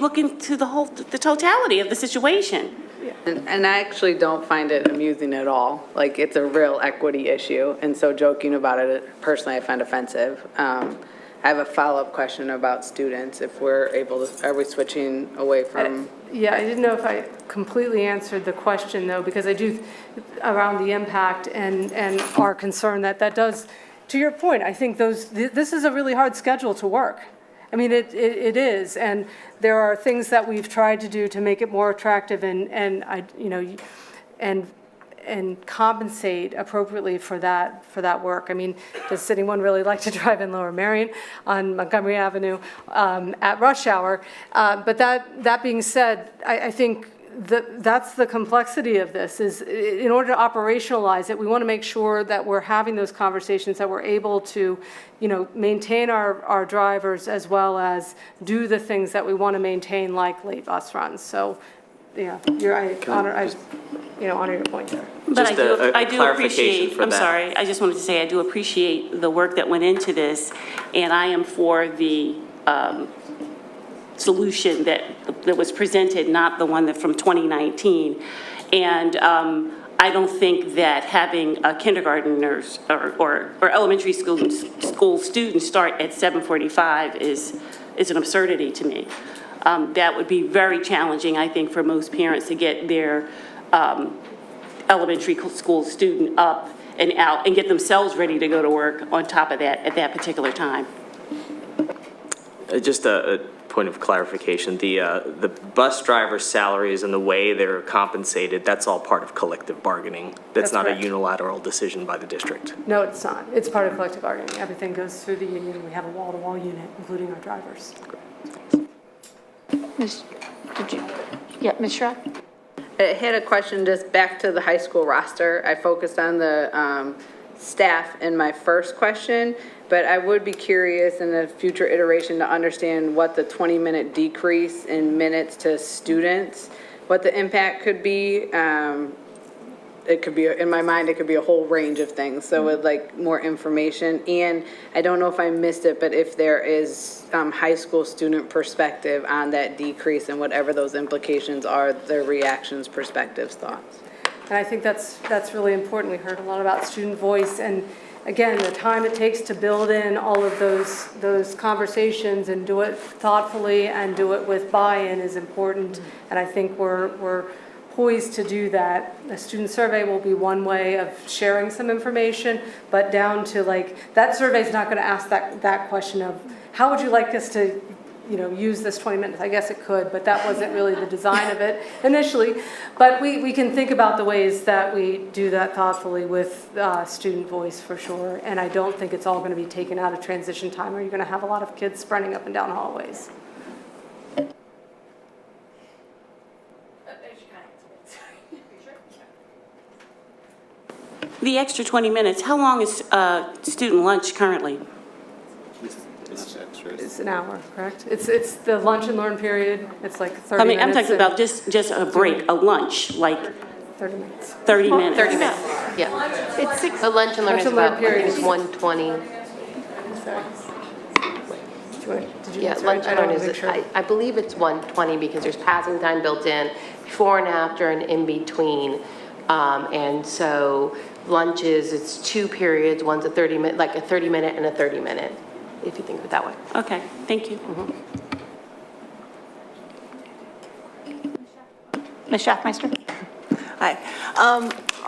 look into the totality of the situation. And I actually don't find it amusing at all. Like, it's a real equity issue, and so joking about it, personally, I find offensive. I have a follow-up question about students, if we're able to, are we switching away from? Yeah, I didn't know if I completely answered the question, though, because I do, around the impact and our concern that does, to your point, I think this is a really hard schedule to work. I mean, it is, and there are things that we've tried to do to make it more attractive and compensate appropriately for that work. I mean, does anyone really like to drive in Lower Merion on Montgomery Avenue at rush hour? But that being said, I think that's the complexity of this, is in order to operationalize it, we want to make sure that we're having those conversations, that we're able to, maintain our drivers as well as do the things that we want to maintain, like late bus runs. So, yeah, I honor your point there. But Just I a do clarification appreciate, for I'm that. sorry, I just wanted to say I do appreciate the work that went into this, and I am for the solution that was presented, not the one that from 2019. And I don't think that having kindergartners or elementary school students start at 7:45 is an absurdity to me. That would be very challenging, I think, for most parents to get their elementary school student up and out and get themselves ready to go to work on top of that at that particular time. Just a point of clarification, the bus driver salaries and the way they're compensated, that's all part of collective bargaining. That's not correct. a unilateral decision by the district. No, it's not. It's part of collective bargaining. Everything goes through the union. We have a wall-to-wall unit, including our drivers. Ms. Schrock? I had a question just back to the high school roster. I focused on the staff in my first question, but I would be curious in a future iteration to understand what the 20-minute decrease in minutes to students, what the impact could be. It could be, in my mind, it could be a whole range of things. So with like more information, and I don't know if I missed it, but if there is high school student perspective on that decrease and whatever those implications are, their reactions, perspectives, thoughts. And I think that's really important. We heard a lot about student voice, and again, the time it takes to build in all of those conversations and do it thoughtfully and do it with buy-in is important. And I think we're poised to do that. A student survey will be one way of sharing some information, but down to that survey is not going to ask that question of how would you like us to use this 20 minutes. I guess it could, but that wasn't really the design of it initially. But we can think about the ways that we do that thoughtfully with student voice for sure. And I don't think it's all going to be taken out of transition time, or you're going to have a lot of kids sprinting up and down hallways. The extra 20 minutes, how long is student lunch currently? It's an hour, correct? It's the lunch and learn period. It's like 30 minutes. I'm talking about just a break, a lunch, like 30 minutes. 30 minutes. 30 minutes, yeah. It's 6. The lunch and learn is about, I think it's 120. Yeah, lunch and learn is, I believe it's 120 because there's passing time built in, before and after and in between. And so lunches, it's 2 periods, one's a 30-minute, like a 30-minute and a 30-minute, if you think of it that way. Okay, thank you. Ms. Schaffmeister? Hi.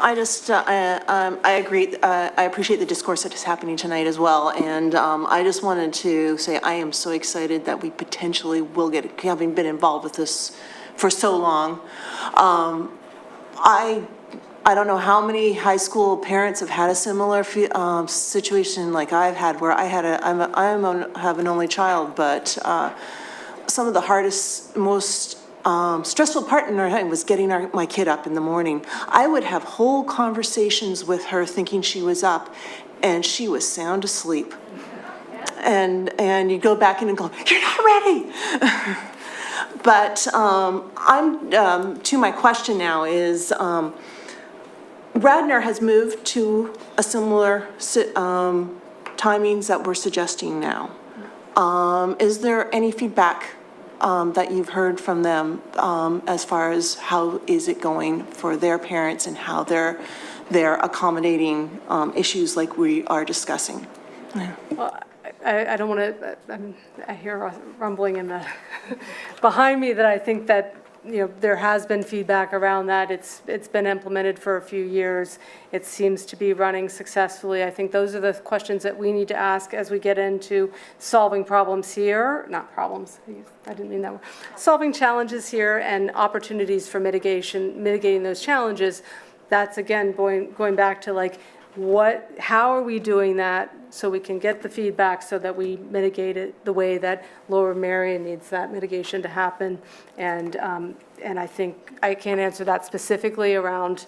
I just, I agree, I appreciate the discourse that is happening tonight as well, and I just wanted to say I am so excited that we potentially will get, having been involved with this for so long. I I don't know how many high school parents have had a similar situation like I've had, where I have an only child, but some of the hardest, most stressful part in our time was getting my kid up in the morning. I would have whole conversations with her thinking she was up, and she was sound asleep. And you go back in and go, "You're not ready." But I'm to my question now is, Radnor has moved to a similar timings that we're suggesting now. Is there any feedback that you've heard from them as far as how is it going for their parents and how they're accommodating issues like we are discussing? Well, I don't want to, I hear a rumbling in the, behind me that I think that, there has been feedback around that. It's been implemented for a few years. It seems to be running successfully. I think those are the questions that we need to ask as we get into solving problems here, not problems, I didn't mean that word, solving challenges here and opportunities for mitigating those challenges. That's again, going back to like, how are we doing that so we can get the feedback so that we mitigate it the way that Lower Merion needs that mitigation to happen. And I think I can't answer that specifically around,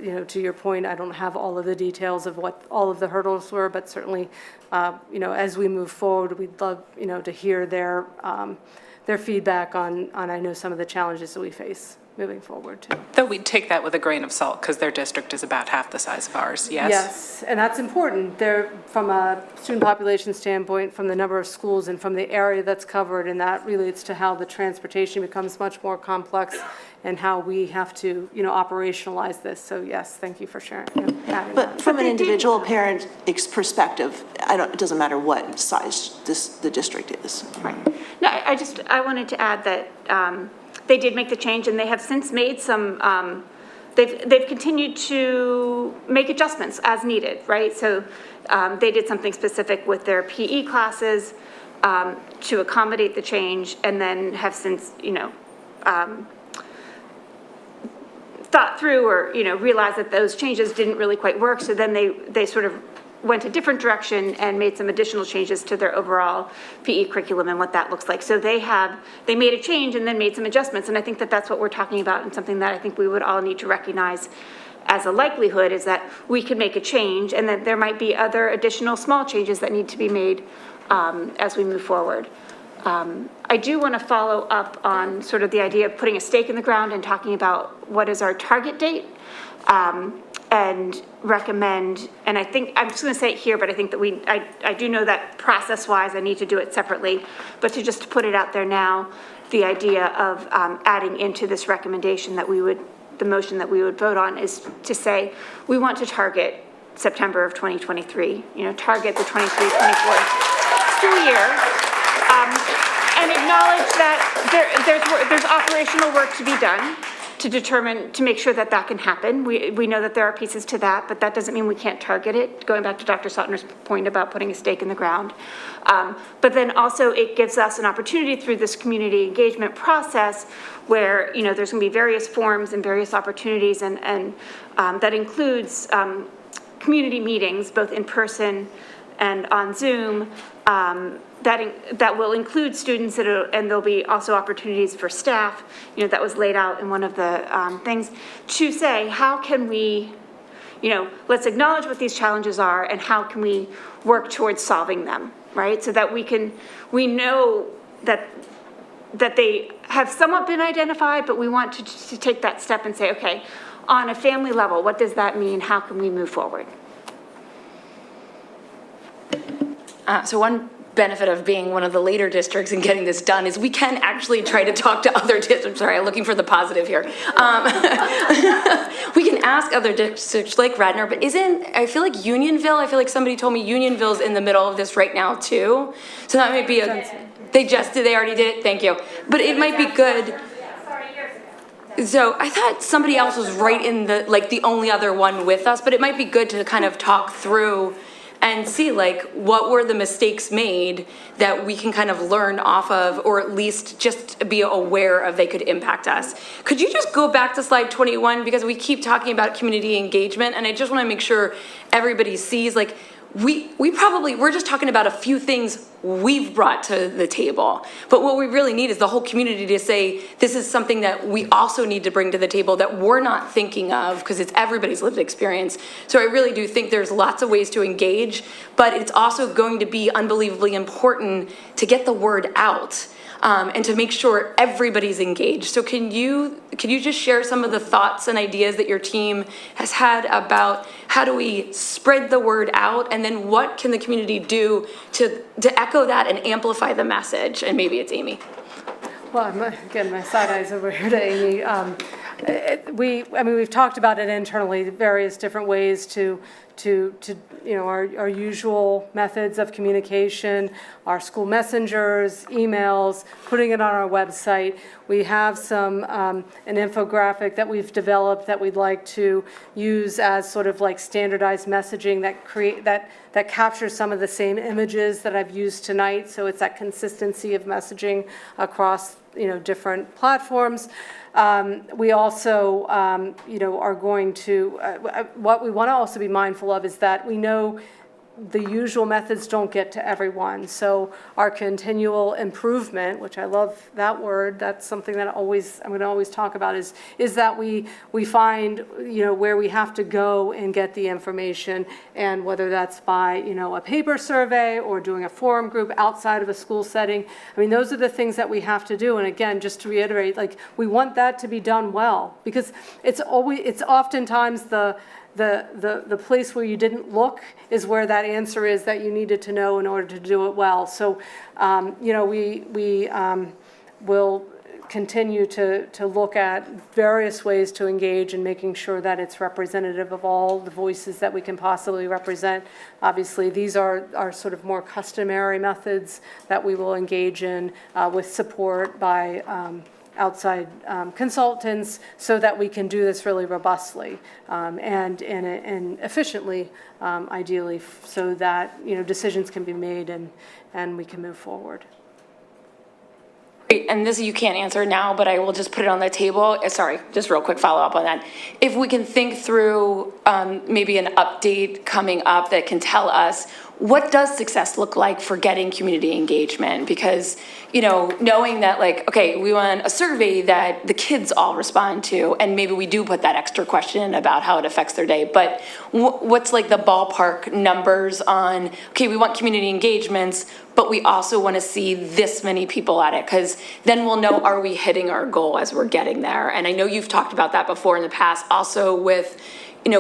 to your point, I don't have all of the details of what all of the hurdles were, but certainly, as we move forward, we'd love, to hear their feedback on, I know, some of the challenges that we face moving forward too. Though we'd take that with a grain of salt because their district is about half the size of ours, yes? Yes, and that's important. They're, from a student population standpoint, from the number of schools and from the area that's covered, and that relates to how the transportation becomes much more complex and how we have to, operationalize this. So yes, thank you for sharing. But from an individual parent perspective, it doesn't matter what size the district is. Right. No, I wanted to add that they did make the change, and they have since made some, they've continued to make adjustments as needed, right? So they did something specific with their PE classes to accommodate the change, and then have since, thought through or, realized that those changes didn't really quite work. So then they sort of went a different direction and made some additional changes to their overall PE curriculum and what that looks like. So they made a change and then made some adjustments. And I think that that's what we're talking about, and something that I think we would all need to recognize as a likelihood is that we could make a change, and that there might be other additional small changes that need to be made as we move forward. I do want to follow up on sort of the idea of putting a stake in the ground and talking about what is our target date. And recommend, and I think, I'm just going to say it here, but I think that I do know that process-wise I need to do it separately, but to just put it out there now, the idea of adding into this recommendation that the motion that we would vote on is to say, we want to target September of 2023, target the 23-24 school year, and acknowledge that there's operational work to be done to make sure that can happen. We know that there are pieces to that, but that doesn't mean we can't target it, going back to Dr. Sautner's point about putting a stake in the ground. But then also it gives us an opportunity through this community engagement process where, there's gonna be various forms and various opportunities, and that includes community meetings, both in person and on Zoom, that will include students, and there'll be also opportunities for staff, that was laid out in one of the things, to say, how can we, let's acknowledge what these challenges are and how can we work towards solving them, right? So that we know that they have somewhat been identified, but we want to take that step and say, okay, on a family level, what does that mean? How can we move forward? So one benefit of being one of the later districts and getting this done is we can actually try to talk to other districts. Sorry, I'm looking for the positive here. We can ask other districts like Radnor, but I feel like somebody told me Unionville's in the middle of this right now too. So that might be they already did it? Thank you. But it might be good. So I thought somebody else was right in the only other one with us, but it might be good to kind of talk through and see like what were the mistakes made that we can kind of learn off of, or at least just be aware of they could impact us. Could you just go back to slide 21, because we keep talking about community engagement, and I just want to make sure everybody sees like we're just talking about a few things we've brought to the table. But what we really need is the whole community to say, this is something that we also need to bring to the table that we're not thinking of, because it's everybody's lived experience. So I really do think there's lots of ways to engage, but it's also going to be unbelievably important to get the word out. And to make sure everybody's engaged. So can you just share some of the thoughts and ideas that your team has had about how do we spread the word out, and then what can the community do to echo that and amplify the message? And maybe it's Amy. Well, I'm getting my side eyes over here to Amy. We've talked about it internally, various different ways to our usual methods of communication, our school messengers, emails, putting it on our website. We have an infographic that we've developed that we'd like to use as sort of like standardized messaging that captures some of the same images that I've used tonight. So it's that consistency of messaging across different platforms. We also, are going to, what we want to also be mindful of is that we know the usual methods don't get to everyone. So our continual improvement, which I love that word, that's something that I'm going to always talk about, is that we find, where we have to go and get the information, and whether that's by, a paper survey or doing a forum group outside of a school setting. I mean, those are the things that we have to do. And again, just to reiterate, like, we want that to be done well, because it's oftentimes the place where you didn't look is where that answer is that you needed to know in order to do it well. So, we will continue to look at various ways to engage in making sure that it's representative of all the voices that we can possibly represent. Obviously, these are sort of more customary methods that we will engage in with support by outside consultants, so that we can do this really robustly and efficiently, ideally, so that decisions can be made and we can move forward. Great, and this you can't answer now, but I will just put it on the table. Sorry, just real quick follow up on that. If we can think through maybe an update coming up that can tell us what does success look like for getting community engagement? Because, knowing that we want a survey that the kids all respond to, and maybe we do put that extra question about how it affects their day, but what's like the ballpark numbers on, we want community engagements, but we also want to see this many people at it, because then we'll know, are we hitting our goal as we're getting there? And I know you've talked about that before in the past, also with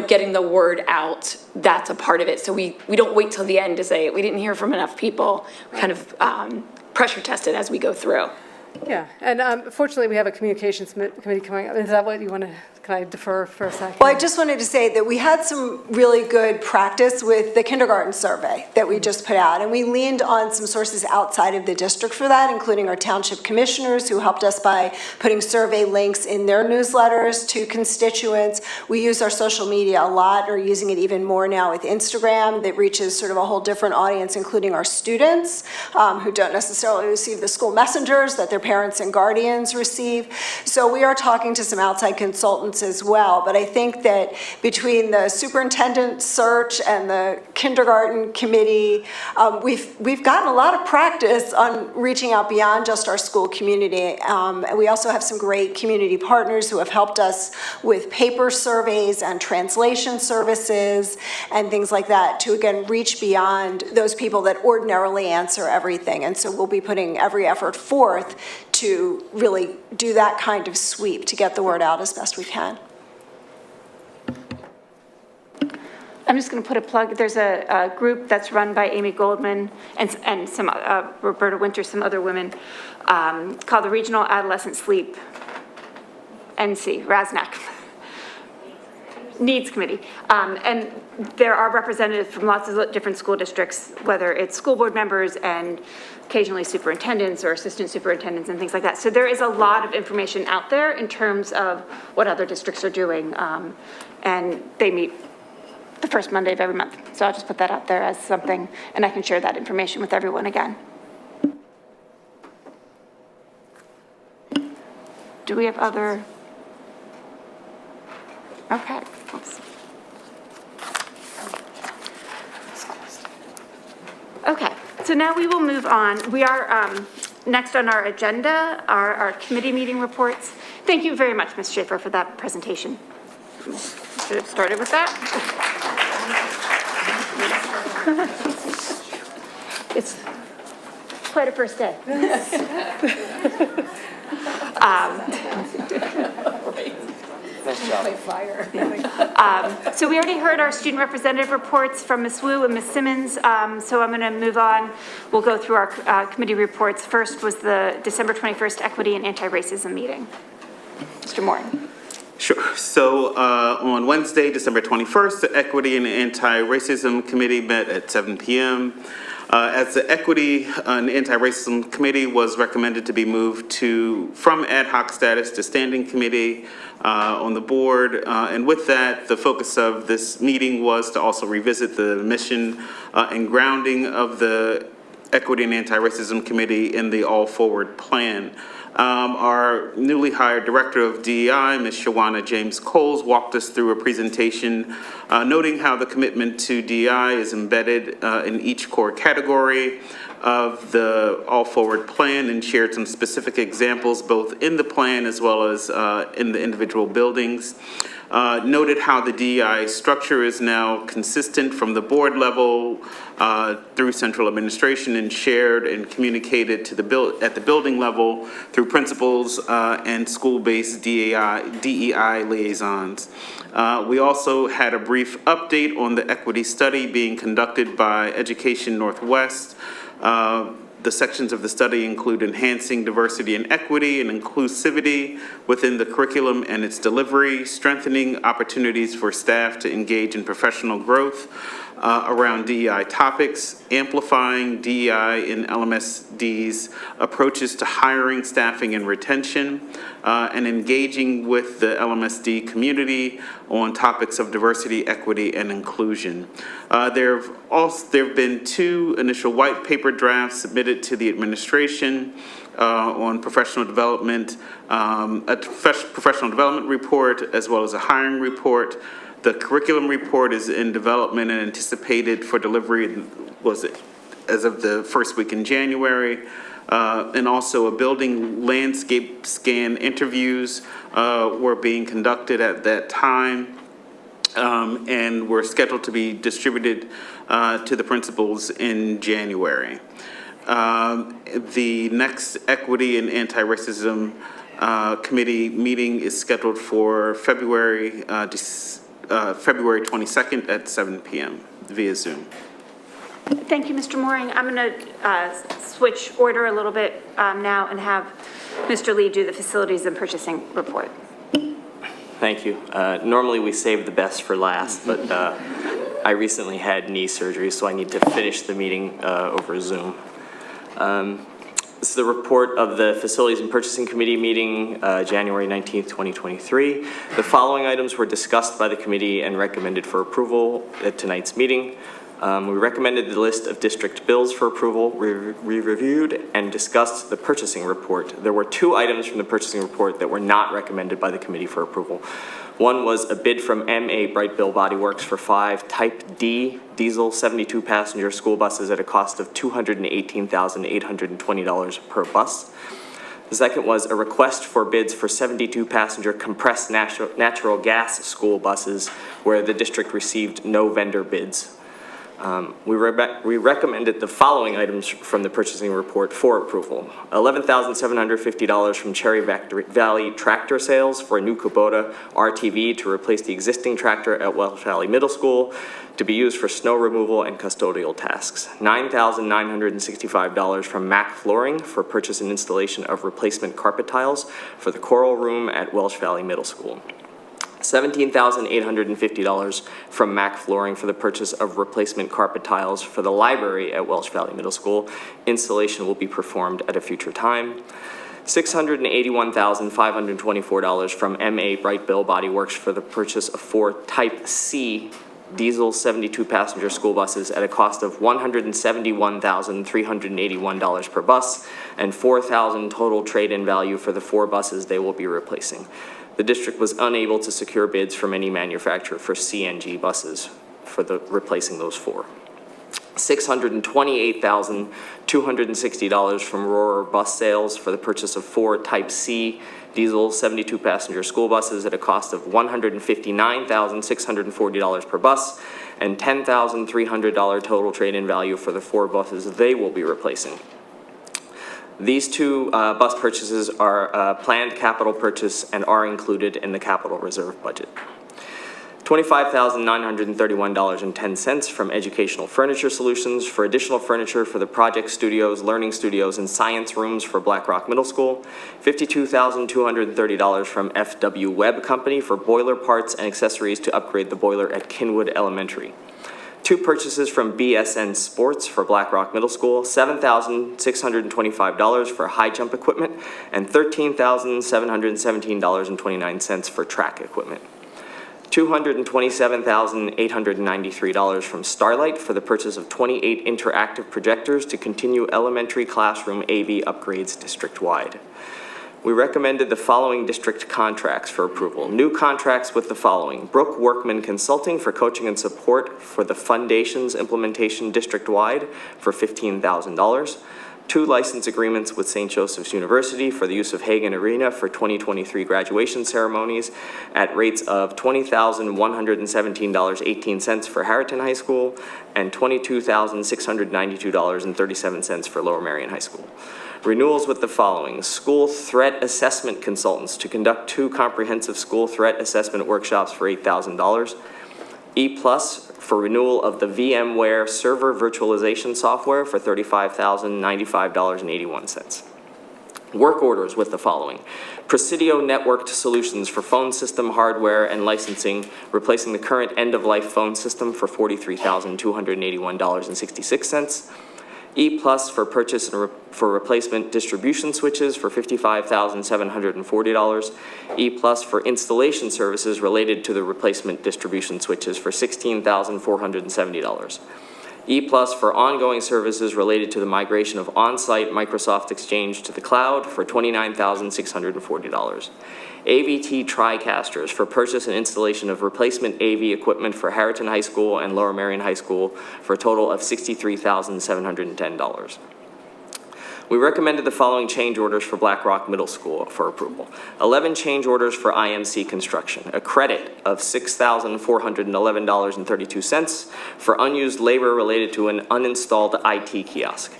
getting the word out, that's a part of it. So we don't wait till the end to say, we didn't hear from enough people. We kind of pressure test it as we go through. Yeah, and fortunately we have a communications committee coming up. Is that what you want to, can I defer for a second? Well, I just wanted to say that we had some really good practice with the kindergarten survey that we just put out, and we leaned on some sources outside of the district for that, including our township commissioners who helped us by putting survey links in their newsletters to constituents. We use our social media a lot, or using it even more now with Instagram, that reaches sort of a whole different audience, including our students who don't necessarily receive the school messengers that their parents and guardians receive. So we are talking to some outside consultants as well, but I think that between the superintendent search and the kindergarten committee, we've gotten a lot of practice on reaching out beyond just our school community. And we also have some great community partners who have helped us with paper surveys and translation services and things like that to, again, reach beyond those people that ordinarily answer everything. And so we'll be putting every effort forth to really do that kind of sweep to get the word out as best we can. I'm just going to put a plug. There's a group that's run by Amy Goldman and some Roberta Winter, some other women, called the Regional Adolescent Sleep NC, RASNAC. Needs Committee. And there are representatives from lots of different school districts, whether it's school board members and occasionally superintendents or assistant superintendents and things like that. So there is a lot of information out there in terms of what other districts are doing. And they meet the first Monday of every month. So I'll just put that out there as something, and I can share that information with everyone again. Do we have other? Okay. Oops. Okay, so now we will move on. We are next on our agenda are our committee meeting reports. Thank you very much, Ms. Schaefer, for that presentation. Should have started with that. It's quite a first day. So we already heard our student representative reports from Ms. Wu and Ms. Simmons, so I'm going to move on. We'll go through our committee reports. First was the December 21st Equity and Anti-Racism meeting. Mr. Moore. Sure. So on Wednesday, December 21st, the Equity and Anti-Racism Committee met at 7 p.m. As the Equity and Anti-Racism Committee was recommended to be moved from ad hoc status to standing committee on the board. And with that, the focus of this meeting was to also revisit the mission and grounding of the Equity and Anti-Racism Committee in the All Forward Plan. Our newly hired Director of DEI, Ms. Shawana James Coles, walked us through a presentation noting how the commitment to DEI is embedded in each core category of the All Forward Plan, and shared some specific examples both in the plan as well as in the individual buildings. Noted how the DEI structure is now consistent from the board level through central administration, and shared and communicated to at the building level through principals and school-based DEI liaisons. We also had a brief update on the equity study being conducted by Education Northwest. The sections of the study include enhancing diversity and equity and inclusivity within the curriculum and its delivery, strengthening opportunities for staff to engage in professional growth around DEI topics, amplifying DEI in LMSD's approaches to hiring, staffing, and retention, and engaging with the LMSD community on topics of diversity, equity, and inclusion. There have been 2 initial white paper drafts submitted to the administration on professional development, a professional development report, as well as a hiring report. The curriculum report is in development and anticipated for delivery as of the first week in January. And also a building landscape scan interviews were being conducted at that time, and were scheduled to be distributed to the principals in January. The next Equity and Anti-Racism Committee meeting is scheduled for February 22nd at 7 p.m. via Zoom. Thank you, Mr. Mooring. I'm going to switch order a little bit now and have Mr. Lee do the facilities and purchasing report. Thank you. Normally we save the best for last, but I recently had knee surgery, so I need to finish the meeting over Zoom. This is the report of the Facilities and Purchasing Committee meeting, January 19th, 2023. The following items were discussed by the committee and recommended for approval at tonight's meeting. We recommended the list of district bills for approval. We reviewed and discussed the purchasing report. There were 2 items from the purchasing report that were not recommended by the committee for approval. One was a bid from MA Bright Bill Body Works for 5 Type D diesel 72-passenger school buses at a cost of $218,820 per bus. The second was a request for bids for 72-passenger compressed natural gas school buses, where the district received no vendor bids. We recommended the following items from the purchasing report for approval. $11,750 from Cherry Valley Tractor Sales for a new Kubota RTV to replace the existing tractor at Welsh Valley Middle School to be used for snow removal and custodial tasks. $9,965 from Mac Flooring for purchase and installation of replacement carpet tiles for the Coral Room at Welsh Valley Middle School. $17,850 from Mac Flooring for the purchase of replacement carpet tiles for the library at Welsh Valley Middle School. Installation will be performed at a future time. $681,524 from MA Bright Bill Body Works for the purchase of 4 Type C diesel 72-passenger school buses at a cost of $171,381 per bus and $4,000 total trade-in value for the 4 buses they will be replacing. The district was unable to secure bids from any manufacturer for CNG buses for replacing those 4. $628,260 from Roar Bus Sales for the purchase of 4 Type C diesel 72-passenger school buses at a cost of $159,640 per bus and $10,300 total trade-in value for the 4 buses they will be replacing. These 2 bus purchases are planned capital purchase and are included in the capital reserve budget. $25,931.10 from Educational Furniture Solutions for additional furniture for the project studios, learning studios, and science rooms for Black Rock Middle School. $52,230 from FW Webb Company for boiler parts and accessories to upgrade the boiler at Kinwood Elementary. 2 purchases from BSN Sports for Black Rock Middle School, $7,625 for high jump equipment, and $13,717.29 for track equipment. $227,893 from Starlight for the purchase of 28 interactive projectors to continue elementary classroom AV upgrades district-wide. We recommended the following district contracts for approval. New contracts with the following: Brooke Workman Consulting for coaching and support for the Foundations implementation district-wide for $15,000. 2 license agreements with St. Joseph's University for the use of Hagan Arena for 2023 graduation ceremonies at rates of $20,117.18 for Harriton High School and $22,692.37 for Lower Merion High School. Renewals with the following: School Threat Assessment Consultants to conduct 2 comprehensive school threat assessment workshops for $8,000. E+ for renewal of the VMware server virtualization software for $35,095.81. Work orders with the following: Presidio Networked Solutions for phone system hardware and licensing, replacing the current end-of-life phone system for $43,281.66. E+ for purchase and for replacement distribution switches for $55,740. E+ for installation services related to the replacement distribution switches for $16,470. E+ for ongoing services related to the migration of on-site Microsoft Exchange to the cloud for $29,640. AVT TriCasters for purchase and installation of replacement AV equipment for Harriton High School and Lower Merion High School for a total of $63,710. We recommended the following change orders for Black Rock Middle School for approval. 11 change orders for IMC construction, a credit of $6,411.32 for unused labor related to an uninstalled IT kiosk.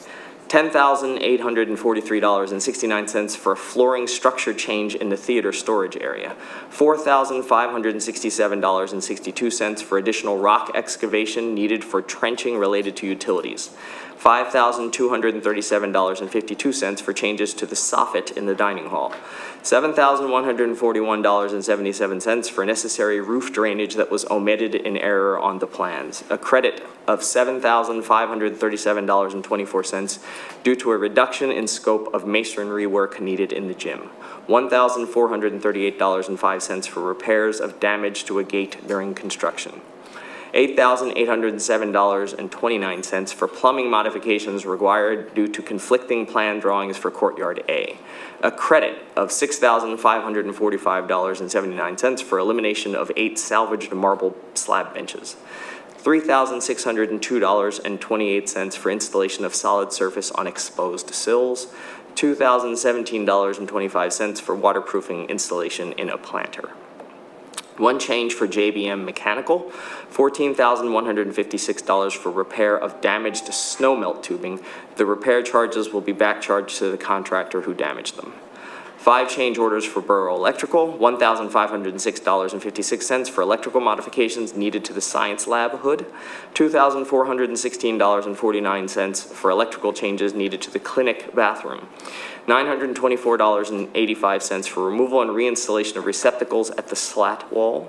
$10,843.69 for a flooring structure change in the theater storage area. $4,567.62 for additional rock excavation needed for trenching related to utilities. $5,237.52 for changes to the soffit in the dining hall. $7,141.77 for necessary roof drainage that was omitted in error on the plans. A credit of $7,537.24 due to a reduction in scope of masonry work needed in the gym. $1,438.05 for repairs of damage to a gate during construction. $8,807.29 for plumbing modifications required due to conflicting plan drawings for Courtyard A. A credit of $6,545.79 for elimination of 8 salvaged marble slab benches. $3,602.28 for installation of solid surface on exposed sills. $2,017.25 for waterproofing installation in a planter. 1 change for JBM Mechanical, $14,156 for repair of damaged snowmelt tubing. The repair charges will be back charged to the contractor who damaged them. 5 change orders for Borough Electrical, $1,506.56 for electrical modifications needed to the Science Lab hood. $2,416.49 for electrical changes needed to the clinic bathroom. $924.85 for removal and reinstallation of receptacles at the slat wall.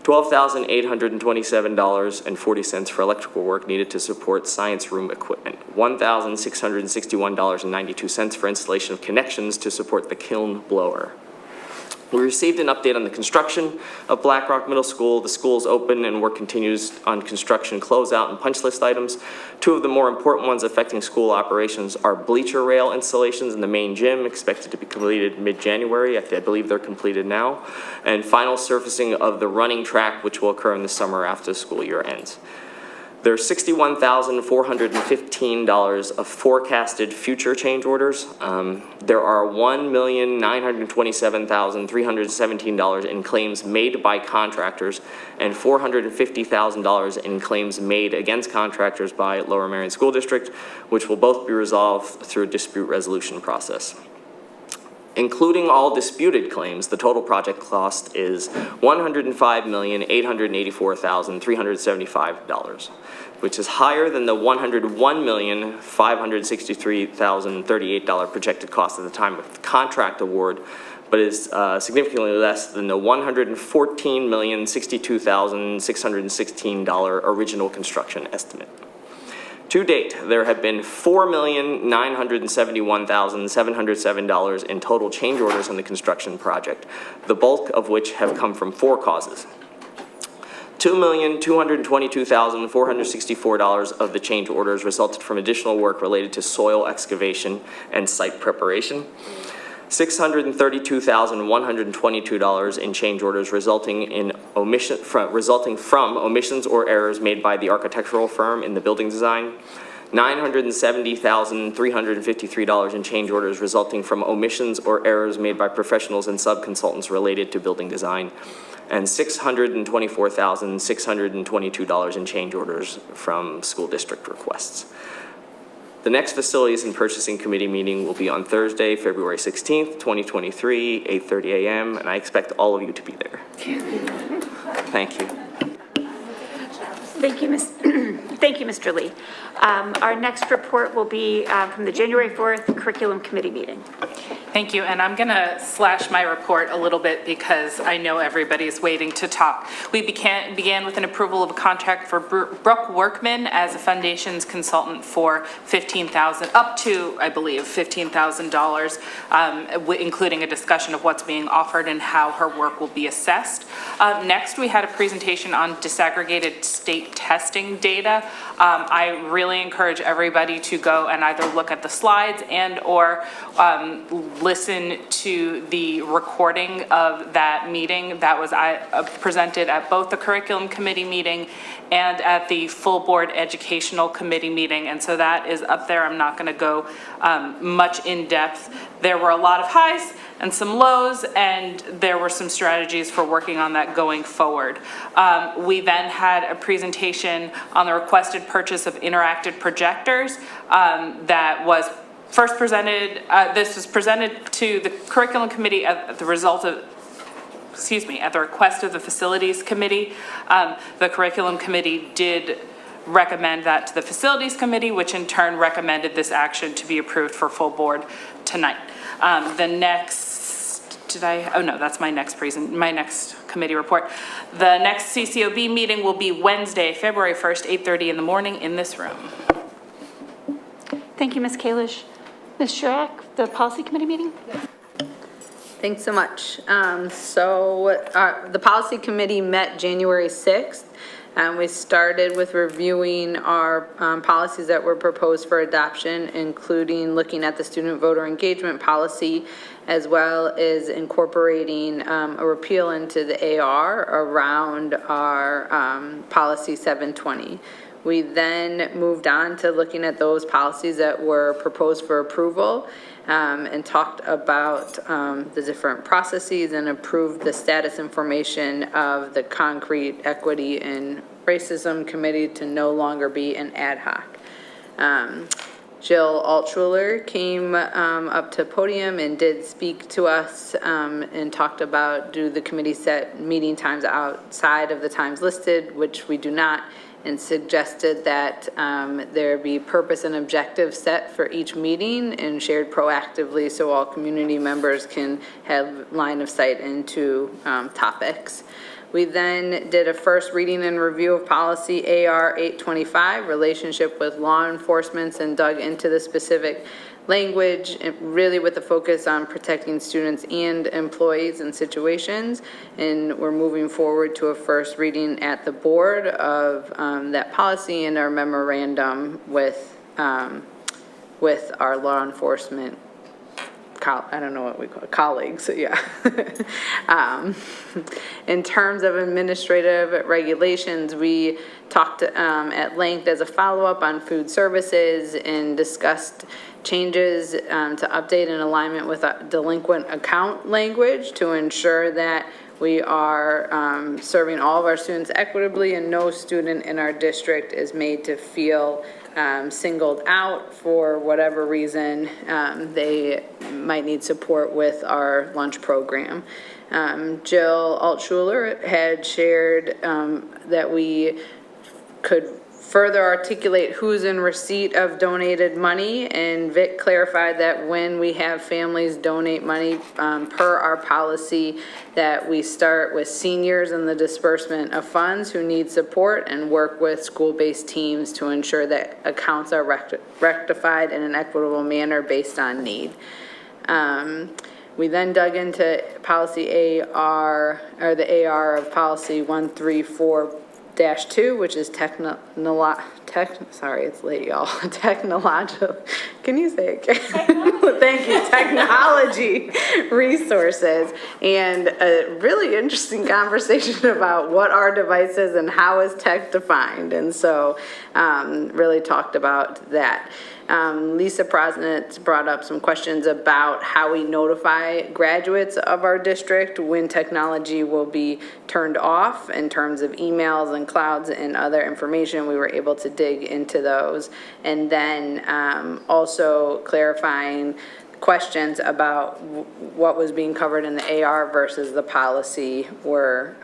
$12,827.40 for electrical work needed to support science room equipment. $1,661.92 for installation of connections to support the kiln blower. We received an update on the construction of Black Rock Middle School. The school is open and work continues on construction closeout and punch list items. Two of the more important ones affecting school operations are bleacher rail installations in the main gym, expected to be completed mid-January. I believe they're completed now. And final surfacing of the running track, which will occur in the summer after the school year ends. There's $61,415 of forecasted future change orders. There are $1,927,317 in claims made by contractors and $450,000 in claims made against contractors by Lower Merion School District, which will both be resolved through a dispute resolution process. Including all disputed claims, the total project cost is $105,884,375, which is higher than the $101,563,038 projected cost at the time of the contract award, but is significantly less than the $114,062,616 original construction estimate. To date, there have been $4,971,707 in total change orders on the construction project, the bulk of which have come from four causes. $2,222,464 of the change orders resulted from additional work related to soil excavation and site preparation. $632,122 in change orders resulting from omissions or errors made by the architectural firm in the building design. $970,353 in change orders resulting from omissions or errors made by professionals and subconsultants related to building design. And $624,622 in change orders from school district requests. The next Facilities and Purchasing Committee meeting will be on Thursday, February 16th, 2023, 8:30 a.m., and I expect all of you to be there. Thank you. Thank you, Mr. Lee. Our next report will be from the January 4th Curriculum Committee meeting. Thank you, and I'm gonna slash my report a little bit because I know everybody's waiting to talk. We began with an approval of a contract for Brooke Workman as a foundations consultant for up to, I believe, $15,000, including a discussion of what's being offered and how her work will be assessed. Next, we had a presentation on disaggregated state testing data. I really encourage everybody to go and either look at the slides and or listen to the recording of that meeting that was presented at both the Curriculum Committee meeting and at the Full Board Educational Committee meeting. And so that is up there. I'm not going to go much in depth. There were a lot of highs and some lows, and there were some strategies for working on that going forward. We then had a presentation on the requested purchase of interactive projectors that was first presented, this was presented to the Curriculum Committee at the request of the Facilities Committee. The Curriculum Committee did recommend that to the Facilities Committee, which in turn recommended this action to be approved for full board tonight. That's my next committee report. The next CCOB meeting will be Wednesday, February 1st, 8:30 in the morning in this room. Thank you, Ms. Kalish. Ms. Shurak, the Policy Committee meeting? Thanks so much. The Policy Committee met January 6th. We started with reviewing our policies that were proposed for adoption, including looking at the student voter engagement policy, as well as incorporating a repeal into the AR around our policy 720. We then moved on to looking at those policies that were proposed for approval and talked about the different processes and approved the status information of the Concrete Equity and Racism Committee to no longer be an ad hoc. Jill Altschuler came up to podium and did speak to us and talked about, do the committee set meeting times outside of the times listed, which we do not, and suggested that there be purpose and objective set for each meeting and shared proactively so all community members can have line of sight into topics. We then did a first reading and review of policy AR 825, relationship with law enforcement, and dug into the specific language, really with the focus on protecting students and employees in situations. And we're moving forward to a first reading at the board of that policy and our memorandum with our law enforcement I don't know what we call it, colleagues, yeah. In terms of administrative regulations, we talked at length as a follow-up on food services and discussed changes to update in alignment with delinquent account language to ensure that we are serving all of our students equitably and no student in our district is made to feel singled out for whatever reason they might need support with our lunch program. Jill Altschuler had shared that we could further articulate who's in receipt of donated money, and Vic clarified that when we have families donate money per our policy, that we start with seniors in the disbursement of funds who need support and work with school-based teams to ensure that accounts are rectified in an equitable manner based on need. We then dug into policy AR, or the AR of policy 134-2, which is sorry, it's late, y'all. Technological, can you say it again? Thank you, technology resources. And a really interesting conversation about what are devices and how is tech defined. And so really talked about that. Lisa Prosnitz brought up some questions about how we notify graduates of our district when technology will be turned off in terms of emails and clouds and other information. We were able to dig into those. And then also clarifying questions about what was being covered in the AR versus the policy were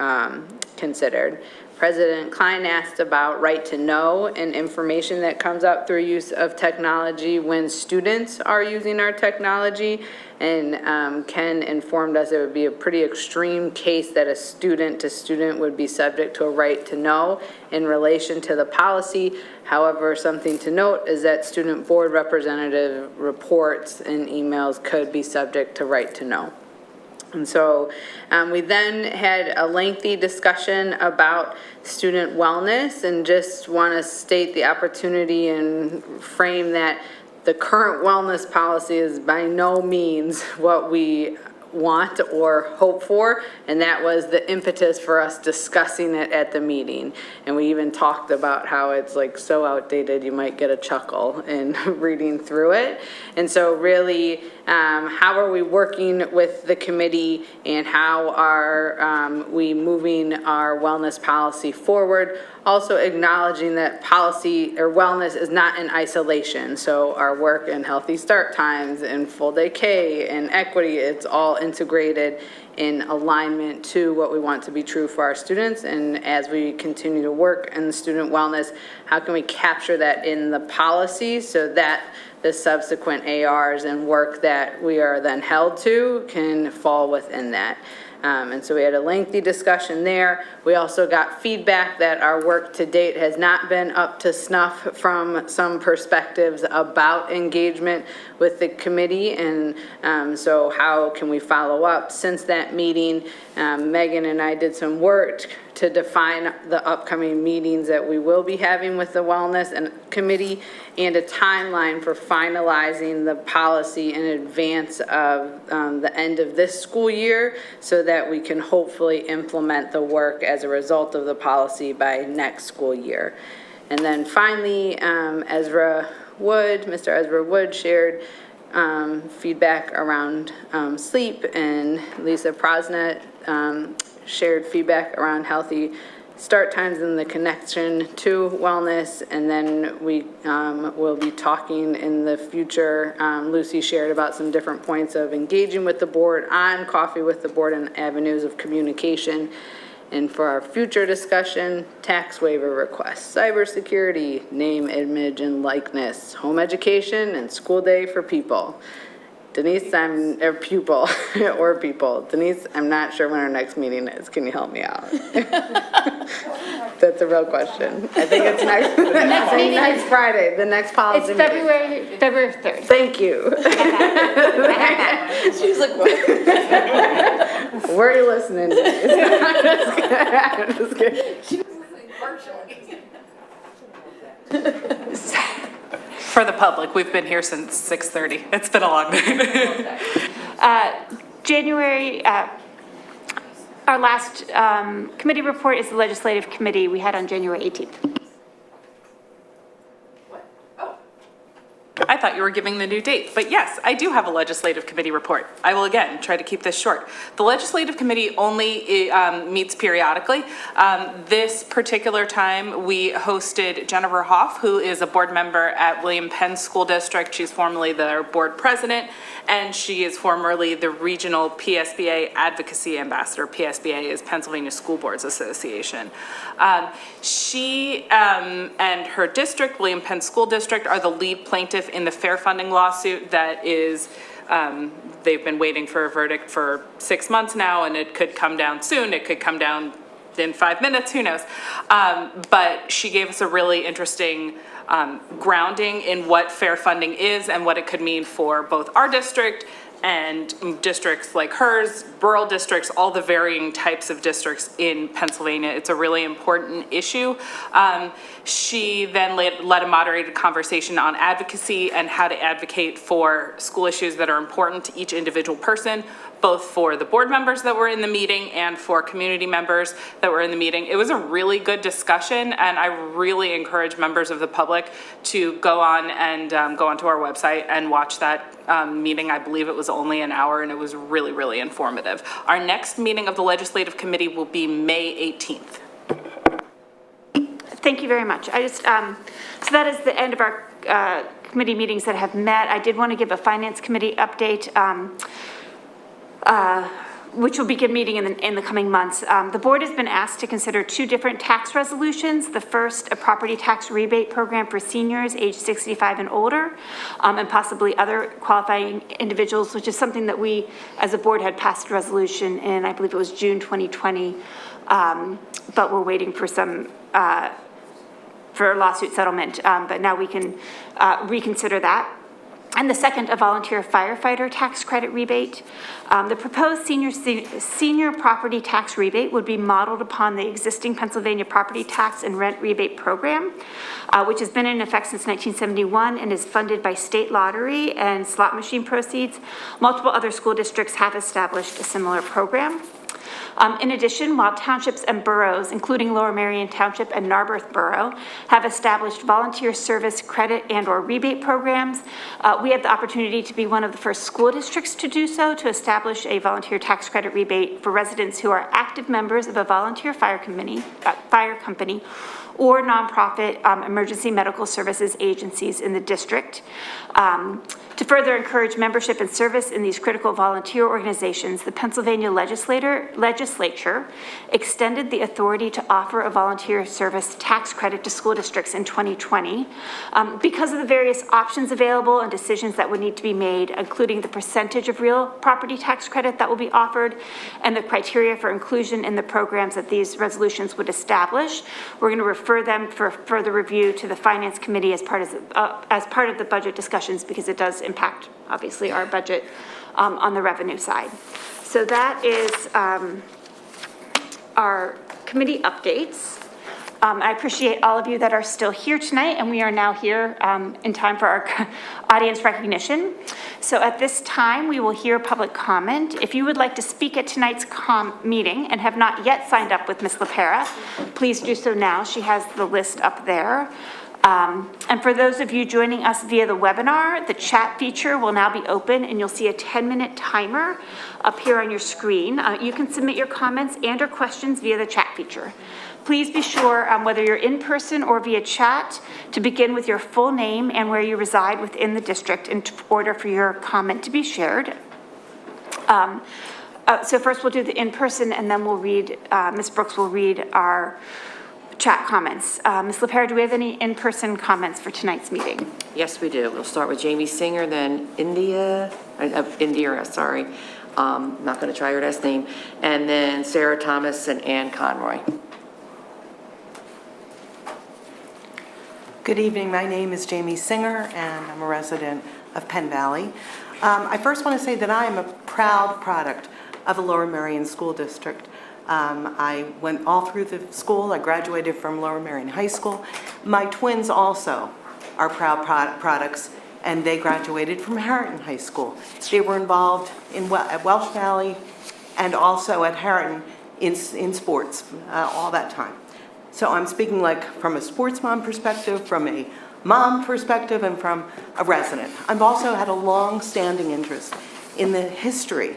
considered. President Klein asked about right to know and information that comes up through use of technology when students are using our technology. And Ken informed us it would be a pretty extreme case that a student to student would be subject to a right to know in relation to the policy. However, something to note is that student board representative reports and emails could be subject to right to know. And so we then had a lengthy discussion about student wellness, and just want to state the opportunity and frame that the current wellness policy is by no means what we want or hope for, and that was the impetus for us discussing it at the meeting. And we even talked about how it's like so outdated you might get a chuckle in reading through it. And so really, how are we working with the committee, and how are we moving our wellness policy forward? Also acknowledging that policy or wellness is not in isolation. So our work in Healthy Start Times and Full Day K and equity, it's all integrated in alignment to what we want to be true for our students. And as we continue to work in student wellness, how can we capture that in the policy so that the subsequent ARs and work that we are then held to can fall within that. And so we had a lengthy discussion there. We also got feedback that our work to date has not been up to snuff from some perspectives about engagement with the committee. And so how can we follow up? Since that meeting, Megan and I did some work to define the upcoming meetings that we will be having with the Wellness and Committee, and a timeline for finalizing the policy in advance of the end of this school year, so that we can hopefully implement the work as a result of the policy by next school year. And then finally, Mr. Ezra Wood shared feedback around sleep, and Lisa Prosnett shared feedback around healthy start times and the connection to wellness. And then we will be talking in the future. Lucy shared about some different points of engaging with the board on Coffee with the Board and avenues of communication. And for our future discussion, tax waiver requests, cybersecurity, name, image, and likeness, home education, and school day for people. Denise, or pupil, or people. Denise, I'm not sure when our next meeting is. Can you help me out? That's a real question. I think it's next Friday, the next policy It's meeting. February 3rd. Thank you. She's like, what? Where are you listening to? I'm just kidding. For the public, we've been here since 6:30. It's been a long night. January, our last committee report is the legislative committee we had on January 18th. I thought you were giving the new date, but yes, I do have a legislative committee report. I will again try to keep this short. The legislative committee only meets periodically. This particular time, we hosted Jennifer Hoff, who is a board member at William Penn School District. She's formerly their board president, and she is formerly the regional PSBA advocacy ambassador. PSBA is Pennsylvania School Boards Association. She and her district, William Penn School District, are the lead plaintiff in the fair funding lawsuit that is, they've been waiting for a verdict for 6 months now, and it could come down soon. It could come down in 5 minutes, who knows? But she gave us a really interesting grounding in what fair funding is and what it could mean for both our district and districts like hers, rural districts, all the varying types of districts in Pennsylvania. It's a really important issue. She then led a moderated conversation on advocacy and how to advocate for school issues that are important to each individual person, both for the board members that were in the meeting and for community members that were in the meeting. It was a really good discussion, and I really encourage members of the public to go on and go onto our website and watch that meeting. I believe it was only an hour, and it was really, really informative. Our next meeting of the Legislative Committee will be May 18th. Thank you very much. I just, so that is the end of our committee meetings that have met. I did want to give a Finance Committee update, which will begin meeting in the coming months. The board has been asked to consider 2 different tax resolutions. The first, a property tax rebate program for seniors aged 65 and older, and possibly other qualifying individuals, which is something that we, as a board, had passed a resolution in, I believe it was June 2020, but we're waiting for some, for a lawsuit settlement, but now we can reconsider that. And the second, a volunteer firefighter tax credit rebate. The proposed senior property tax rebate would be modeled upon the existing Pennsylvania property tax and rent rebate program, which has been in effect since 1971 and is funded by state lottery and slot machine proceeds. Multiple other school districts have established a similar program. In addition, while townships and boroughs, including Lower Merion Township and Narberth Borough, have established volunteer service credit and/or rebate programs, we have the opportunity to be one of the first school districts to do so, to establish a volunteer tax credit rebate for residents who are active members of a volunteer fire company or nonprofit emergency medical services agencies in the district. To further encourage membership and service in these critical volunteer organizations, the Pennsylvania legislature extended the authority to offer a volunteer service tax credit to school districts in 2020. Because of the various options available and decisions that would need to be made, including the percentage of real property tax credit that will be offered and the criteria for inclusion in the programs that these resolutions would establish, we're going to refer them for further review to the Finance Committee as part of the budget discussions, because it does impact, obviously, our budget on the revenue side. So that is our committee updates. I appreciate all of you that are still here tonight, and we are now here in time for our audience recognition. So at this time, we will hear public comment. If you would like to speak at tonight's meeting and have not yet signed up with Ms. LaPera, please do so now. She has the list up there. And for those of you joining us via the webinar, the chat feature will now be open, and you'll see a 10-minute timer up here on your screen. You can submit your comments and or questions via the chat feature. Please be sure, whether you're in person or via chat, to begin with your full name and where you reside within the district in order for your comment to be shared. So first we'll do the in-person, and then we'll read, Ms. Brooks will read our chat comments. Ms. LaPera, do we have any in-person comments for tonight's meeting? Yes, we do. We'll start with Jamie Singer, then Indira, sorry. Not going to try her last name. And then Sarah Thomas and Ann Conroy. Good evening. My name is Jamie Singer, and I'm a resident of Penn Valley. I first want to say that I am a proud product of the Lower Merion School District. I went all through the school. I graduated from Lower Merion High School. My twins also are proud products, and they graduated from Harrington High School. They were involved at Welsh Valley and also at Harrington in sports all that time. So I'm speaking like from a sports mom perspective, from a mom perspective, and from a resident. I've also had a long-standing interest in the history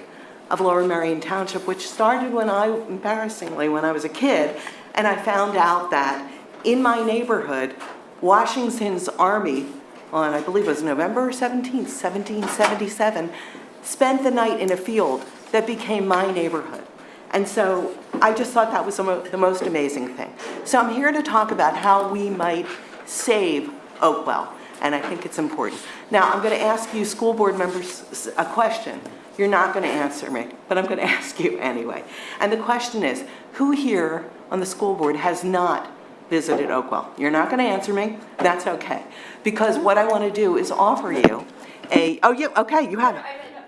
of Lower Merion Township, which started embarrassingly, when I was a kid, and I found out that in my neighborhood, Washington's army, on I believe it was November 17th, 1777, spent the night in a field that became my neighborhood. And so I just thought that was the most amazing thing. So I'm here to talk about how we might save Oakwell, and I think it's important. Now, I'm going to ask you school board members a question. You're not going to answer me, but I'm going to ask you anyway. And the question is, who here on the school board has not visited Oakwell? You're not going to answer me. That's okay. Because what I want to do is offer you okay, you have it.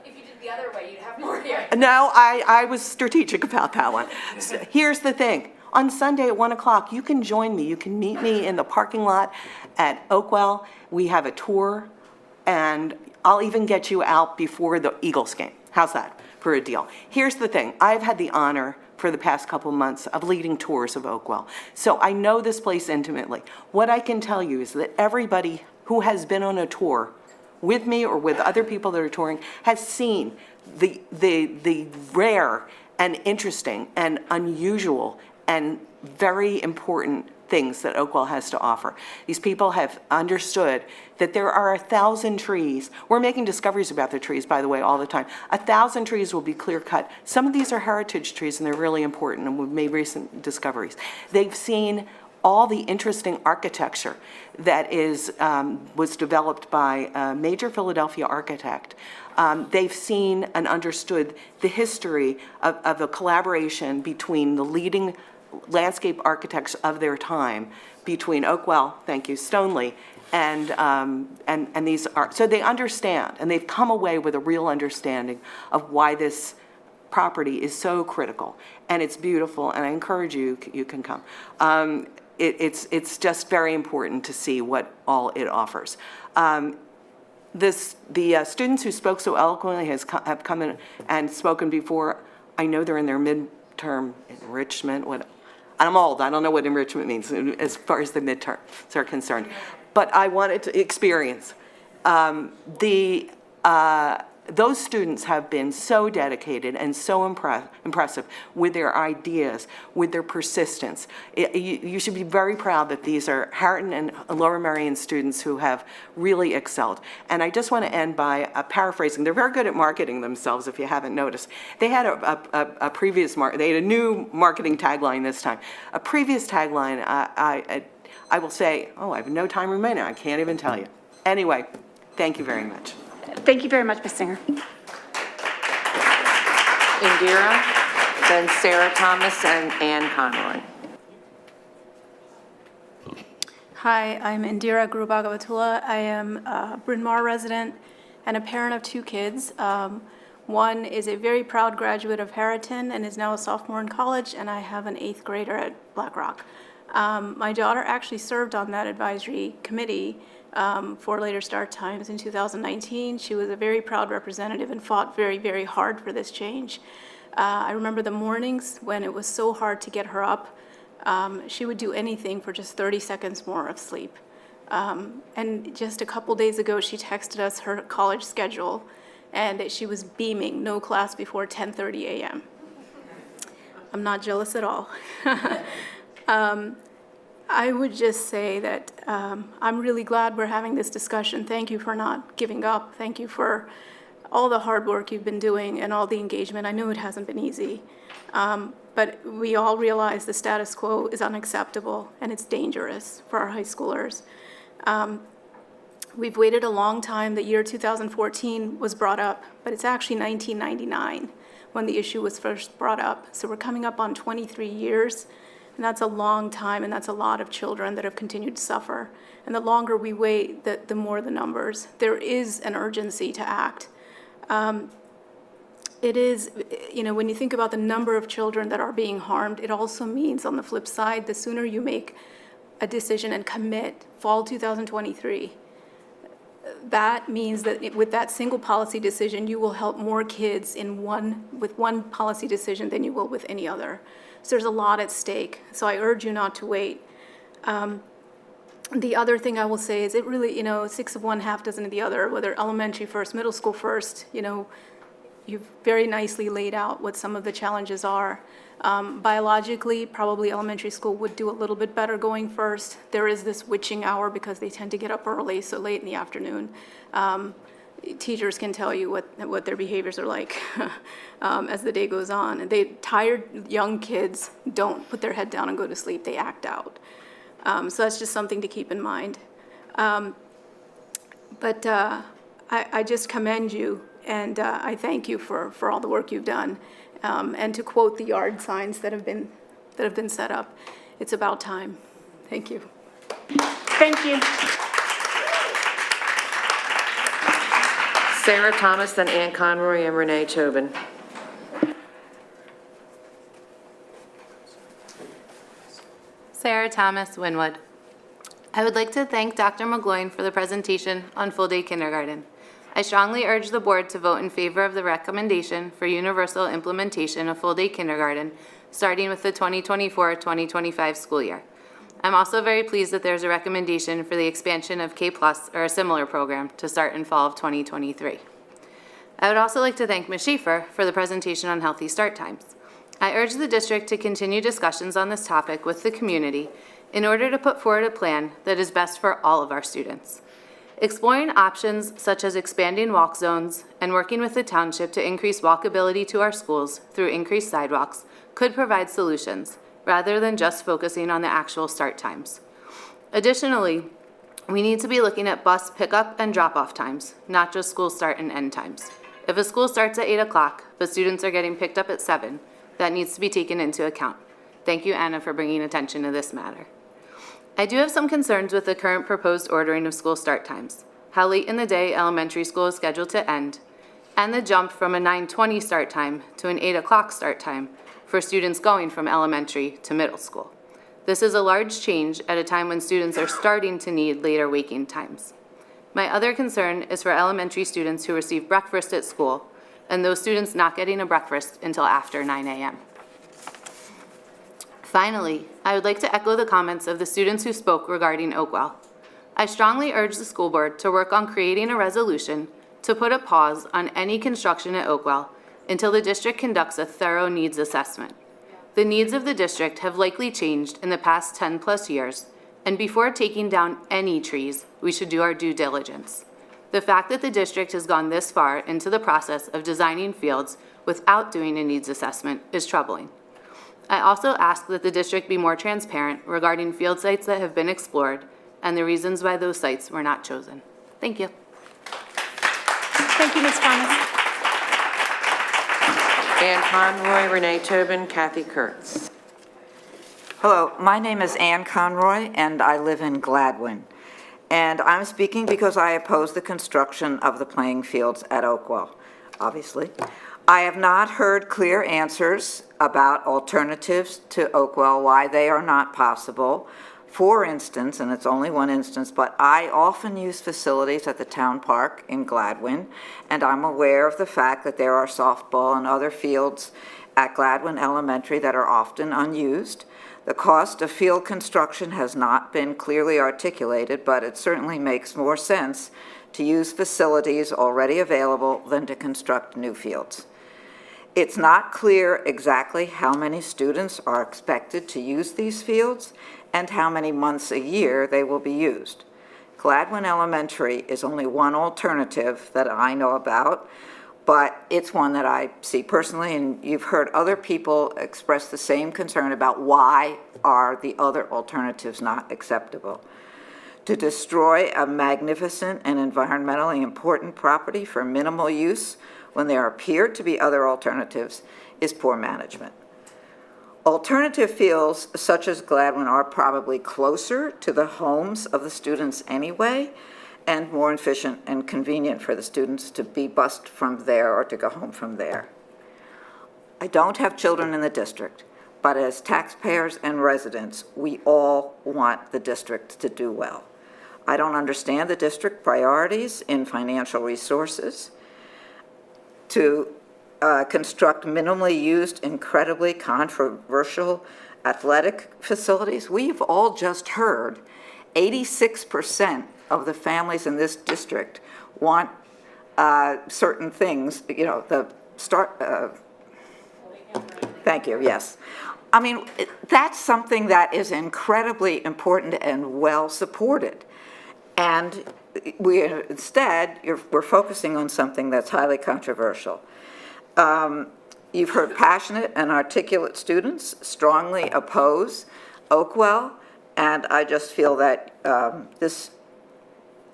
If you did the other way, you'd have more here. No, I was strategic about that one. So here's the thing. On Sunday at 1 o'clock, you can join me. You can meet me in the parking lot at Oakwell. We have a tour, and I'll even get you out before the Eagles game. How's that for a deal? Here's the thing. I've had the honor for the past couple months of leading tours of Oakwell. So I know this place intimately. What I can tell you is that everybody who has been on a tour with me or with other people that are touring has seen the rare and interesting and unusual and very important things that Oakwell has to offer. These people have understood that there are 1,000 trees. We're making discoveries about the trees, by the way, all the time. 1,000 trees will be clear cut. Some of these are heritage trees, and they're really important, and we've made recent discoveries. They've seen all the interesting architecture that was developed by a major Philadelphia architect. They've seen and understood the history of a collaboration between the leading landscape architects of their time, between Oakwell, thank you, Stoneleigh, and these are, so they understand, and they've come away with a real understanding of why this property is so critical, and it's beautiful, and I encourage you, you can come. It's just very important to see what all it offers. The students who spoke so eloquently have come in and spoken before. I know they're in their midterm enrichment. I'm old. I don't know what enrichment means as far as the midterms are concerned. But I wanted to experience. Those students have been so dedicated and so impressive with their ideas, with their persistence. You should be very proud that these are Harrington and Lower Merion students who have really excelled. And I just want to end by paraphrasing. They're very good at marketing themselves, if you haven't noticed. They had a previous they had a new marketing tagline this time. A previous tagline, I will say, I have no time remaining. I can't even tell you. Anyway, thank you very much. Thank you very much, Ms. Singer. Indira, then Sarah Thomas and Ann Conroy. Hi, I'm Indira Gurubagavatula. I am a Bryn Mawr resident and a parent of 2 kids. One is a very proud graduate of Harrington and is now a sophomore in college, and I have an 8th grader at Black Rock. My daughter actually served on that advisory committee for later start times in 2019. She was a very proud representative and fought very, very hard for this change. I remember the mornings when it was so hard to get her up. She would do anything for just 30 seconds more of sleep. And just a couple days ago, she texted us her college schedule, and she was beaming, no class before 10:30 a.m. I'm not jealous at all. I would just say that I'm really glad we're having this discussion. Thank you for not giving up. Thank you for all the hard work you've been doing and all the engagement. I know it hasn't been easy. But we all realize the status quo is unacceptable and it's dangerous for our high schoolers. We've waited a long time. The year 2014 was brought up, but it's actually 1999 when the issue was first brought up. So we're coming up on 23 years, and that's a long time, and that's a lot of children that have continued to suffer. And the longer we wait, the more the numbers. There is an urgency to act. It is, when you think about the number of children that are being harmed, it also means, on the flip side, the sooner you make a decision and commit, fall 2023, that means that with that single policy decision, you will help more kids with one policy decision than you will with any other. So there's a lot at stake. So I urge you not to wait. The other thing I will say is it really, 6 of one, half dozen of the other, whether elementary first, middle school first, you've very nicely laid out what some of the challenges are. Biologically, probably elementary school would do a little bit better going first. There is this witching hour because they tend to get up early, so late in the afternoon. Teachers can tell you what their behaviors are like as the day goes on. And tired young kids don't put their head down and go to sleep. They act out. So that's just something to keep in mind. But I just commend you, and I thank you for all the work you've done. And to quote the yard signs that have been set up, it's about time. Thank you. Thank you. Sarah Thomas, then Ann Conroy and Renee Tobin. Sarah Thomas, Winwood. I would like to thank Dr. McGloin for the presentation on full-day kindergarten. I strongly urge the board to vote in favor of the recommendation for universal implementation of full-day kindergarten, starting with the 2024-2025 school year. I'm also very pleased that there's a recommendation for the expansion of K+ or a similar program to start in fall of 2023. I would also like to thank Ms. Schaefer for the presentation on healthy start times. I urge the district to continue discussions on this topic with the community in order to put forward a plan that is best for all of our students. Exploring options such as expanding walk zones and working with the township to increase walkability to our schools through increased sidewalks could provide solutions, rather than just focusing on the actual start times. Additionally, we need to be looking at bus pickup and drop-off times, not just school start and end times. If a school starts at 8 o'clock, but students are getting picked up at 7, that needs to be taken into account. Thank you, Anna, for bringing attention to this matter. I do have some concerns with the current proposed ordering of school start times, how late in the day elementary school is scheduled to end, and the jump from a 9:20 start time to an 8 o'clock start time for students going from elementary to middle school. This is a large change at a time when students are starting to need later waking times. My other concern is for elementary students who receive breakfast at school and those students not getting a breakfast until after 9 a.m. Finally, I would like to echo the comments of the students who spoke regarding Oakwell. I strongly urge the school board to work on creating a resolution to put a pause on any construction at Oakwell until the district conducts a thorough needs assessment. The needs of the district have likely changed in the past 10+ years, and before taking down any trees, we should do our due diligence. The fact that the district has gone this far into the process of designing fields without doing a needs assessment is troubling. I also ask that the district be more transparent regarding field sites that have been explored and the reasons why those sites were not chosen. Thank you. Thank you, Ms. Thomas. Ann Conroy, Renee Tobin, Kathy Kurtz. Hello, my name is Ann Conroy, and I live in Gladwin. And I'm speaking because I oppose the construction of the playing fields at Oakwell, obviously. I have not heard clear answers about alternatives to Oakwell, why they are not possible. For instance, and it's only one instance, but I often use facilities at the town park in Gladwin, and I'm aware of the fact that there are softball and other fields at Gladwin Elementary that are often unused. The cost of field construction has not been clearly articulated, but it certainly makes more sense to use facilities already available than to construct new fields. It's not clear exactly how many students are expected to use these fields and how many months a year they will be used. Gladwin Elementary is only one alternative that I know about but it's one that I see personally, and you've heard other people express the same concern about why are the other alternatives not acceptable. To destroy a magnificent and environmentally important property for minimal use when there appear to be other alternatives is poor management. Alternative fields such as Gladwin are probably closer to the homes of the students anyway, and more efficient and convenient for the students to be bused from there or to go home from there. I don't have children in the district, but as taxpayers and residents, we all want the district to do well. I don't understand the district priorities in financial resources to construct minimally used, incredibly controversial athletic facilities. We've all just heard 86% of the families in this district want certain things, you know, thank you, yes. I mean, that's something that is incredibly important and well supported. And we're focusing on something that's highly controversial. You've heard passionate and articulate students strongly oppose Oakwell, and I just feel that this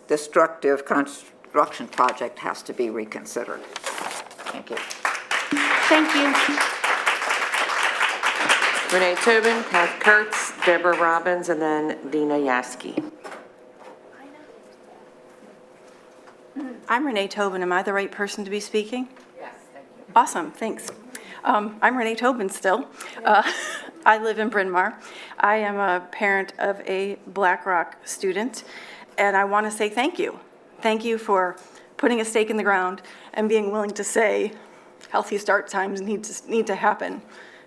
destructive construction project has to be reconsidered. Thank you. Thank you. Renee Tobin, Kath Kurtz, Deborah Robbins, and then Dina Yaski. I'm Renee Tobin. Am I the right person to be speaking? Yes, thank you. Awesome, thanks. I'm Renee Tobin still. I live in Bryn Mawr. I am a parent of a Blackrock student, and I want to say thank you. Thank you for putting a stake in the ground and being willing to say healthy start times need to happen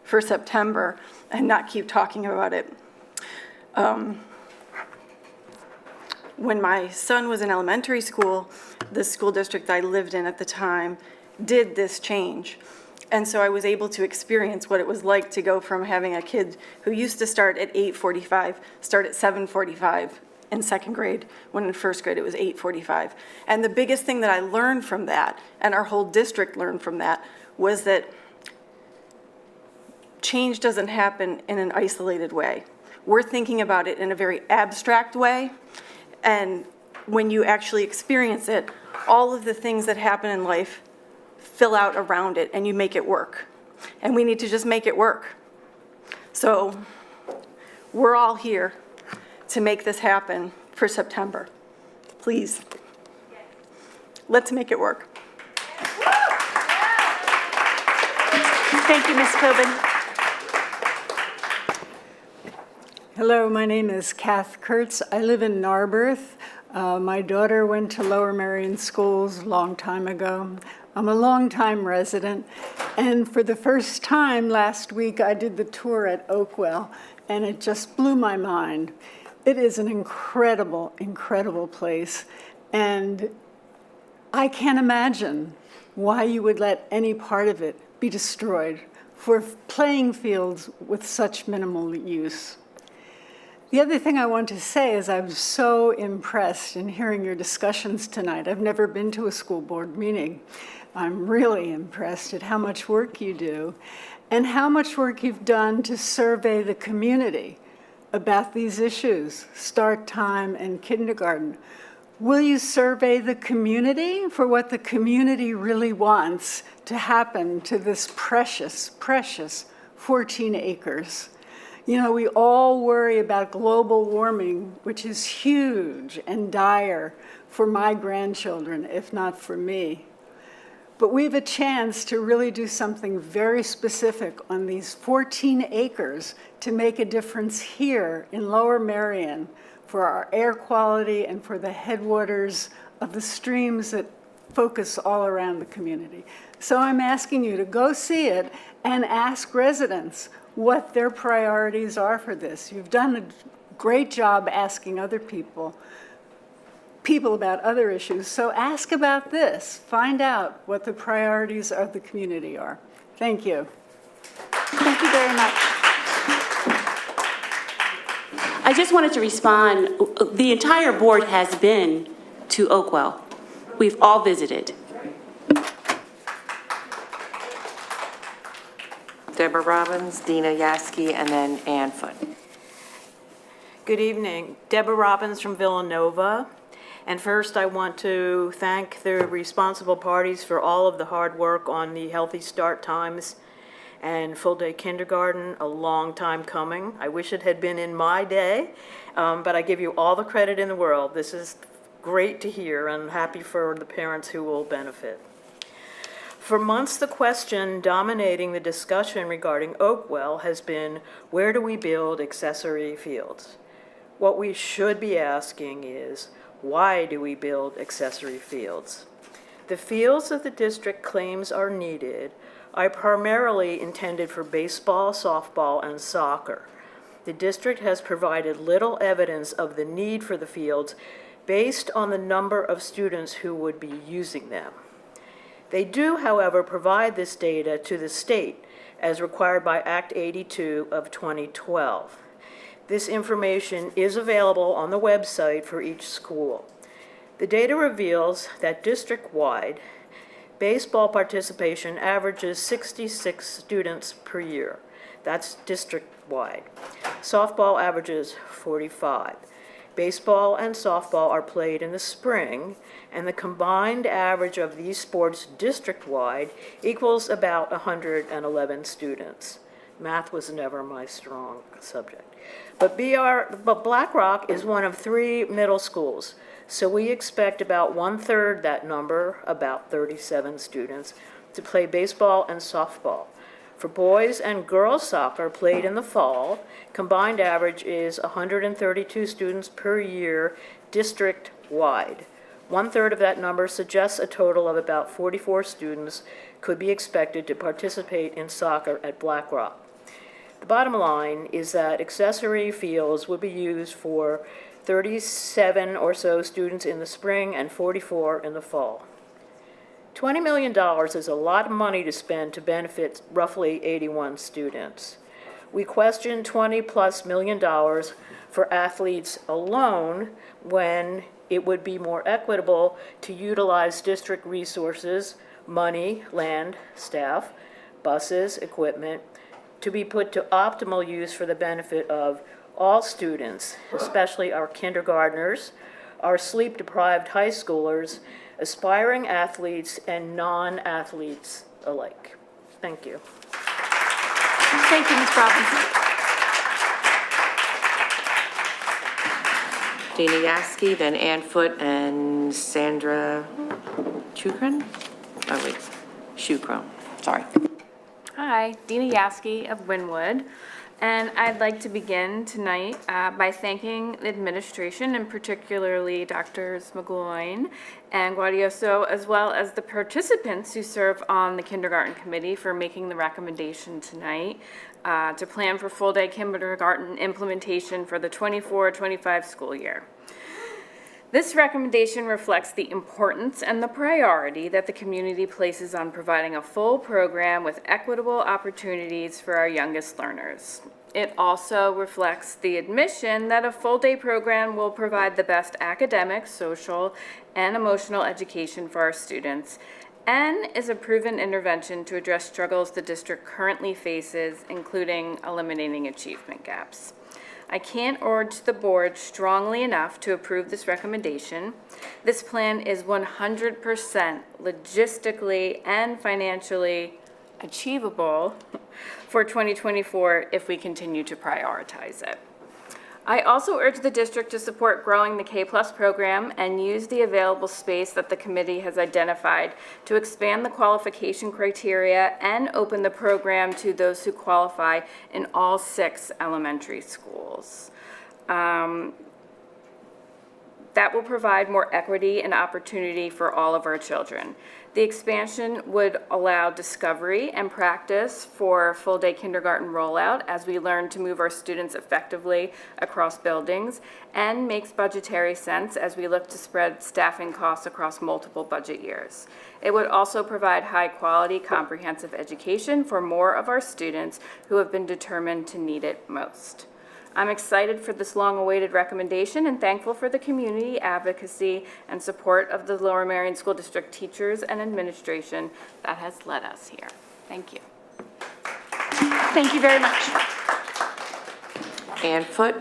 for September and not keep talking about it. When my son was in elementary school, the school district I lived in at the time did this change. And so I was able to experience what it was like to go from having a kid who used to start at 8:45, start at 7:45 in second grade, when in first grade it was 8:45. And the biggest thing that I learned from that, and our whole district learned from that, was that change doesn't happen in an isolated way. We're thinking about it in a very abstract way, and when you actually experience it, all of the things that happen in life fill out around it, and you make it work. And we need to just make it work. So we're all here to make this happen for September. Please, let's make it work. Thank you, Ms. Tobin. Hello, my name is Kath Kurtz. I live in Narberth. My daughter went to Lower Merion schools a long time ago. I'm a longtime resident, and for the first time last week, I did the tour at Oakwell, and it just blew my mind. It is an incredible, incredible place, and I can't imagine why you would let any part of it be destroyed for playing fields with such minimal use. The other thing I want to say is I was so impressed in hearing your discussions tonight. I've never been to a school board meeting. I'm really impressed at how much work you do and how much work you've done to survey the community about these issues, start time and kindergarten. Will you survey the community for what the community really wants to happen to this precious, precious 14 acres? You know, we all worry about global warming, which is huge and dire for my grandchildren, if not for me. But we have a chance to really do something very specific on these 14 acres to make a difference here in Lower Merion for our air quality and for the headwaters of the streams that focus all around the community. So I'm asking you to go see it and ask residents what their priorities are for this. You've done a great job asking other people about other issues, so ask about this. Find out what the priorities of the community are. Thank you. Thank you very much. I just wanted to respond. The entire board has been to Oakwell. We've all visited. Deborah Robbins, Dina Yaski, and then Ann Foot. Good evening. Deborah Robbins from Villanova. And first, I want to thank the responsible parties for all of the hard work on the Healthy Start Times and full-day kindergarten, a long time coming. I wish it had been in my day, but I give you all the credit in the world. This is great to hear, and I'm happy for the parents who will benefit. For months, the question dominating the discussion regarding Oakwell has been, where do we build accessory fields? What we should be asking is, why do we build accessory fields? The fields that the district claims are needed are primarily intended for baseball, softball, and soccer. The district has provided little evidence of the need for the fields based on the number of students who would be using them. They do, however, provide this data to the state as required by Act 82 of 2012. This information is available on the website for each school. The data reveals that district-wide, baseball participation averages 66 students per year. That's district-wide. Softball averages 45. Baseball and softball are played in the spring, and the combined average of these sports district-wide equals about 111 students. Math was never my strong subject. But Black Rock is one of 3 middle schools, so we expect about 1/3 that number, about 37 students, to play baseball and softball. For boys and girls soccer played in the fall, combined average is 132 students per year district-wide. 1/3 of that number suggests a total of about 44 students could be expected to participate in soccer at Black Rock. The bottom line is that accessory fields would be used for 37 or so students in the spring and 44 in the fall. $20 million is a lot of money to spend to benefit roughly 81 students. We question $20+ million for athletes alone when it would be more equitable to utilize district resources, money, land, staff, buses, equipment, to be put to optimal use for the benefit of all students, especially our kindergartners, our sleep-deprived high schoolers, aspiring athletes, and non-athletes alike. Thank you. Thank you, Ms. Robinson. Dina Yaski, then Ann Foot, and Sandra Chukron? Oh, wait, Shukron, sorry. Hi, Dina Yaski of Wynwood, and I'd like to begin tonight by thanking the administration, and particularly Drs. McGloin and Guadioso, as well as the participants who serve on the kindergarten committee for making the recommendation tonight to plan for full-day kindergarten implementation for the 24-25 school year. This recommendation reflects the importance and the priority that the community places on providing a full program with equitable opportunities for our youngest learners. It also reflects the admission that a full-day program will provide the best academic, social, and emotional education for our students, and is a proven intervention to address struggles the district currently faces, including eliminating achievement gaps. I can't urge the board strongly enough to approve this recommendation. This plan is 100% logistically and financially achievable for 2024 if we continue to prioritize it. I also urge the district to support growing the K+ program and use the available space that the committee has identified to expand the qualification criteria and open the program to those who qualify in all 6 elementary schools. That will provide more equity and opportunity for all of our children. The expansion would allow discovery and practice for full-day kindergarten rollout as we learn to move our students effectively across buildings, and makes budgetary sense as we look to spread staffing costs across multiple budget years. It would also provide high-quality, comprehensive education for more of our students who have been determined to need it most. I'm excited for this long-awaited recommendation and thankful for the community advocacy and support of the Lower Merion School District teachers and administration that has led us here. Thank you. Thank you very much. Ann Foot,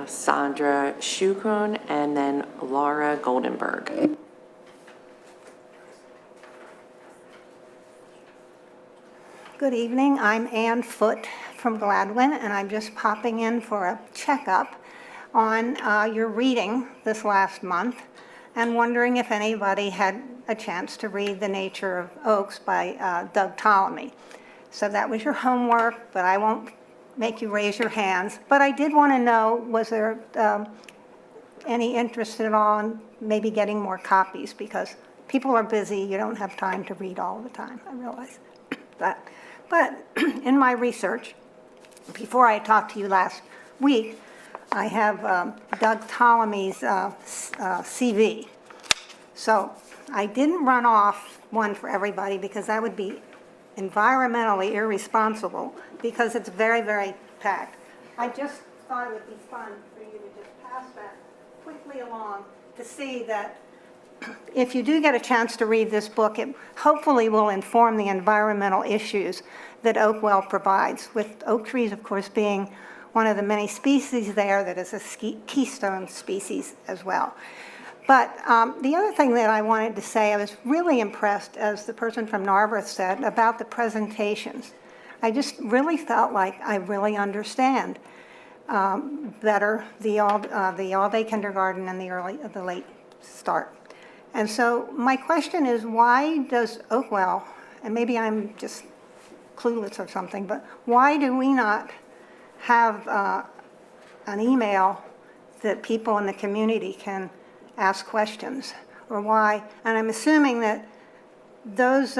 Sandra Shukron, and then Laura Goldenberg. Good evening. I'm Ann Foot from Gladwin, and I'm just popping in for a checkup on your reading this last month and wondering if anybody had a chance to read The Nature of Oaks by Doug Ptolemy. So that was your homework, but I won't make you raise your hands. But I did want to know, was there any interest at all in maybe getting more copies? Because people are busy, you don't have time to read all the time, I realize that. But in my research, before I talked to you last week, I have Doug Ptolemy's CV. So I didn't run off one for everybody because that would be environmentally irresponsible because it's very, very packed. I just thought it would be fun for you to just pass that quickly along to see that if you do get a chance to read this book, it hopefully will inform the environmental issues that Oakwell provides, with oak trees, of course, being one of the many species there that is a keystone species as well. But the other thing that I wanted to say, I was really impressed, as the person from Narberth said, about the presentations. I just really felt like I really understand better the all-day kindergarten and the late start. And so my question is, why does Oakwell, and maybe I'm just clueless or something, but why do we not have an email that people in the community can ask questions? Or why, and I'm assuming that those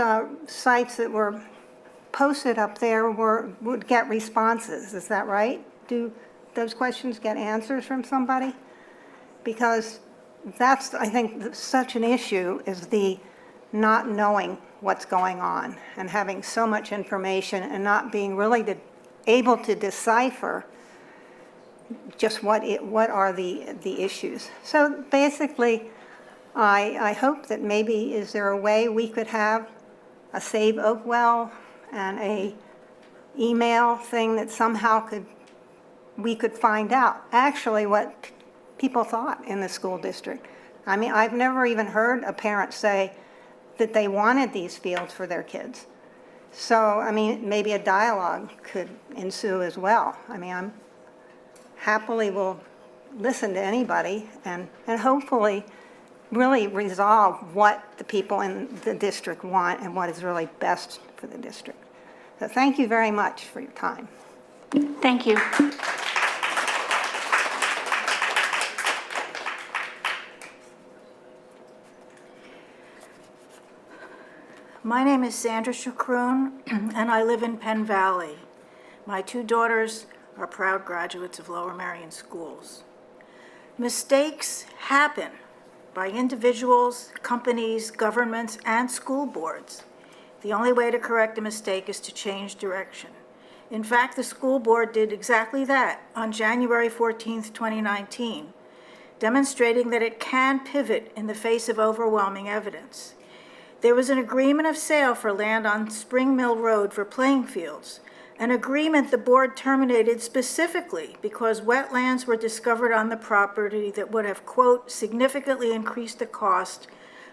sites that were posted up there would get responses, is that right? Do those questions get answers from somebody? Because that's, I think, such an issue, is the not knowing what's going on and having so much information and not being really able to decipher just what are the issues. So basically, I hope that maybe, is there a way we could have a Save Oakwell and a email thing that somehow we could find out actually what people thought in the school district. I mean, I've never even heard a parent say that they wanted these fields for their kids. So, I mean, maybe a dialogue could ensue as well. I mean, I'm happily will listen to anybody and hopefully really resolve what the people in the district want and what is really best for the district. So thank you very much for your time. Thank you. My name is Sandra Shukron, and I live in Penn Valley. My two daughters are proud graduates of Lower Merion schools. Mistakes happen by individuals, companies, governments, and school boards. The only way to correct a mistake is to change direction. In fact, the school board did exactly that on January 14th, 2019, demonstrating that it can pivot in the face of overwhelming evidence. There was an agreement of sale for land on Spring Mill Road for playing fields, an agreement the board terminated specifically because wetlands were discovered on the property that would have, quote, significantly increased the cost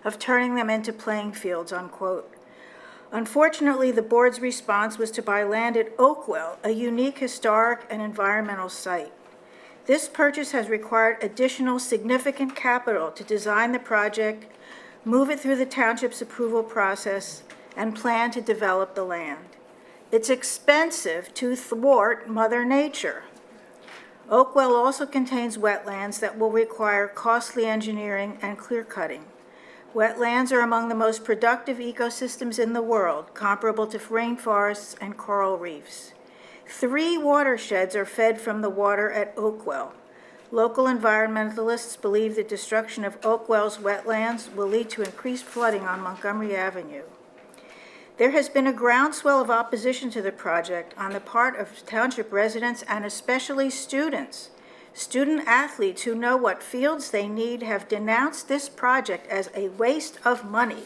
of turning them into playing fields, unquote. Unfortunately, the board's response was to buy land at Oakwell, a unique historic and environmental site. This purchase has required additional significant capital to design the project, move it through the township's approval process, and plan to develop the land. It's expensive to thwart Mother Nature. Oakwell also contains wetlands that will require costly engineering and clear cutting. Wetlands are among the most productive ecosystems in the world, comparable to rainforests and coral reefs. 3 watersheds are fed from the water at Oakwell. Local environmentalists believe the destruction of Oakwell's wetlands will lead to increased flooding on Montgomery Avenue. There has been a groundswell of opposition to the project on the part of township residents and especially students. Student athletes who know what fields they need have denounced this project as a waste of money,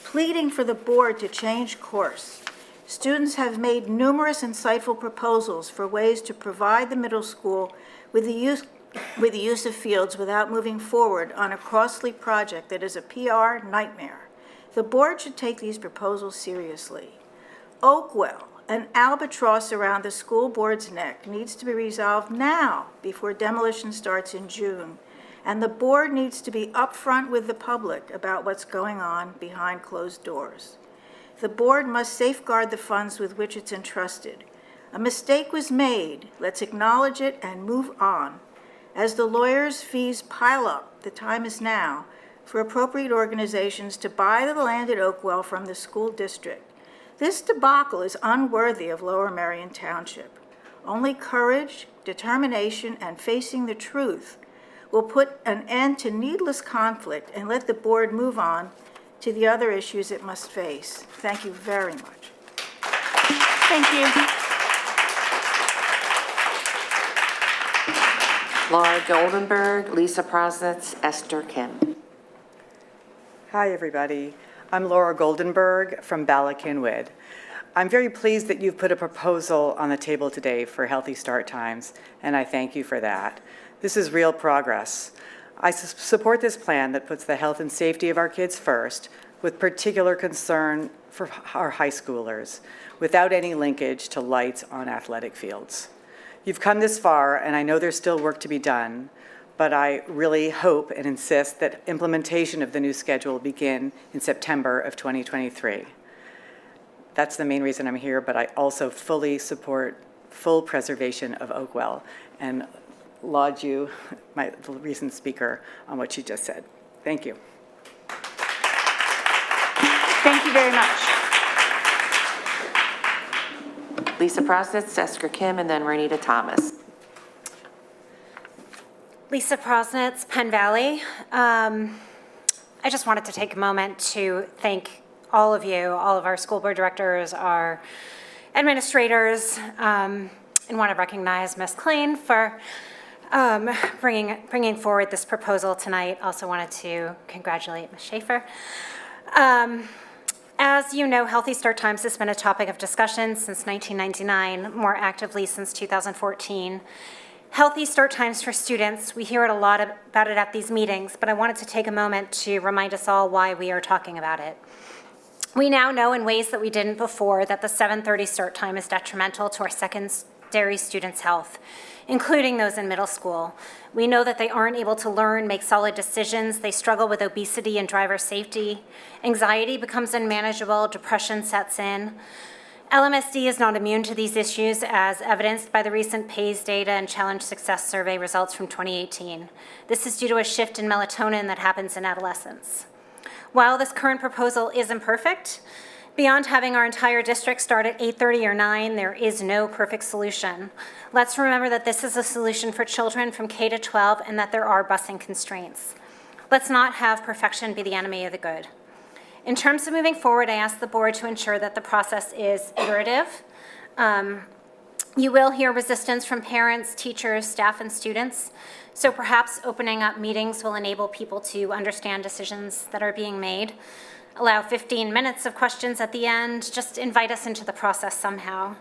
pleading for the board to change course. Students have made numerous insightful proposals for ways to provide the middle school with the use of fields without moving forward on a costly project that is a PR nightmare. The board should take these proposals seriously. Oakwell, an albatross around the school board's neck, needs to be resolved now before demolition starts in June. And the board needs to be upfront with the public about what's going on behind closed doors. The board must safeguard the funds with which it's entrusted. A mistake was made. Let's acknowledge it and move on. As the lawyers' fees pile up, the time is now for appropriate organizations to buy the land at Oakwell from the school district. This debacle is unworthy of Lower Merion Township. Only courage, determination, and facing the truth will put an end to needless conflict and let the board move on to the other issues it must face. Thank you very much. Thank you. Laura Goldenberg, Lisa Prosnitz, Esther Kim. Hi, everybody. I'm Laura Goldenberg from Bala Cynwyd. I'm very pleased that you've put a proposal on the table today for Healthy Start Times, and I thank you for that. This is real progress. I support this plan that puts the health and safety of our kids first, with particular concern for our high schoolers, without any linkage to lights on athletic fields. You've come this far, and I know there's still work to be done, but I really hope and insist that implementation of the new schedule will begin in September of 2023. That's the main reason I'm here, but I also fully support full preservation of Oakwell and laud you, the recent speaker, on what she just said. Thank you. Thank you very much. Lisa Prosnitz, Esther Kim, and then Renita Thomas. Lisa Prosnitz, Penn Valley. I just wanted to take a moment to thank all of you, all of our school board directors, our administrators, and want to recognize Ms. Klein for bringing forward this proposal tonight. Also wanted to congratulate Ms. Schaefer. As you know, Healthy Start Times has been a topic of discussion since 1999, more actively since 2014. Healthy Start Times for students, we hear it a lot about it at these meetings, but I wanted to take a moment to remind us all why we are talking about it. We now know in ways that we didn't before that the 7:30 start time is detrimental to our secondary students' health, including those in middle school. We know that they aren't able to learn, make solid decisions. They struggle with obesity and driver safety. Anxiety becomes unmanageable. Depression sets in. Lmsd is not immune to these issues, as evidenced by the recent PACE data and Challenge Success Survey results from 2018. This is due to a shift in melatonin that happens in adolescence. While this current proposal is imperfect, beyond having our entire district start at 8:30 or 9, there is no perfect solution. Let's remember that this is a solution for children from K to 12 and that there are busing constraints. Let's not have perfection be the enemy of the good. In terms of moving forward, I ask the board to ensure that the process is iterative. You will hear resistance from parents, teachers, staff, and students. So perhaps opening up meetings will enable people to understand decisions that are being made. Allow 15 minutes of questions at the end. Just invite us into the process somehow.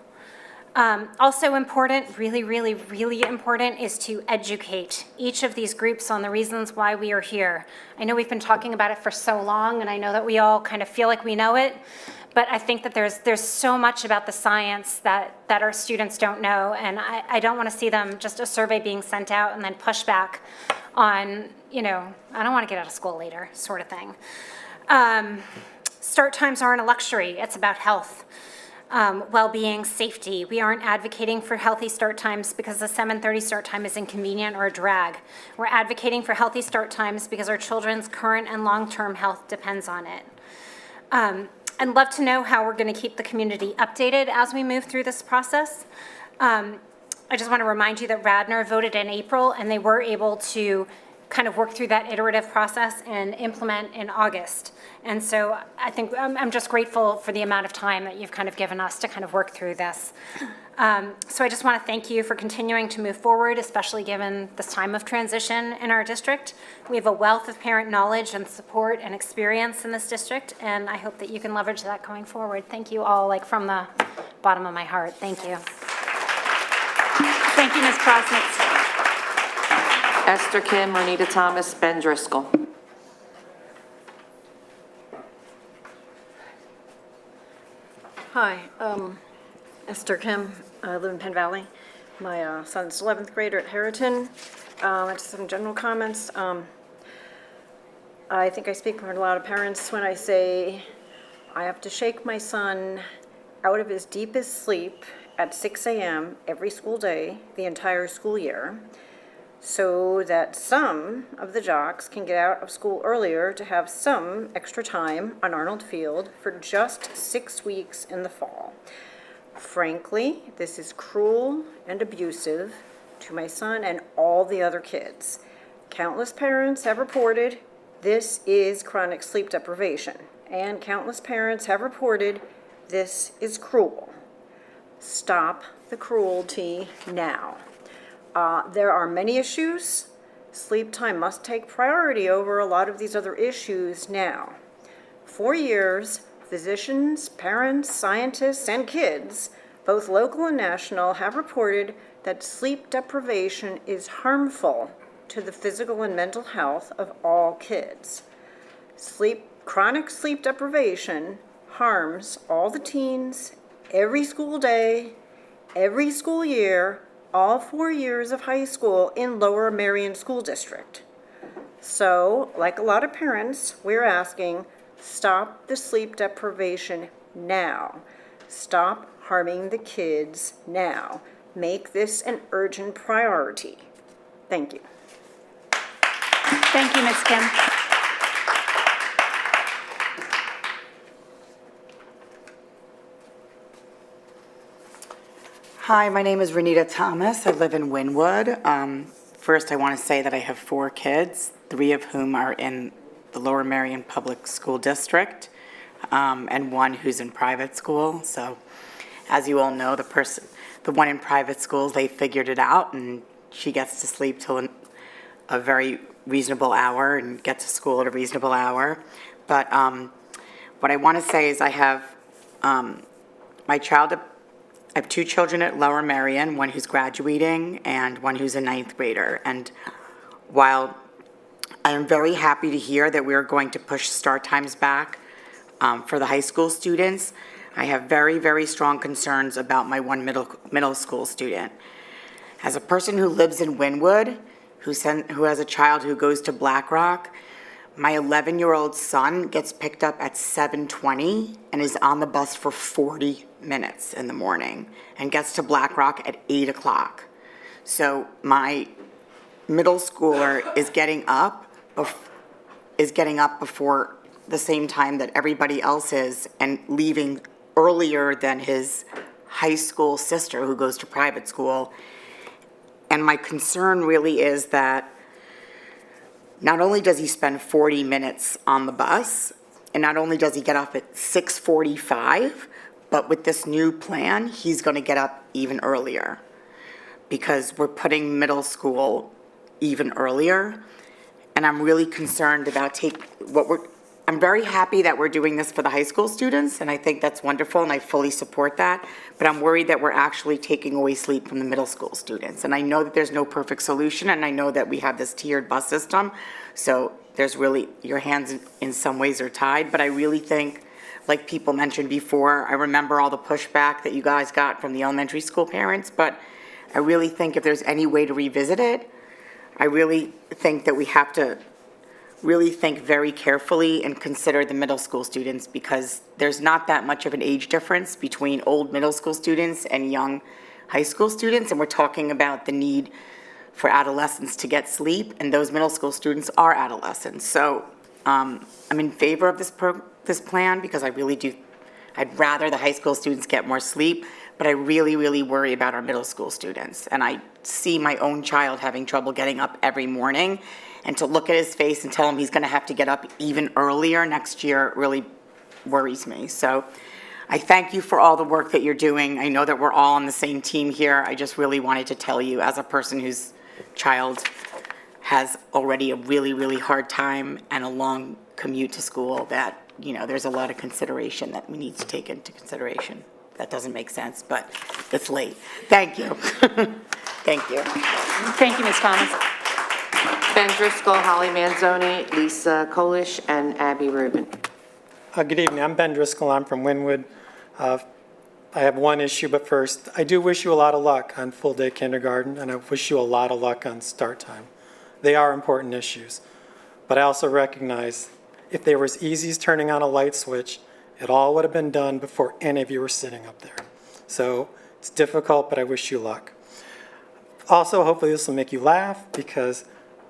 Also important, really important, is to educate each of these groups on the reasons why we are here. I know we've been talking about it for so long, and I know that we all kind of feel like we know it, but I think that there's so much about the science that our students don't know, and I don't want to see them just a survey being sent out and then pushback on, I don't want to get out of school later sort of thing. Start times aren't a luxury. It's about health, well-being, safety. We aren't advocating for healthy start times because the 7:30 start time is inconvenient or a drag. We're advocating for healthy start times because our children's current and long-term health depends on it. I'd love to know how we're going to keep the community updated as we move through this process. I just want to remind you that Radnor voted in April, and they were able to kind of work through that iterative process and implement in August. And so I think I'm just grateful for the amount of time that you've kind of given us to kind of work through this. So I just want to thank you for continuing to move forward, especially given this time of transition in our district. We have a wealth of parent knowledge and support and experience in this district, and I hope that you can leverage that going forward. Thank you all, like from the bottom of my heart. Thank you. Thank you, Ms. Krosnitz. Esther Kim, Renita Thomas, Ben Driscoll. Hi, Esther Kim. I live in Penn Valley. My son's 11th grader at Harriton. Just some general comments. I think I speak for a lot of parents when I say I have to shake my son out of his deepest sleep at 6 a.m. every school day, the entire school year, so that some of the jocks can get out of school earlier to have some extra time on Arnold Field for just 6 weeks in the fall. Frankly, this is cruel and abusive to my son and all the other kids. Countless parents have reported this is chronic sleep deprivation, and countless parents have reported this is cruel. Stop the cruelty now. There are many issues. Sleep time must take priority over a lot of these other issues now. For years, physicians, parents, scientists, and kids, both local and national, have reported that sleep deprivation is harmful to the physical and mental health of all kids. Chronic sleep deprivation harms all the teens, every school day, every school year, all 4 years of high school in Lower Merion School District. So, like a lot of parents, we're asking, stop the sleep deprivation now. Stop harming the kids now. Make this an urgent priority. Thank you. Thank you, Ms. Kim. Hi, my name is Renita Thomas. I live in Wynwood. First, I want to say that I have 4 kids, 3 of whom are in the Lower Merion Public School District, and 1 who's in private school. So, as you all know, the one in private schools, they figured it out, and she gets to sleep till a very reasonable hour and get to school at a reasonable hour. But what I want to say is I have I have 2 children at Lower Merion, 1 who's graduating and 1 who's a 9th grader. And while I am very happy to hear that we're going to push start times back for the high school students, I have very, very strong concerns about my 1 middle school student. As a person who lives in Wynwood, who has a child who goes to Black Rock, my 11-year-old son gets picked up at 7:20 and is on the bus for 40 minutes in the morning and gets to Black Rock at 8 o'clock. So my middle schooler is getting up before the same time that everybody else is and leaving earlier than his high school sister who goes to private school. And my concern really is that not only does he spend 40 minutes on the bus, and not only does he get up at 6:45, but with this new plan, he's going to get up even earlier because we're putting middle school even earlier. And I'm really concerned about I'm very happy that we're doing this for the high school students, and I think that's wonderful, and I fully support that. But I'm worried that we're actually taking away sleep from the middle school students. And I know that there's no perfect solution, and I know that we have this tiered bus system. So there's really, your hands in some ways are tied. But I really think, like people mentioned before, I remember all the pushback that you guys got from the elementary school parents. But I really think if there's any way to revisit it, I really think that we have to really think very carefully and consider the middle school students, because there's not that much of an age difference between old middle school students and young high school students, and we're talking about the need for adolescents to get sleep, and those middle school students are adolescents. So I'm in favor of this plan because I really do. I'd rather the high school students get more sleep, but I really, really worry about our middle school students. And I see my own child having trouble getting up every morning, And to look at his face and tell him he's going to have to get up even earlier next year really worries me. So I thank you for all the work that you're doing. I know that we're all on the same team here. I just really wanted to tell you, as a person whose child has already a really, really hard time and a long commute to school, that, you know, there's a lot of consideration that we need to take into consideration. That doesn't make sense, but it's late. Thank you. Thank you. Thank you, Ms. Thomas. Ben Driscoll, Holly Manzoni, Lisa Kolish, and Abby Rubin. Good evening. I'm Ben Driscoll. I'm from Wynwood. I have one issue, but first, I do wish you a lot of luck on full-day kindergarten, and I wish you a lot of luck on start time. They are important issues, but I also recognize if they were as easy as turning on a light switch, it all would have been done before any of you were sitting up there. So it's difficult, but I wish you luck. Also, hopefully this will make you laugh, because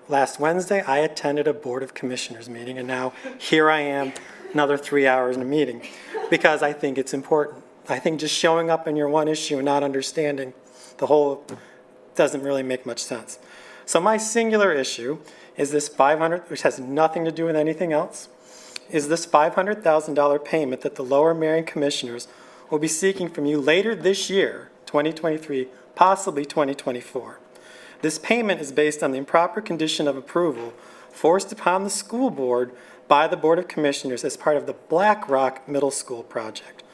last Wednesday, I attended a Board of Commissioners meeting, and now here I am, another 3 hours in a meeting, because I think it's important. I think just showing up on your one issue and not understanding the whole doesn't really make much sense. So my singular issue is this which has nothing to do with anything else, is this $500,000 payment that the Lower Merion Commissioners will be seeking from you later this year, 2023, possibly 2024. This payment is based on the improper condition of approval forced upon the school board by the Board of Commissioners as part of the Black Rock Middle School project.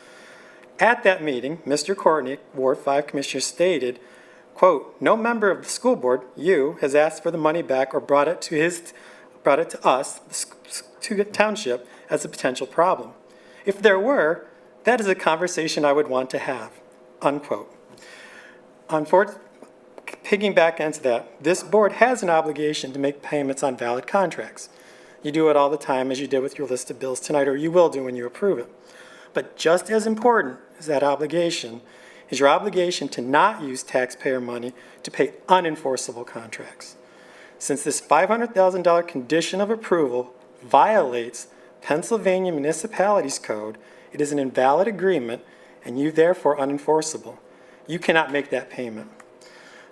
At that meeting, Mr. Courtney, Ward 5 Commissioner, stated, quote, "No member of the school board, you, has asked for the money back or brought it to us, to the township, as a potential problem. If there were, that is a conversation I would want to have," unquote. Piggyback into that, this board has an obligation to make payments on valid contracts. You do it all the time, as you did with your list of bills tonight, or you will do when you approve it. But just as important as that obligation is your obligation to not use taxpayer money to pay unenforceable contracts. Since this $500,000 condition of approval violates Pennsylvania Municipalities Code, it is an invalid agreement and you therefore unenforceable. You cannot make that payment.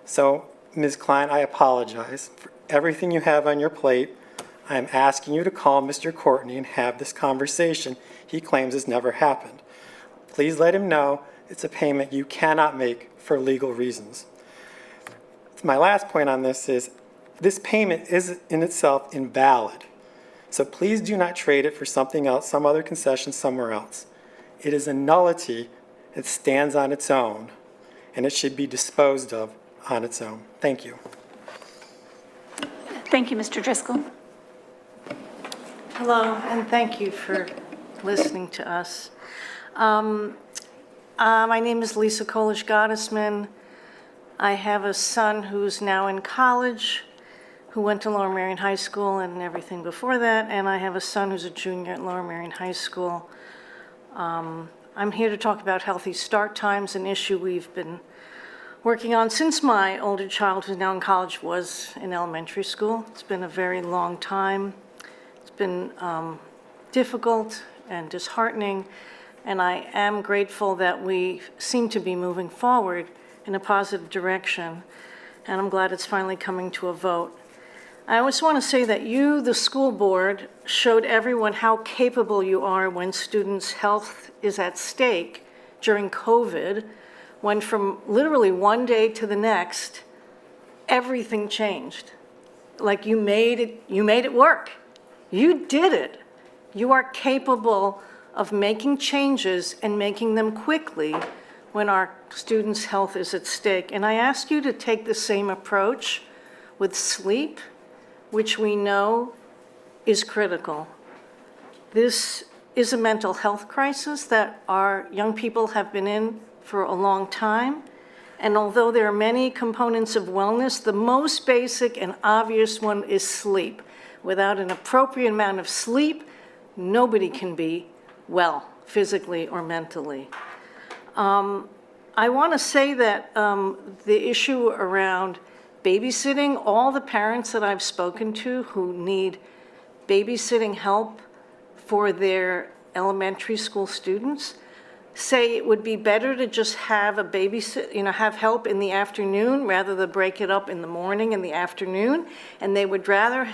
So, Ms. Klein, I apologize for everything you have on your plate. I am asking you to call Mr. Courtney and have this conversation he claims has never happened. Please let him know it's a payment you cannot make for legal reasons. My last point on this is this payment is in itself invalid. So please do not trade it for something else, some other concession somewhere else. It is a nullity. It stands on its own, and it should be disposed of on its own. Thank you. Thank you, Mr. Driscoll. Hello, and thank you for listening to us. My name is Lisa Kolish-Gottesman. I have a son who's now in college, who went to Lower Merion High School and everything before that, and I have a son who's a junior at Lower Merion High School. I'm here to talk about healthy start times, an issue we've been working on since my older child, who's now in college, was in elementary school. It's been a very long time. It's been difficult and disheartening, and I am grateful that we seem to be moving forward in a positive direction, and I'm glad it's finally coming to a vote. I always want to say that you, the school board, showed everyone how capable you are when students' health is at stake during COVID, when from literally one day to the next, everything changed. Like you made it work. You did it. You are capable of making changes and making them quickly when our students' health is at stake. And I ask you to take the same approach with sleep, which we know is critical. This is a mental health crisis that our young people have been in for a long time. And although there are many components of wellness, the most basic and obvious one is sleep. Without an appropriate amount of sleep, nobody can be well, physically or mentally. I want to say that the issue around babysitting, all the parents that I've spoken to who need babysitting help for their elementary school students say it would be better to just have a have help in the afternoon rather than break it up in the morning and the afternoon, and they would rather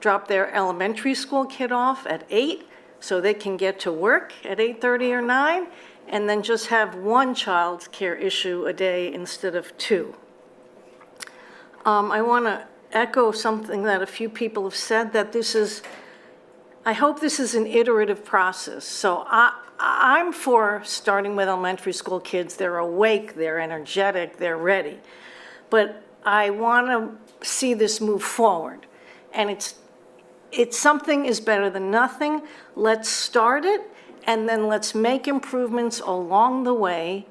drop their elementary school kid off at 8 so they can get to work at 8:30 or 9, and then just have one child care issue a day instead of 2. I want to echo something that a few people have said, that I hope this is an iterative process. So I'm for starting with elementary school kids. They're awake, they're energetic, they're ready. But I want to see this move forward. And it's something is better than nothing. Let's start it, and then let's make improvements along the way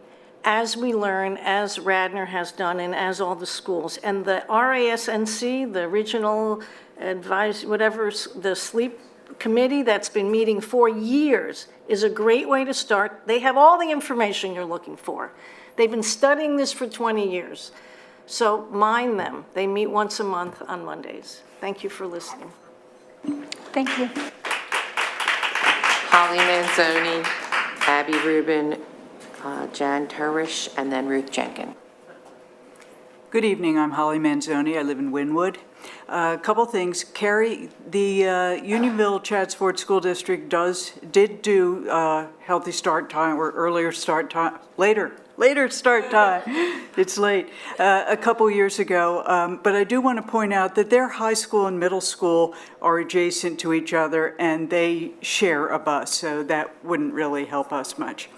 as we learn, as Radnor has done, and as all the schools. And the RASNC, the Regional the Sleep Committee that's been meeting for years, is a great way to start. They have all the information you're looking for. They've been studying this for 20 years. So mind them. They meet once a month on Mondays. Thank you for listening. Thank you. Holly Manzoni, Abby Rubin, Jan Turish, and then Ruth Jenkin. Good evening, I'm Holly Manzoni, I live in Wynwood. A couple things. Carrie, the Unionville Chad Ford School District did do healthy start time, or earlier start time, later start time. It's late, a couple years ago. But I do want to point out that their high school and middle school are adjacent to each other, and they share a bus, so that wouldn't really help us much.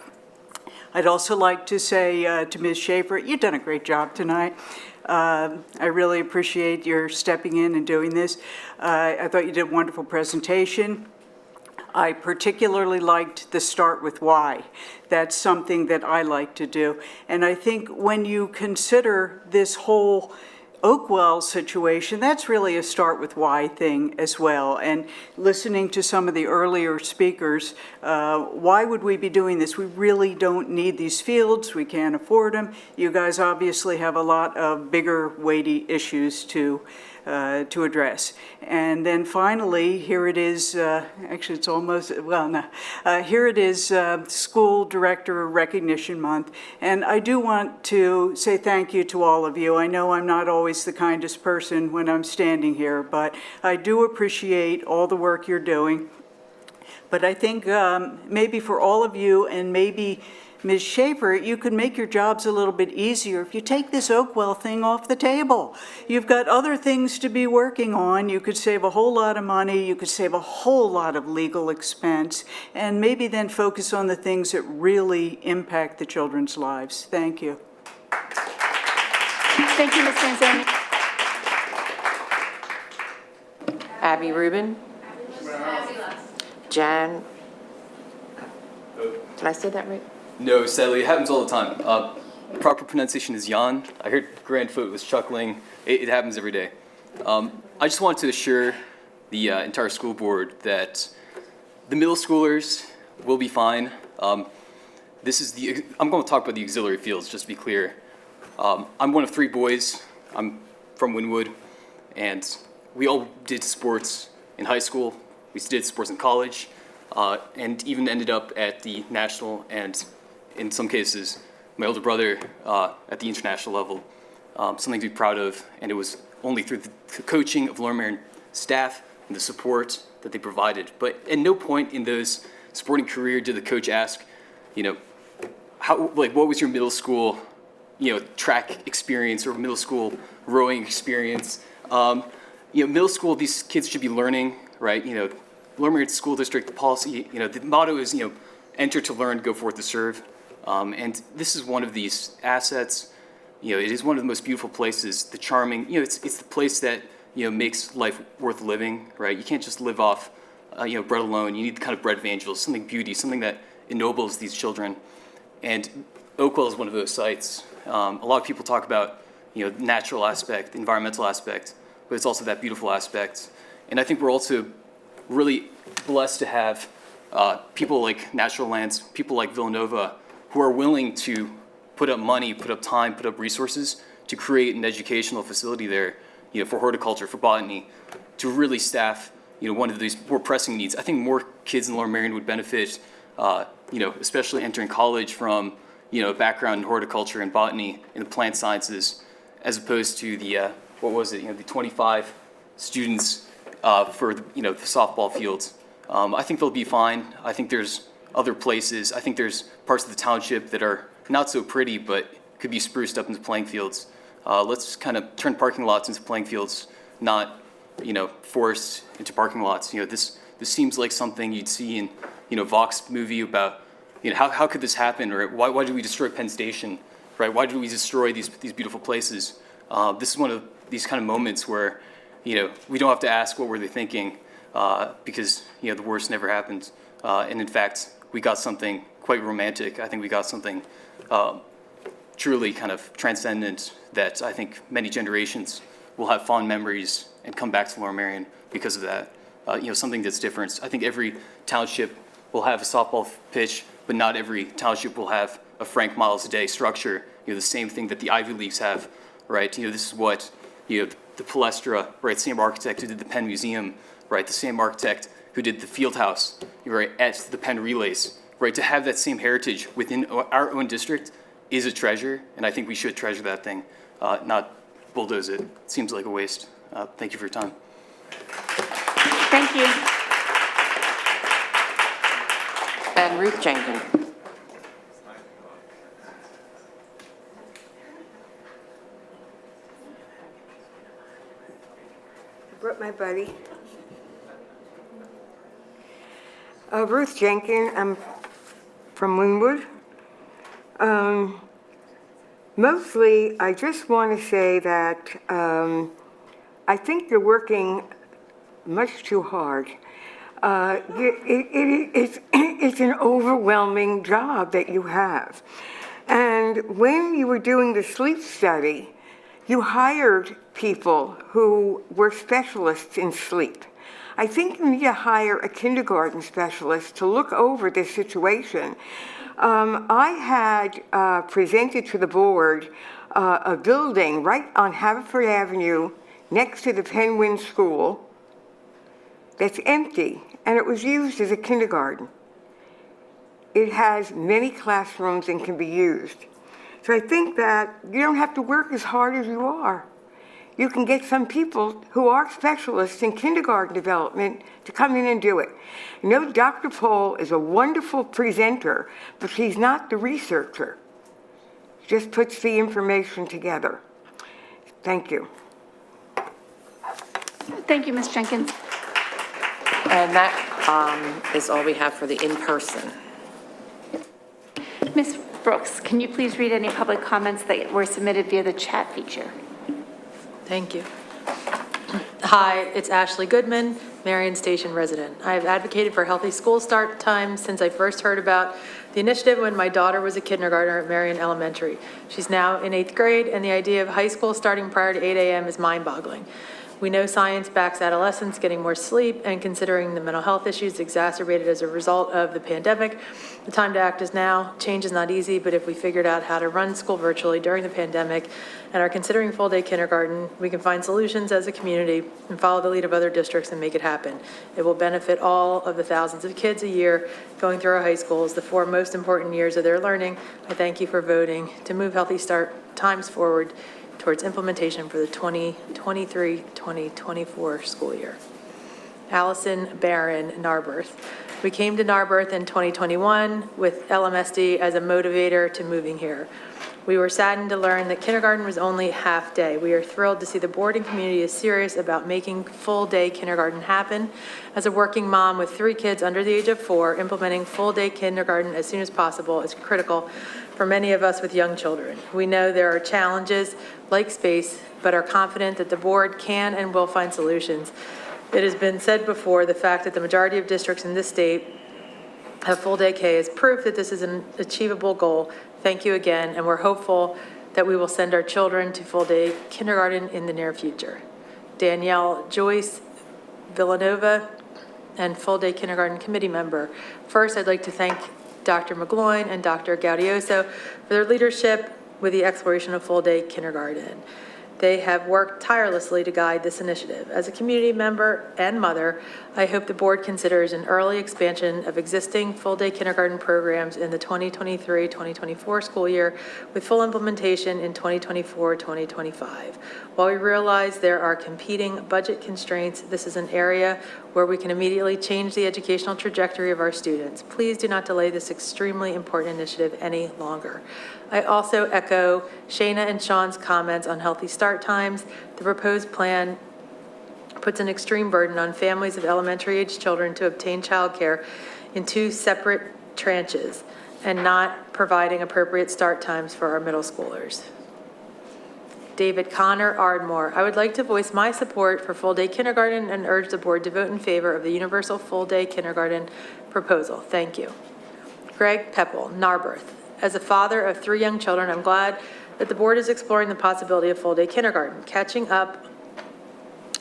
I'd also like to say to Ms. Schaefer, you've done a great job tonight. I really appreciate your stepping in and doing this. I thought you did a wonderful presentation. I particularly liked the start with why. That's something that I like to do. And I think when you consider this whole Oakwell situation, that's really a start with why thing as well. And listening to some of the earlier speakers, why would we be doing this? We really don't need these fields. We can't afford them. You guys obviously have a lot of bigger, weighty issues to address. And then finally, here it is, actually it's almost, well, no, here it is, School Director Recognition Month. And I do want to say thank you to all of you. I know I'm not always the kindest person when I'm standing here, but I do appreciate all the work you're doing. But I think maybe for all of you, and maybe Ms. Schaefer, you could make your jobs a little bit easier if you take this Oakwell thing off the table. You've got other things to be working on. You could save a whole lot of money. You could save a whole lot of legal expense, and maybe then focus on the things that really impact the children's lives. Thank you. Thank you, Ms. Manzoni. Abby Rubin. Jan. Did I say that right? No, sadly, it happens all the time. Proper pronunciation is Jan. I heard Grandfoot was chuckling. It happens every day. I just wanted to assure the entire school board that the middle schoolers will be fine. I'm going to talk about the auxiliary fields, just to be clear. I'm one of 3 boys. I'm from Wynwood, and we all did sports in high school. We did sports in college, and even ended up at the national and, in some cases, my older brother at the international level. Something to be proud of, and it was only through the coaching of Lower Merion staff and the support that they provided. But at no point in those sporting career did the coach ask, what was your middle school, track experience or middle school rowing experience? Middle school, these kids should be learning, right? Lower Merion School District, the policy, the motto is, enter to learn, go forth to serve. And this is one of these assets. It is one of the most beautiful places, the charming, it's the place that, makes life worth living, right? You can't just live off, bread alone. You need the kind of bread evangelists, something beauty, something that ennobles these children. And Oakwell is one of those sites. A lot of people talk about, natural aspect, environmental aspect, but it's also that beautiful aspect. And I think we're also really blessed to have people like Natural Lands, people like Villanova, who are willing to put up money, put up time, put up resources to create an educational facility there, for horticulture, for botany, to really staff, one of these more pressing needs. I think more kids in Lower Merion would benefit, especially entering college from, a background in horticulture and botany and the plant sciences, as opposed to the, the 25 students for the, the softball fields. I think they'll be fine. I think there's other places. I think there's parts of the township that are not so pretty, but could be spruced up into playing fields. Let's kind of turn parking lots into playing fields, not, forests into parking lots. This seems like something you'd see in, Vox movie about, how could this happen? Or why did we destroy Penn Station, right? Why did we destroy these beautiful places? This is one of these kind of moments where, we don't have to ask what were they thinking, because, the worst never happened. And in fact, we got something quite romantic. I think we got something truly kind of transcendent that I think many generations will have fond memories and come back to Lower Merion because of that. Something that's different. I think every township will have a softball pitch, but not every township will have a Frank Miles a day structure. The same thing that the Ivy Leagues have, right? This is what, the Palestra, right? Same architect who did the Penn Museum, right? The same architect who did the field house, right? At the Penn Relays, right? To have that same heritage within our own district is a treasure, and I think we should treasure that thing, not bulldoze it. It seems like a waste. Thank you for your time. Thank you. And Ruth Jenkins. Brought my buddy. Ruth Jenkins, I'm from Wynwood. Mostly, I just want to say that I think you're working much too hard. It's an overwhelming job that you have. And when you were doing the sleep study, you hired people who were specialists in sleep. I think you need to hire a kindergarten specialist to look over this situation. I had presented to the board a building right on Haverford Avenue next to the Penn School that's empty, and it was used as a kindergarten. It has many classrooms and can be used. So I think that you don't have to work as hard as you are. You can get some people who are specialists in kindergarten development to come in and do it. Dr. Pohl is a wonderful presenter, but she's not the researcher. She just puts the information together. Thank you. Thank you, Ms. Jenkins. And that is all we have for the in-person. Ms. Brooks, can you please read any public comments that were submitted via the chat feature? Thank you. Hi, it's Ashley Goodman, Merion Station resident. I have advocated for healthy school start times since I first heard about the initiative when my daughter was a kindergartner at Merion Elementary. She's now in 8th grade, and the idea of high school starting prior to 8 a.m. is mind-boggling. We know science backs adolescents getting more sleep, and considering the mental health issues exacerbated as a result of the pandemic, the time to act is now. Change is not easy, but if we figured out how to run school virtually during the pandemic and are considering full-day kindergarten, we can find solutions as a community and follow the lead of other districts and make it happen. It will benefit all of the thousands of kids a year going through our high schools, the 4 most important years of their learning. I thank you for voting to move Healthy Start times forward towards implementation for the 2023-2024 school year. Allison Barron, Narberth. We came to Narberth in 2021 with Lmsb as a motivator to moving here. We were saddened to learn that kindergarten was only half day. We are thrilled to see the board and community is serious about making full-day kindergarten happen. As a working mom with 3 kids under the age of 4, implementing full-day kindergarten as soon as possible is critical for many of us with young children. We know there are challenges like space, but are confident that the board can and will find solutions. It has been said before, the fact that the majority of districts in this state have full-day K is proof that this is an achievable goal. Thank you again, and we're hopeful that we will send our children to full-day kindergarten in the near future. Danielle Joyce Villanova, and full-day kindergarten committee member. First, I'd like to thank Dr. McGloin and Dr. Gaudioso for their leadership with the exploration of full-day kindergarten. They have worked tirelessly to guide this initiative. As a community member and mother, I hope the board considers an early expansion of existing full-day kindergarten programs in the 2023-2024 school year with full implementation in 2024-2025. While we realize there are competing budget constraints, this is an area where we can immediately change the educational trajectory of our students. Please do not delay this extremely important initiative any longer. I also echo Shayna and Sean's comments on healthy start times. The proposed plan puts an extreme burden on families of elementary-age children to obtain childcare in two separate tranches and not providing appropriate start times for our middle schoolers. David Connor Ardmore. I would like to voice my support for full-day kindergarten and urge the board to vote in favor of the universal full-day kindergarten proposal. Thank you. Greg Peppel, Narberth. As a father of 3 young children, I'm glad that the board is exploring the possibility of full-day kindergarten, catching up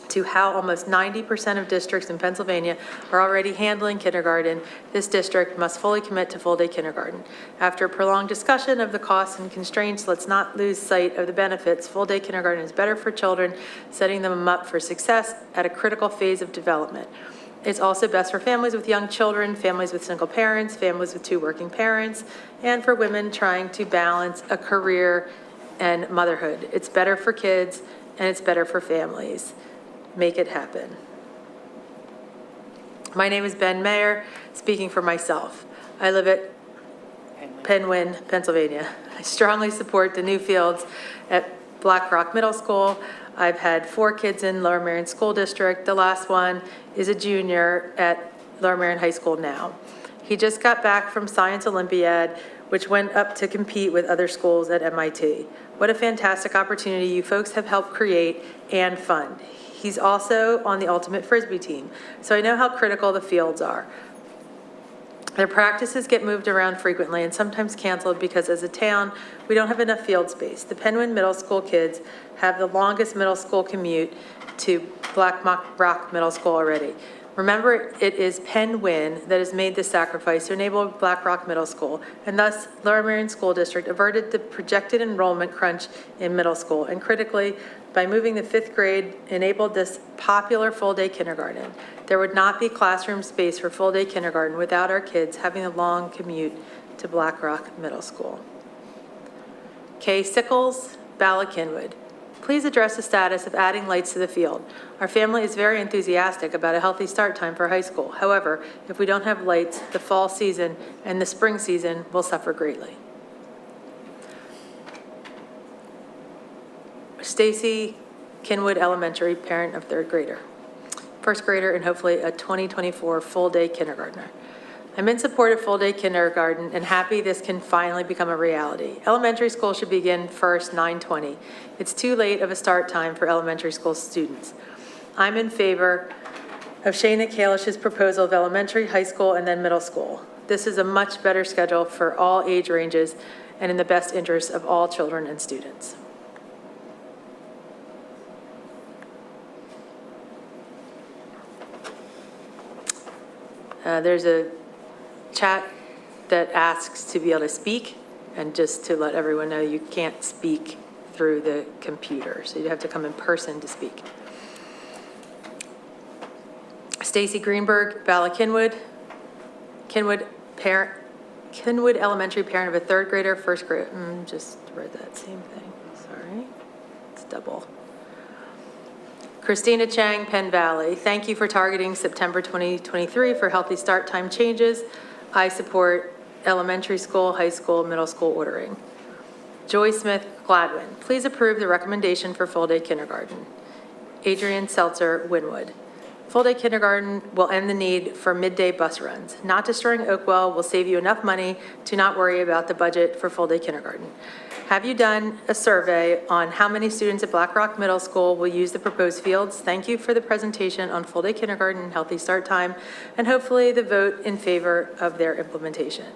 to how almost 90% of districts in Pennsylvania are already handling kindergarten. This district must fully commit to full-day kindergarten. After a prolonged discussion of the costs and constraints, let's not lose sight of the benefits. Full-day kindergarten is better for children, setting them up for success at a critical phase of development. It's also best for families with young children, families with single parents, families with 2 working parents, and for women trying to balance a career and motherhood. It's better for kids, and it's better for families. Make it happen. My name is Ben Mayer, speaking for myself. I live at Penwyn, Pennsylvania. I strongly support the new fields at Black Rock Middle School. I've had 4 kids in Lower Merion School District. The last one is a junior at Lower Merion High School now. He just got back from Science Olympiad, which went up to compete with other schools at MIT. What a fantastic opportunity you folks have helped create and fund. He's also on the Ultimate Frisbee team, so I know how critical the fields are. Their practices get moved around frequently and sometimes canceled because as a town, we don't have enough field space. The Penwyn Middle School kids have the longest middle school commute to Black Rock Middle School already. Remember, it is Penwyn that has made this sacrifice to enable Black Rock Middle School, and thus Lower Merion School District averted the projected enrollment crunch in middle school, and critically, by moving the 5th grade, enabled this popular full-day kindergarten. There would not be classroom space for full-day kindergarten without our kids having a long commute to Black Rock Middle School. Kay Sickles, Bala Kinwood. Please address the status of adding lights to the field. Our family is very enthusiastic about a healthy start time for high school. However, if we don't have lights, the fall season and the spring season will suffer greatly. Stacy Kinwood Elementary, parent of 3rd grader. 1st grader and hopefully a 2024 full-day kindergartner. I'm in support of full-day kindergarten and happy this can finally become a reality. Elementary school should begin first 9:20. It's too late of a start time for elementary school students. I'm in favor of Shayna Kalish's proposal of elementary, high school, and then middle school. This is a much better schedule for all age ranges and in the best interest of all children and students. There's a chat that asks to be able to speak, and just to let everyone know, you can't speak through the computer, so you have to come in person to speak. Stacy Greenberg, Bala Kinwood, Kinwood Elementary, parent of a 3rd grader, 1st grade. Just read that same thing, sorry, it's double. Christina Chang, Penn Valley. Thank you for targeting September 2023 for healthy start time changes. I support elementary school, high school, middle school ordering. Joy Smith, Gladwin. Please approve the recommendation for full-day kindergarten. Adrian Seltzer, Wynwood. Full-day kindergarten will end the need for midday bus runs. Not destroying Oakwell will save you enough money to not worry about the budget for full-day kindergarten. Have you done a survey on how many students at Black Rock Middle School will use the proposed fields? Thank you for the presentation on full-day kindergarten and healthy start time, and hopefully the vote in favor of their implementation.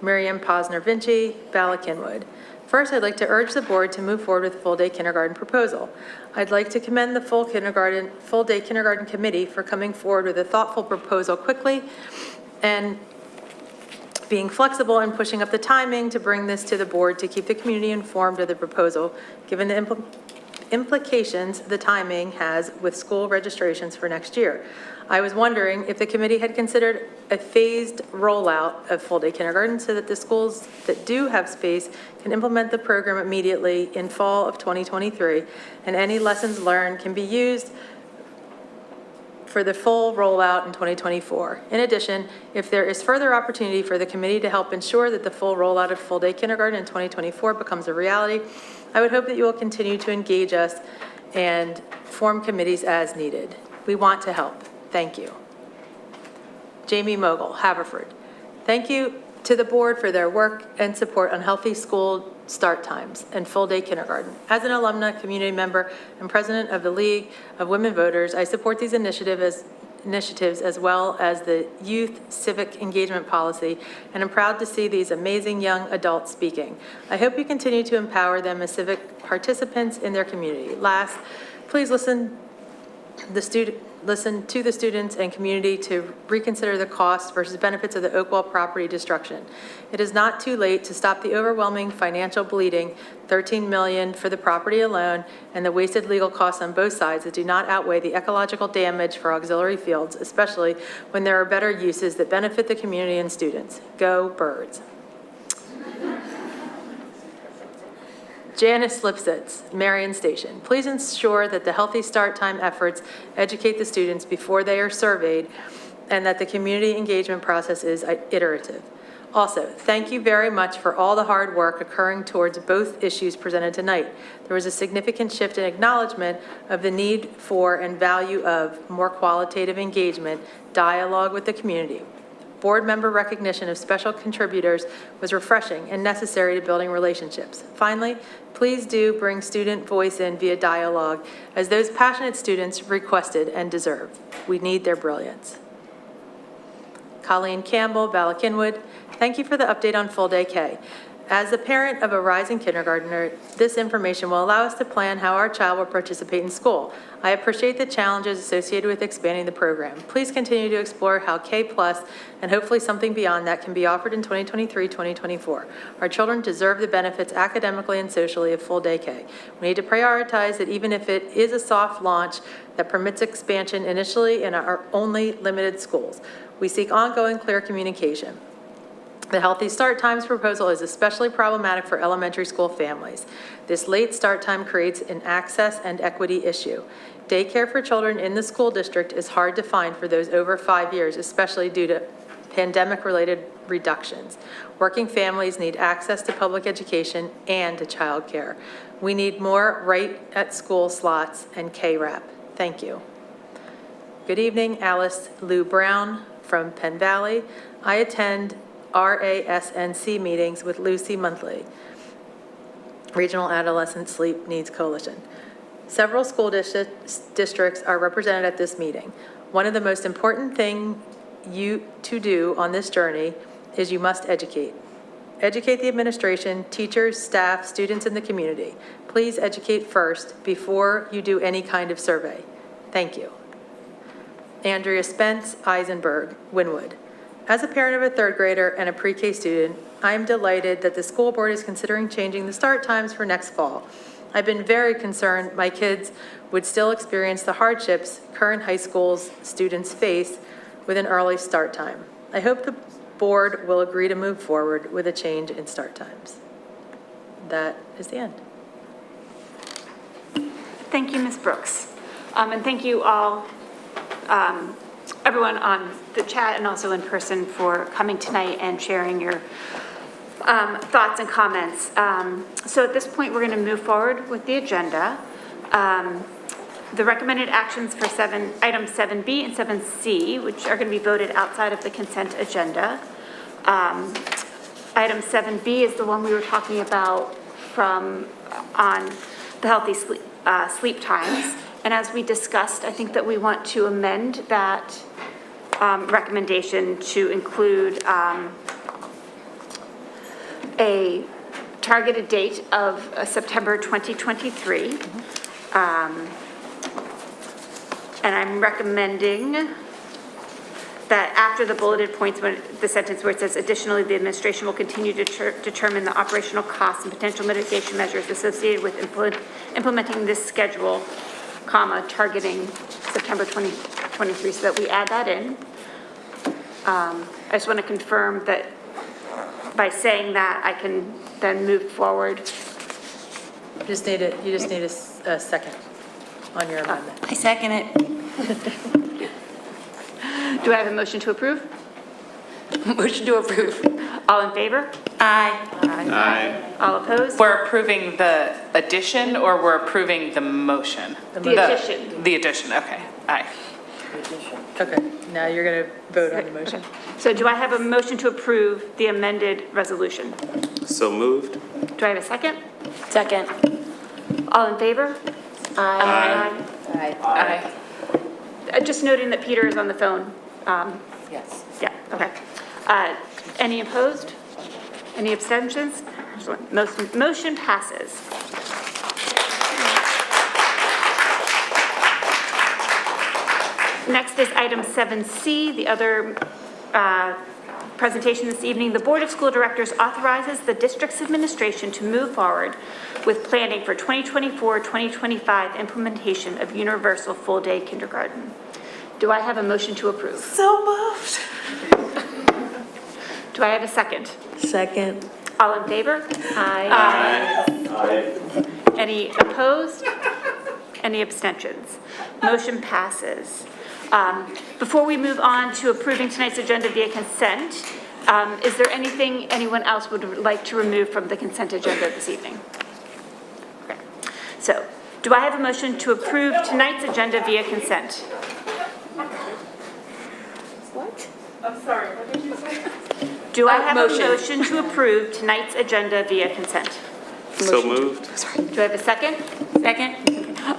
Miriam Posner-Vinci, Bala Kinwood. First, I'd like to urge the board to move forward with the full-day kindergarten proposal. I'd like to commend the full-day kindergarten committee for coming forward with a thoughtful proposal quickly and being flexible and pushing up the timing to bring this to the board to keep the community informed of the proposal, given the implications the timing has with school registrations for next year. I was wondering if the committee had considered a phased rollout of full-day kindergarten so that the schools that do have space can implement the program immediately in fall of 2023, and any lessons learned can be used for the full rollout in 2024. In addition, if there is further opportunity for the committee to help ensure that the full rollout of full-day kindergarten in 2024 becomes a reality, I would hope that you will continue to engage us and form committees as needed. We want to help. Thank you. Jamie Mogul, Haverford. Thank you to the board for their work and support on healthy school start times and full-day kindergarten. As an alumna, community member, and president of the League of Women Voters, I support these initiatives as well as the youth civic engagement policy, and I'm proud to see these amazing young adults speaking. I hope you continue to empower them as civic participants in their community. Last, please listen to the students and community to reconsider the costs versus benefits of the Oakwell property destruction. It is not too late to stop the overwhelming financial bleeding, $13 million for the property alone, and the wasted legal costs on both sides that do not outweigh the ecological damage for auxiliary fields, especially when there are better uses that benefit the community and students. Go Birds. Janice Lipsitz, Merion Station. Please ensure that the Healthy Start Time efforts educate the students before they are surveyed and that the community engagement process is iterative. Also, thank you very much for all the hard work occurring towards both issues presented tonight. There was a significant shift in acknowledgement of the need for and value of more qualitative engagement, dialogue with the community. Board member recognition of special contributors was refreshing and necessary to building relationships. Finally, please do bring student voice in via dialogue, as those passionate students requested and deserve. We need their brilliance. Colleen Campbell, Bala-Cynwyd, thank you for the update on full day K. As a parent of a rising kindergartner, this information will allow us to plan how our child will participate in school. I appreciate the challenges associated with expanding the program. Please continue to explore how K+ and hopefully something beyond that can be offered in 2023-2024. Our children deserve the benefits academically and socially of full day K. We need to prioritize that even if it is a soft launch that permits expansion initially in our only limited schools. We seek ongoing clear communication. The Healthy Start Times proposal is especially problematic for elementary school families. This late start time creates an access and equity issue. Daycare for children in the school district is hard to find for those over 5 years, especially due to pandemic-related reductions. Working families need access to public education and to childcare. We need more right at school slots and KRAP. Thank you. Good evening, Alice Lou Brown from Penn Valley. I attend RASNC meetings with Lucy monthly, Regional Adolescent Sleep Needs Coalition. Several school districts are represented at this meeting. One of the most important things to do on this journey is you must educate. Educate the administration, teachers, staff, students in the community. Please educate first before you do any kind of survey. Thank you. Andrea Spence, Eisenberg, Wynwood. As a parent of a third grader and a pre-K student, I am delighted that the school board is considering changing the start times for next fall. I've been very concerned my kids would still experience the hardships current high school students face with an early start time. I hope the board will agree to move forward with a change in start times. That is the end. Thank you, Ms. Brooks. And thank you all, everyone on the chat and also in person for coming tonight and sharing your thoughts and comments. So at this point, we're going to move forward with the agenda. The recommended actions for items 7B and 7C, which are going to be voted outside of the consent agenda. Item 7B is the one we were talking about on the healthy sleep times. And as we discussed, I think that we want to amend that recommendation to include a targeted date of September 2023. And I'm recommending that after the bulleted points, when the sentence where it says, additionally, the administration will continue to determine the operational costs and potential mitigation measures associated with implementing this schedule, comma, targeting September 2023, so that we add that in. I just want to confirm that by saying that, I can then move forward. You just need a second on your amendment. I second it. Do I have a motion to approve? Motion to approve. All in favor? Aye. Aye. All opposed? We're approving the addition or we're approving the motion? The addition. The addition, okay. Aye. Okay, now you're going to vote on the motion. So do I have a motion to approve the amended resolution? So moved. Do I have a second? Second. All in favor? Aye. Aye. Just noting that Peter is on the phone. Yes. Yeah, okay. Any opposed? Any abstentions? Motion passes. Next is item 7C, the other presentation this evening. The Board of School Directors authorizes the district's administration to move forward with planning for 2024-2025 implementation of universal full-day kindergarten. Do I have a motion to approve? So moved. Do I have a second? Second. All in favor? Aye. Aye. Any opposed? Any abstentions? Motion passes. Before we move on to approving tonight's agenda via consent, is there anything anyone else would like to remove from the consent agenda this evening? Okay. So, do I have a motion to approve tonight's agenda via consent? What? I'm sorry, what did you say? Do I have a motion to approve tonight's agenda via consent? So moved. Do I have a second? Second.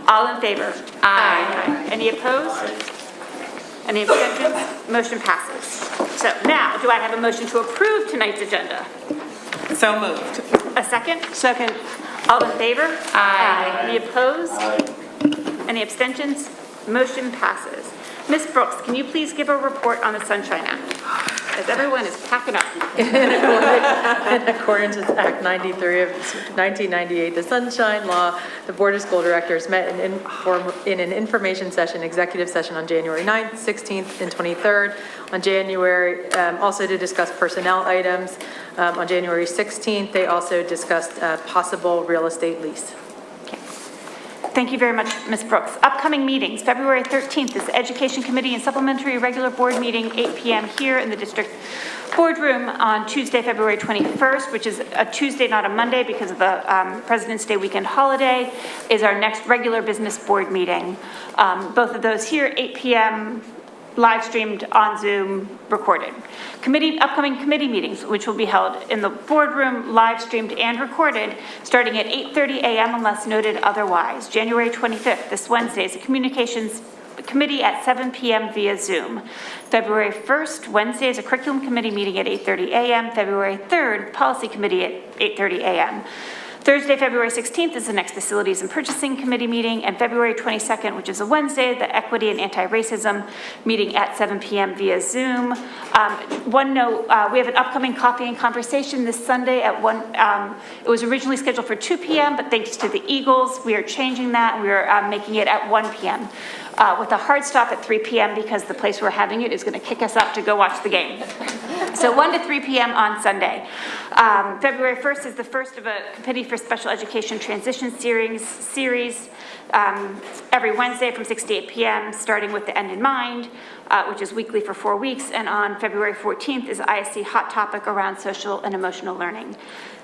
All in favor? Aye. Any opposed? Any abstentions? Motion passes. So now, do I have a motion to approve tonight's agenda? So moved. A second? Second. All in favor? Aye. Any opposed? Any abstentions? Motion passes. Ms. Brooks, can you please give a report on the Sunshine Act? As everyone is packing up. In accordance with Act 93 of 1998, the Sunshine Law, the Board of School Directors met in an information session, executive session on January 9th, 16th, and 23rd. On January, also to discuss personnel items. On January 16th, they also discussed possible real estate lease. Thank you very much, Ms. Brooks. Upcoming meetings, February 13th is the Education Committee and Supplementary Regular Board Meeting, 8 p.m. here in the District Boardroom. On Tuesday, February 21st, which is a Tuesday, not a Monday, because of the President's Day weekend holiday, is our next regular business board meeting. Both of those here, 8 p.m., live streamed on Zoom, recorded. Upcoming committee meetings, which will be held in the boardroom, live streamed and recorded, starting at 8:30 a.m. unless noted otherwise. January 25th, this Wednesday, is the Communications Committee at 7 p.m. via Zoom. February 1st, Wednesday, is a Curriculum Committee meeting at 8:30 a.m. February 3rd, Policy Committee at 8:30 a.m. Thursday, February 16th is the next Facilities and Purchasing Committee meeting, and February 22nd, which is a Wednesday, the Equity and Anti-Racism meeting at 7 p.m. via Zoom. One note, we have an upcoming coffee and conversation this Sunday at 1, it was originally scheduled for 2 p.m., but thanks to the Eagles, we are changing that, and we are making it at 1 p.m. With a hard stop at 3 p.m. because the place we're having it is going to kick us up to go watch the game. So 1 to 3 p.m. on Sunday. February 1st is the first of a Committee for Special Education Transition series every Wednesday from 6 to 8 p.m., starting with the End in Mind, which is weekly for 4 weeks. And on February 14th is ISC Hot Topic around social and emotional learning.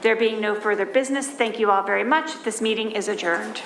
There being no further business, thank you all very much. This meeting is adjourned.